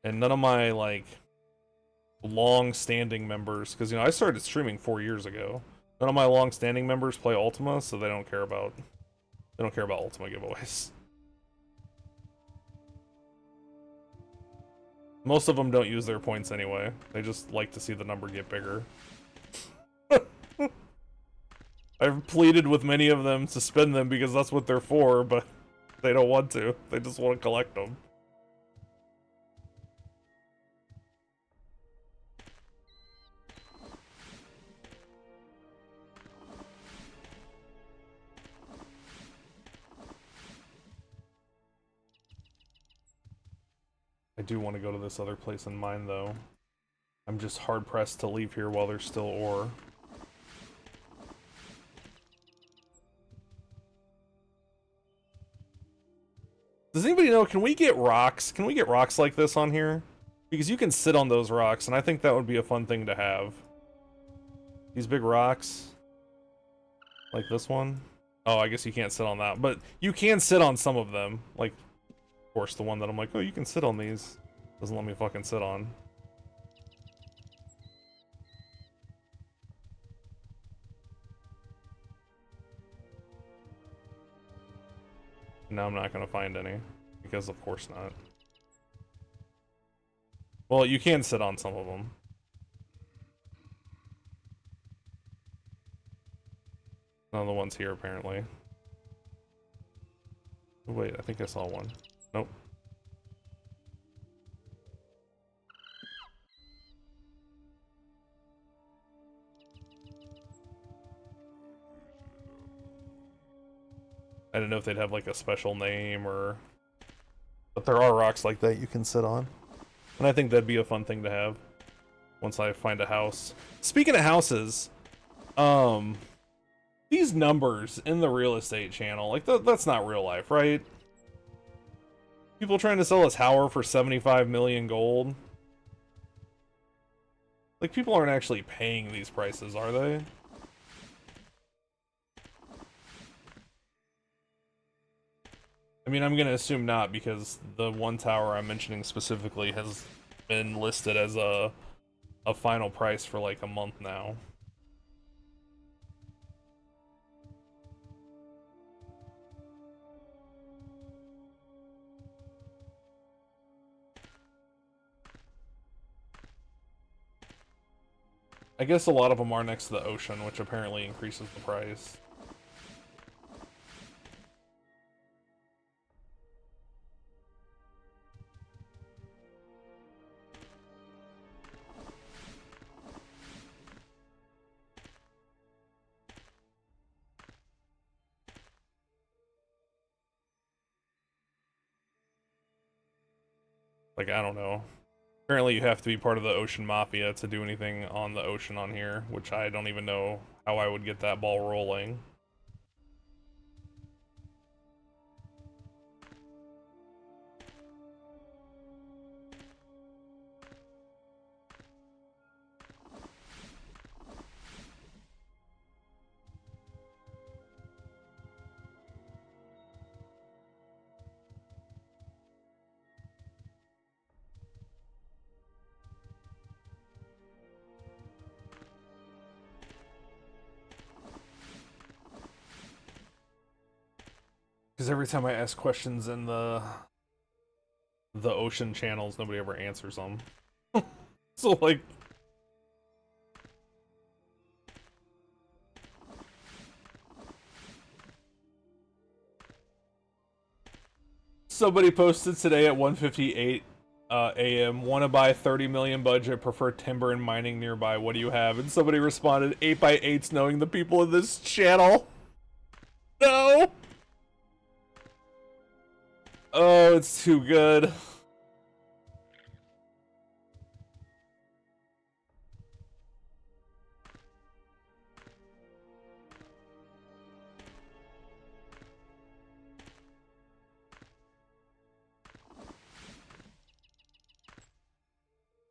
And none of my, like, long-standing members, because, you know, I started streaming 4 years ago. None of my long-standing members play Ultima, so they don't care about Ultima giveaways. Most of them don't use their points anyway. They just like to see the number get bigger. I've pleaded with many of them to spend them because that's what they're for, but they don't want to. They just want to collect them. I do want to go to this other place and mine, though. I'm just hard-pressed to leave here while there's still ore. Does anybody know, can we get rocks? Can we get rocks like this on here? Because you can sit on those rocks, and I think that would be a fun thing to have. These big rocks. Like this one. Oh, I guess you can't sit on that. But you can sit on some of them. Like, of course, the one that I'm like, oh, you can sit on these. Doesn't let me fucking sit on. Now I'm not gonna find any. Because of course not. Well, you can sit on some of them. None of the ones here, apparently. Oh, wait, I think I saw one. Nope. I didn't know if they'd have like a special name or... But there are rocks like that you can sit on. And I think that'd be a fun thing to have. Once I find a house. Speaking of houses, these numbers in the real estate channel, like that's not real life, right? People trying to sell a tower for 75 million gold. Like, people aren't actually paying these prices, are they? I mean, I'm gonna assume not, because the one tower I'm mentioning specifically has been listed as a final price for like a month now. I guess a lot of them are next to the ocean, which apparently increases the price. Like, I don't know. Apparently you have to be part of the Ocean Mafia to do anything on the ocean on here, which I don't even know how I would get that ball rolling. Because every time I ask questions in the ocean channels, nobody ever answers them. So, like... Somebody posted today at 1:58 a.m. Want to buy 30 million budget, prefer timber and mining nearby. What do you have? And somebody responded, 8x8s knowing the people of this channel. No! Oh, it's too good.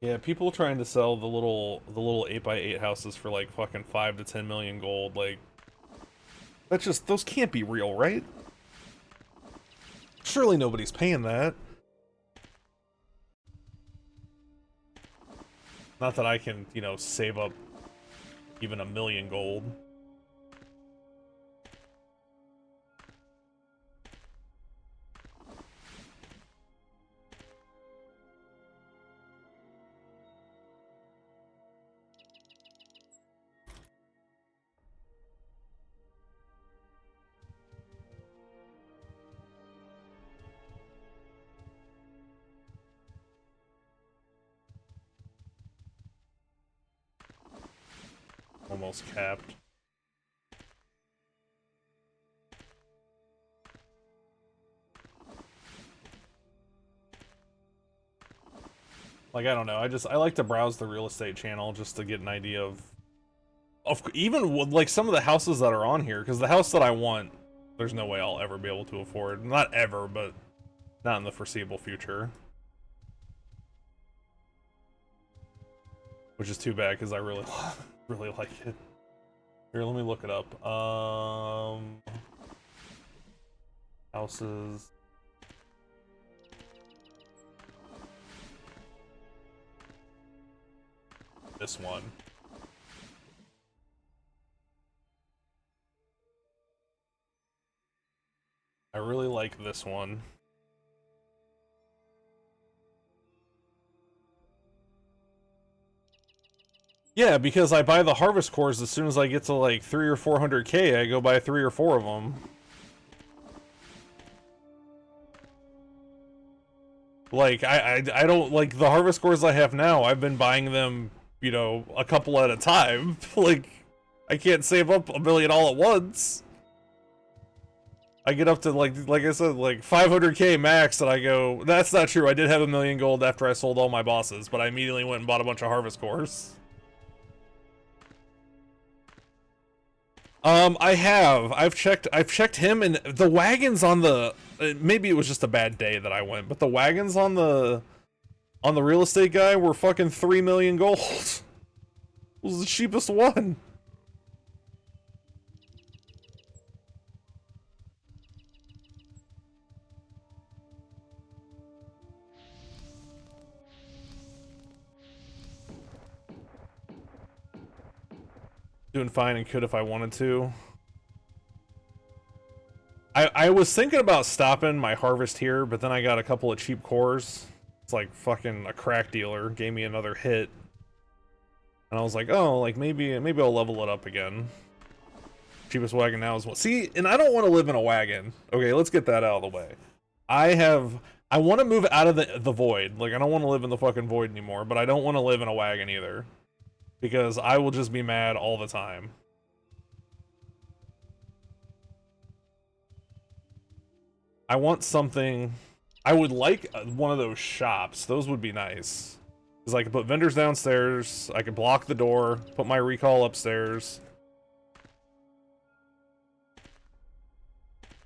Yeah, people trying to sell the little 8x8 houses for like fucking 5 to 10 million gold, like that's just, those can't be real, right? Surely nobody's paying that. Not that I can, you know, save up even 1 million gold. Almost capped. Like, I don't know, I like to browse the real estate channel just to get an idea of even with, like, some of the houses that are on here, because the house that I want, there's no way I'll ever be able to afford. Not ever, but not in the foreseeable future. which is too bad because I really, really like it. Here, let me look it up. Houses. This one. I really like this one. Yeah, because I buy the harvest cores as soon as I get to like 300 or 400k, I go buy 3 or 4 of them. Like, I don't, like, the harvest cores I have now, I've been buying them, you know, a couple at a time. Like, I can't save up $1 million all at once. I get up to, like I said, like 500k max, and I go, that's not true, I did have $1 million gold after I sold all my bosses, but I immediately went and bought a bunch of harvest cores. I've checked him, and the wagons on the, maybe it was just a bad day that I went, but the wagons on the real estate guy were fucking 3 million gold. It was the cheapest one. Doing fine and could if I wanted to. I was thinking about stopping my harvest here, but then I got a couple of cheap cores. It's like fucking a crack dealer gave me another hit. And I was like, oh, like maybe I'll level it up again. Cheapest wagon now is what? See, and I don't want to live in a wagon. Okay, let's get that out of the way. I want to move out of the void. Like, I don't want to live in the fucking void anymore, but I don't want to live in a wagon either. Because I will just be mad all the time. I want something... I would like one of those shops. Those would be nice. Because I could put vendors downstairs, I could block the door, put my recall upstairs.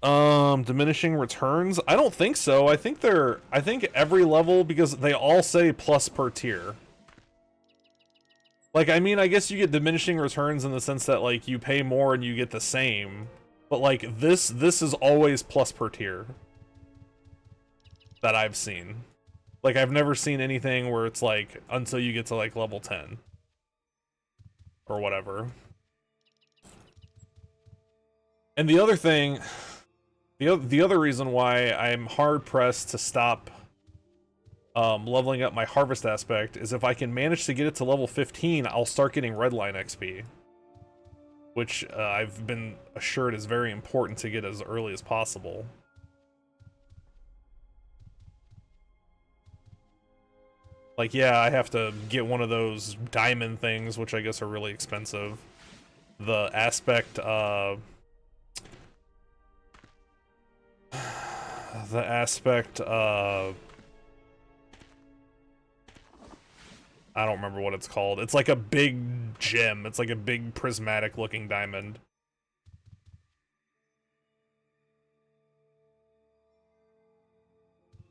Diminishing returns? I don't think so. I think every level, because they all say plus per tier. Like, I mean, I guess you get diminishing returns in the sense that, like, you pay more and you get the same. But, like, this is always plus per tier. That I've seen. Like, I've never seen anything where it's, like, until you get to, like, level 10. Or whatever. And the other thing... The other reason why I'm hard-pressed to stop... leveling up my harvest aspect is if I can manage to get it to level 15, I'll start getting redline XP. Which I've been assured is very important to get as early as possible. Like, yeah, I have to get one of those diamond things, which I guess are really expensive. The aspect, I don't remember what it's called. It's like a big gem. It's like a big prismatic looking diamond.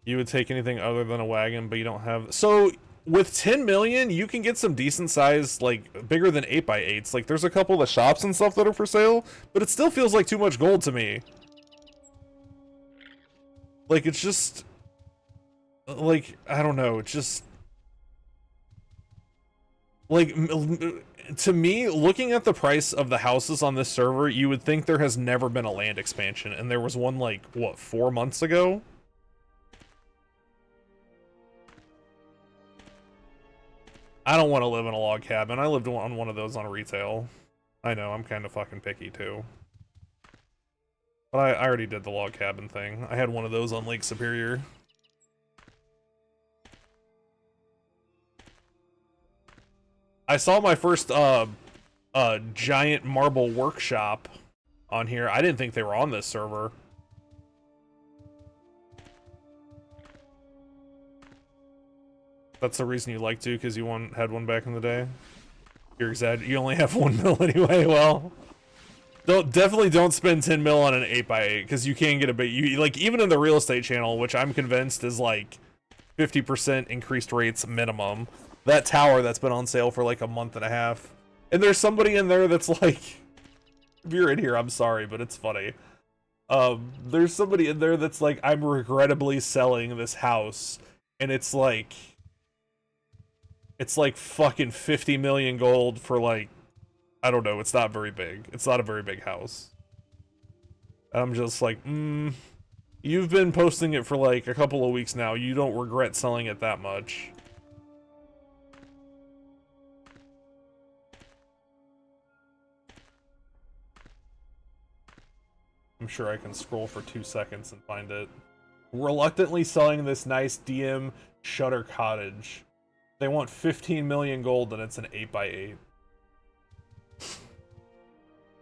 You would take anything other than a wagon, but you don't have... So, with 10 million, you can get some decent size, like, bigger than 8x8s. Like, there's a couple of shops and stuff that are for sale, but it still feels like too much gold to me. Like, it's just... Like, I don't know, it's just... Like, to me, looking at the price of the houses on this server, you would think there has never been a land expansion, and there was one, like, what, 4 months ago? I don't want to live in a log cabin. I lived on one of those on retail. I know, I'm kind of fucking picky, too. But I already did the log cabin thing. I had one of those on Lake Superior. I saw my first giant marble workshop on here. I didn't think they were on this server. That's the reason you like to, because you had one back in the day? You're exaggerating. You only have 1 mil anyway. Well, definitely don't spend 10 mil on an 8x8, because you can get a bit... like, even in the real estate channel, which I'm convinced is like 50% increased rates minimum, that tower that's been on sale for like a month and a half. And there's somebody in there that's like, if you're in here, I'm sorry, but it's funny. There's somebody in there that's like, I'm regrettably selling this house, and it's like fucking 50 million gold for like, I don't know, it's not very big. It's not a very big house. I'm just like, you've been posting it for like a couple of weeks now. You don't regret selling it that much. I'm sure I can scroll for 2 seconds and find it. Reluctantly selling this nice DM shutter cottage. They want 15 million gold and it's an 8x8.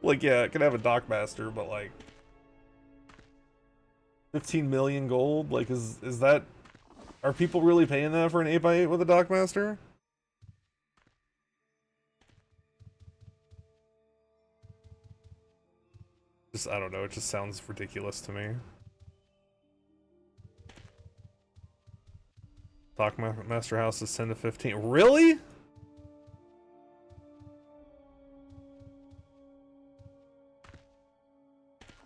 Like, yeah, it can have a dockmaster, but like 15 million gold? Like, is that... Are people really paying that for an 8x8 with a dockmaster? Just, I don't know, it just sounds ridiculous to me. Dockmaster house is 10 to 15. Really?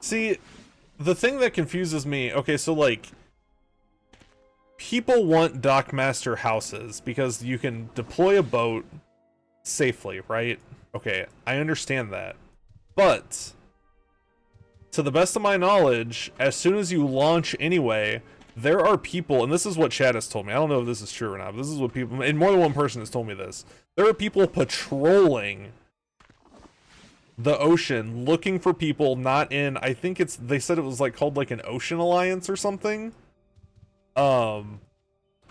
See, the thing that confuses me, okay, so like, people want dockmaster houses because you can deploy a boat safely, right? Okay, I understand that. But, to the best of my knowledge, as soon as you launch anyway, there are people, and this is what Chad has told me, I don't know if this is true or not, but this is what people, and more than one person has told me this. There are people patrolling the ocean looking for people not in, I think it's, they said it was like called like an ocean alliance or something. I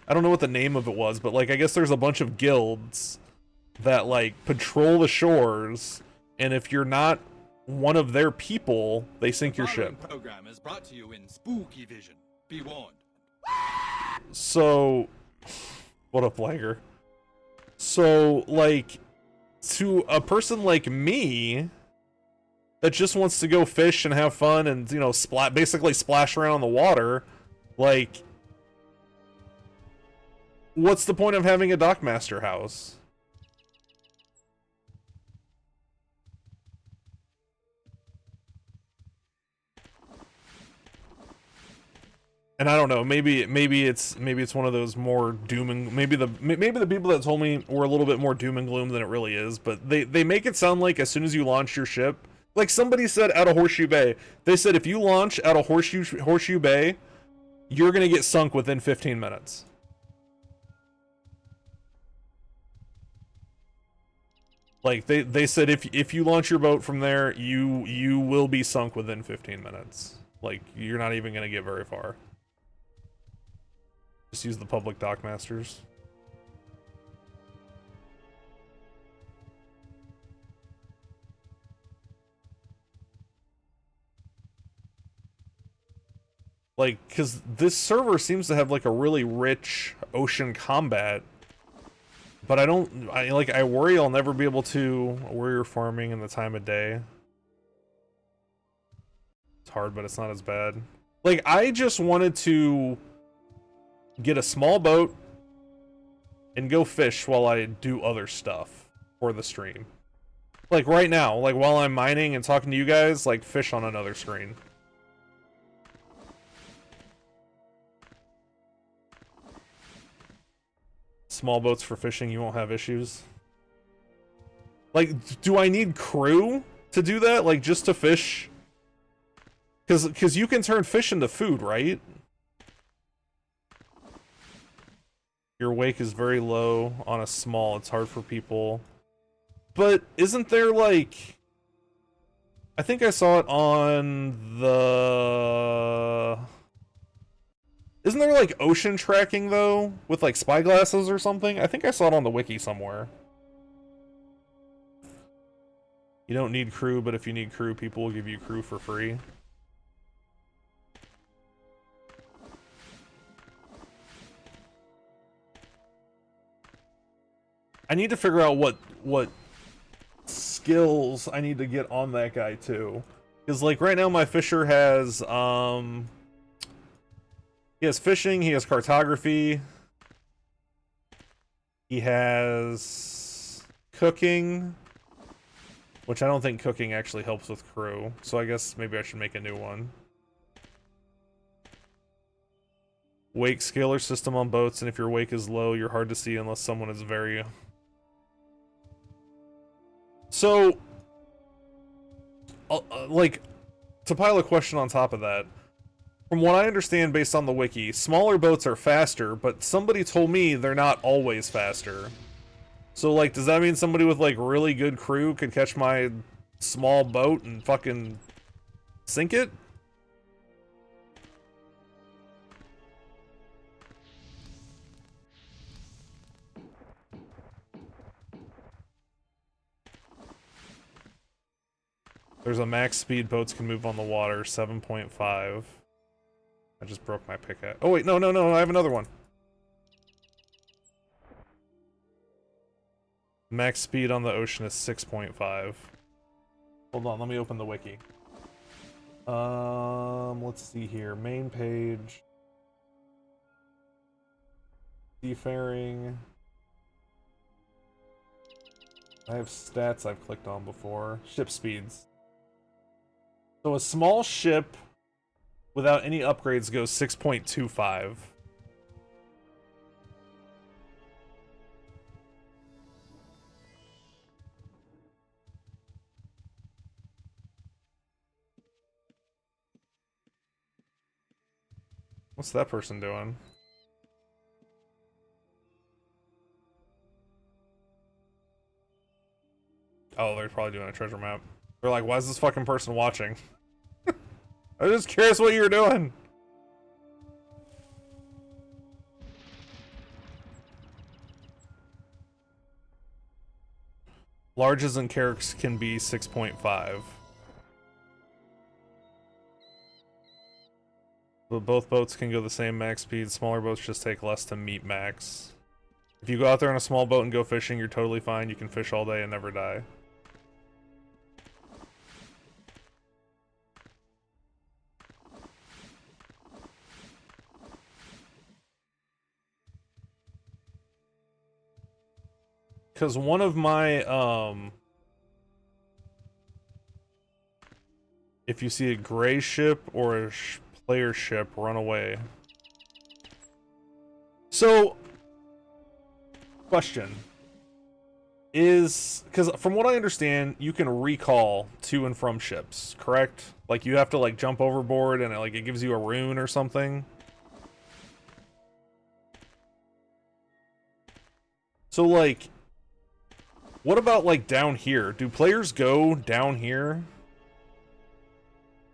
don't know what the name of it was, but like I guess there's a bunch of guilds that like patrol the shores, and if you're not one of their people, they sink your ship. Program is brought to you in spooky vision. Be warned. So, what a player. So, like, to a person like me that just wants to go fish and have fun and, you know, basically splash around in the water, like, what's the point of having a dockmaster house? And I don't know, maybe it's one of those more doom and maybe the people that told me were a little bit more doom and gloom than it really is, but they make it sound like as soon as you launch your ship, like somebody said out of Horseshoe Bay, they said if you launch out of Horseshoe Bay, you're gonna get sunk within 15 minutes. Like they said if you launch your boat from there, you will be sunk within 15 minutes. Like you're not even gonna get very far. Just use the public dockmasters. Like, because this server seems to have like a really rich ocean combat, but I worry I'll never be able to warrior farming in the time of day. It's hard, but it's not as bad. Like, I just wanted to get a small boat and go fish while I do other stuff for the stream. Like right now, like while I'm mining and talking to you guys, like fish on another screen. Small boats for fishing, you won't have issues. Like, do I need crew to do that? Like, just to fish? Because you can turn fish into food, right? Your wake is very low on a small. It's hard for people. But isn't there, like... I think I saw it on the... Isn't there, like, ocean tracking, though? With, like, spyglasses or something? I think I saw it on the wiki somewhere. You don't need crew, but if you need crew, people will give you crew for free. I need to figure out what skills I need to get on that guy too, because like right now my fisher has he has fishing, he has cartography, He has cooking, which I don't think cooking actually helps with crew. So I guess maybe I should make a new one. Wake scalar system on boats, and if your wake is low, you're hard to see unless someone is very... So, like, to pile a question on top of that, from what I understand based on the wiki, smaller boats are faster, but somebody told me they're not always faster. So, like, does that mean somebody with, like, really good crew could catch my small boat and fucking sink it? There's a max speed boats can move on the water, 7.5. I just broke my pickaxe. Oh wait, no, I have another one. Max speed on the ocean is 6.5. Hold on, let me open the wiki. Let's see here. Main page. Seafaring. I have stats I've clicked on before. Ship speeds. So a small ship without any upgrades goes 6.25. What's that person doing? Oh, they're probably doing a treasure map. They're like, why is this fucking person watching? I'm just curious what you're doing. Larges and carracks can be 6.5. But both boats can go the same max speed. Smaller boats just take less to meet max. If you go out there on a small boat and go fishing, you're totally fine. You can fish all day and never die. Because one of my, if you see a gray ship or a player ship, run away. So, question. Because from what I understand, you can recall to and from ships, correct? Like, you have to, like, jump overboard and, like, it gives you a rune or something. So, like... What about, like, down here? Do players go down here?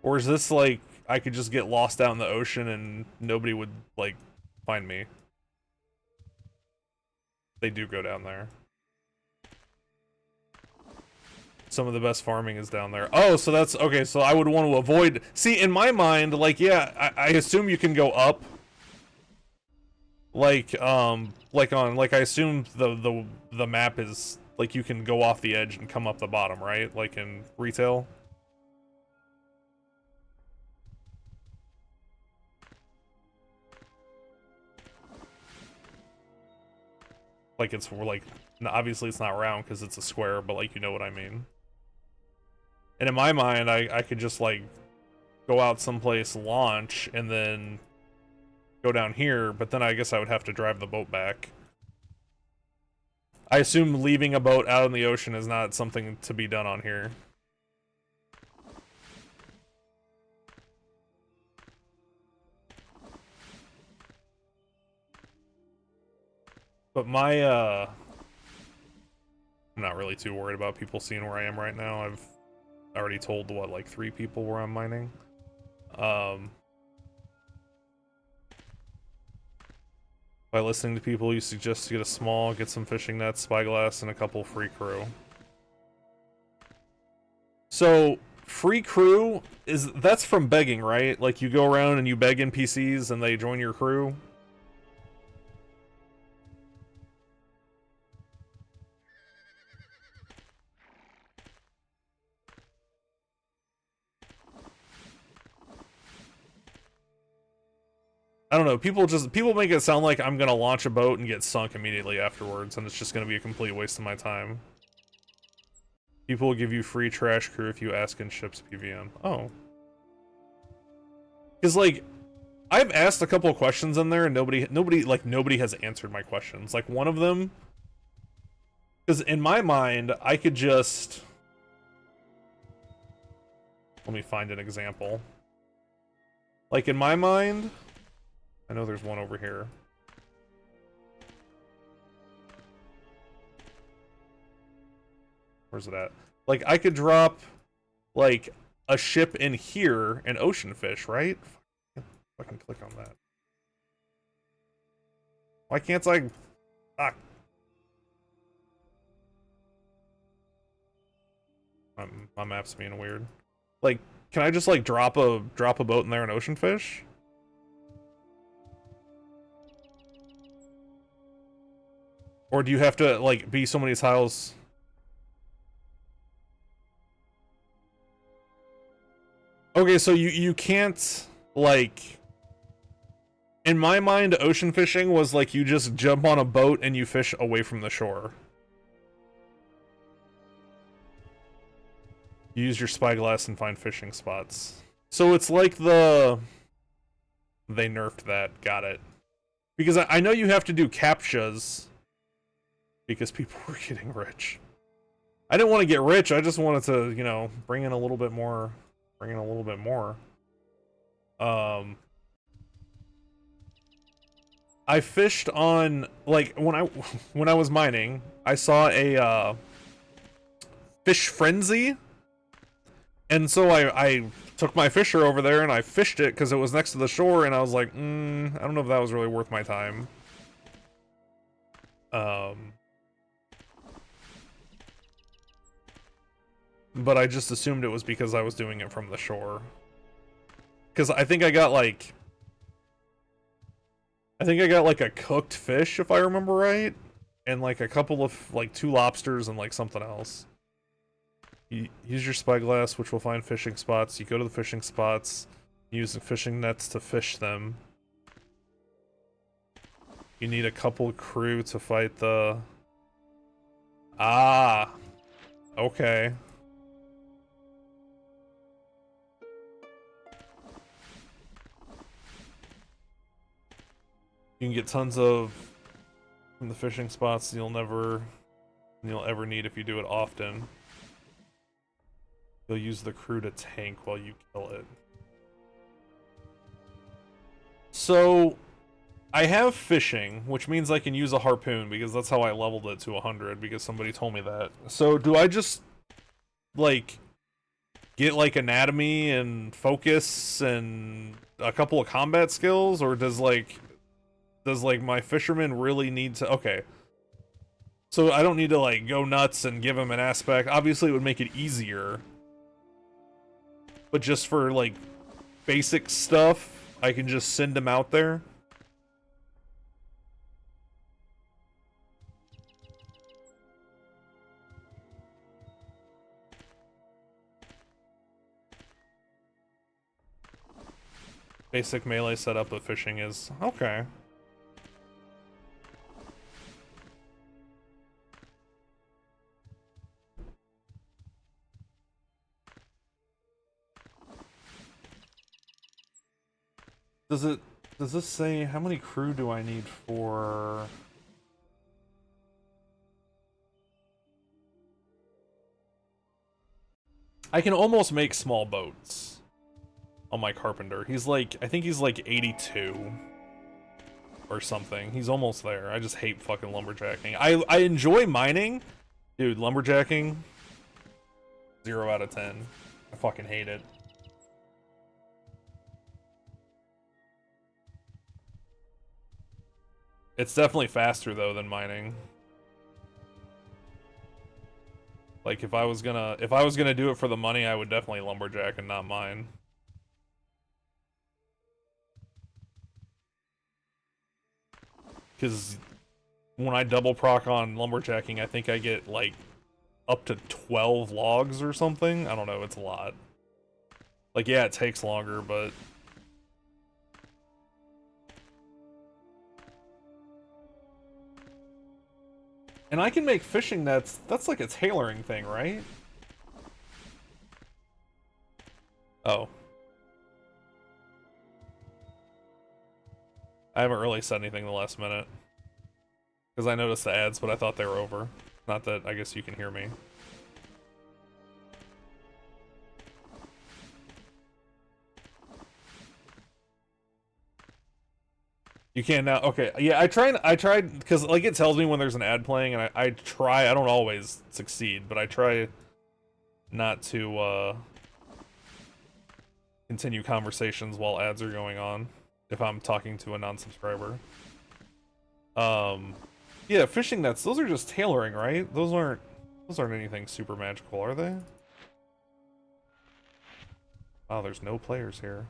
Or is this, like, I could just get lost out in the ocean and nobody would, like, find me? They do go down there. Some of the best farming is down there. Oh, so that's... Okay, so I would want to avoid... See, in my mind, like, yeah, I assume you can go up. Like, I assume the map is... Like, you can go off the edge and come up the bottom, right? Like in retail? Like, it's, like, obviously it's not round because it's a square, but, like, you know what I mean. And in my mind, I could just, like, go out someplace, launch, and then go down here, but then I guess I would have to drive the boat back. I assume leaving a boat out in the ocean is not something to be done on here. But my, I'm not really too worried about people seeing where I am right now. I've already told, what, like 3 people where I'm mining. By listening to people, you suggest to get a small, get some fishing nets, spyglass, and a couple free crew. So, free crew, that's from begging, right? Like, you go around and you beg NPCs and they join your crew? I don't know, people make it sound like I'm gonna launch a boat and get sunk immediately afterwards, and it's just gonna be a complete waste of my time. People will give you free trash crew if you ask in ships PVM. Oh. Because, like, I've asked a couple of questions in there, and nobody has answered my questions. Like, one of them, because in my mind, I could just... Let me find an example. Like, in my mind... I know there's one over here. Where's it at? Like, I could drop, like, a ship in here and ocean fish, right? I can click on that. Why can't I... Ah. My map's being weird. Like, can I just, like, drop a boat in there and ocean fish? Or do you have to, like, be so many tiles? Okay, so you can't, like... In my mind, ocean fishing was like you just jump on a boat and you fish away from the shore. You use your spyglass and find fishing spots. So it's like the... They nerfed that, got it. Because I know you have to do CAPTCHAs. Because people were getting rich. I didn't want to get rich, I just wanted to, you know, bring in a little bit more. I fished on, like, when I was mining, I saw a fish frenzy, and so I took my fisher over there and I fished it because it was next to the shore, and I was like, I don't know if that was really worth my time. But I just assumed it was because I was doing it from the shore. Because I think I got like a cooked fish, if I remember right, and like a couple of, like, 2 lobsters and like something else. You use your spyglass, which will find fishing spots. You go to the fishing spots, using fishing nets to fish them. You need a couple crew to fight the... Ah! Okay. You can get tons of from the fishing spots you'll ever need if you do it often. You'll use the crew to tank while you kill it. So, I have fishing, which means I can use a harpoon, because that's how I leveled it to 100, because somebody told me that. So, do I just, like, get, like, anatomy and focus and a couple of combat skills, or does my fisherman really need to... Okay. So I don't need to, like, go nuts and give him an aspect. Obviously, it would make it easier. But just for, like, basic stuff, I can just send him out there. Basic melee setup of fishing is... Okay. Does this say how many crew do I need for... I can almost make small boats on my carpenter. He's like, I think he's like 82 or something. He's almost there. I just hate fucking lumberjacking. I enjoy mining. Dude, lumberjacking, 0 out of 10. I fucking hate it. It's definitely faster though than mining. Like if I was gonna do it for the money, I would definitely lumberjack and not mine. Cause when I double proc on lumberjacking, I think I get like up to 12 logs or something. I don't know, it's a lot. Like yeah, it takes longer, but And I can make fishing nets. That's like a tailoring thing, right? Oh. I haven't really said anything the last minute. Because I noticed the ads, but I thought they were over. Not that I guess you can hear me. You can now. Okay, yeah, I tried because like it tells me when there's an ad playing, and I try. I don't always succeed, but I try not to continue conversations while ads are going on if I'm talking to a non-subscriber. Yeah, fishing nets. Those are just tailoring, right? Those aren't anything super magical, are they? Oh, there's no players here.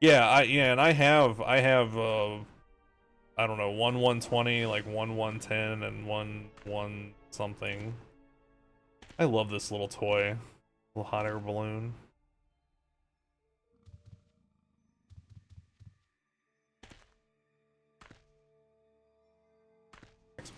Yeah, and I have I don't know, 1/120, like 1/110, and 1/1 something. I love this little toy. Little hot air balloon.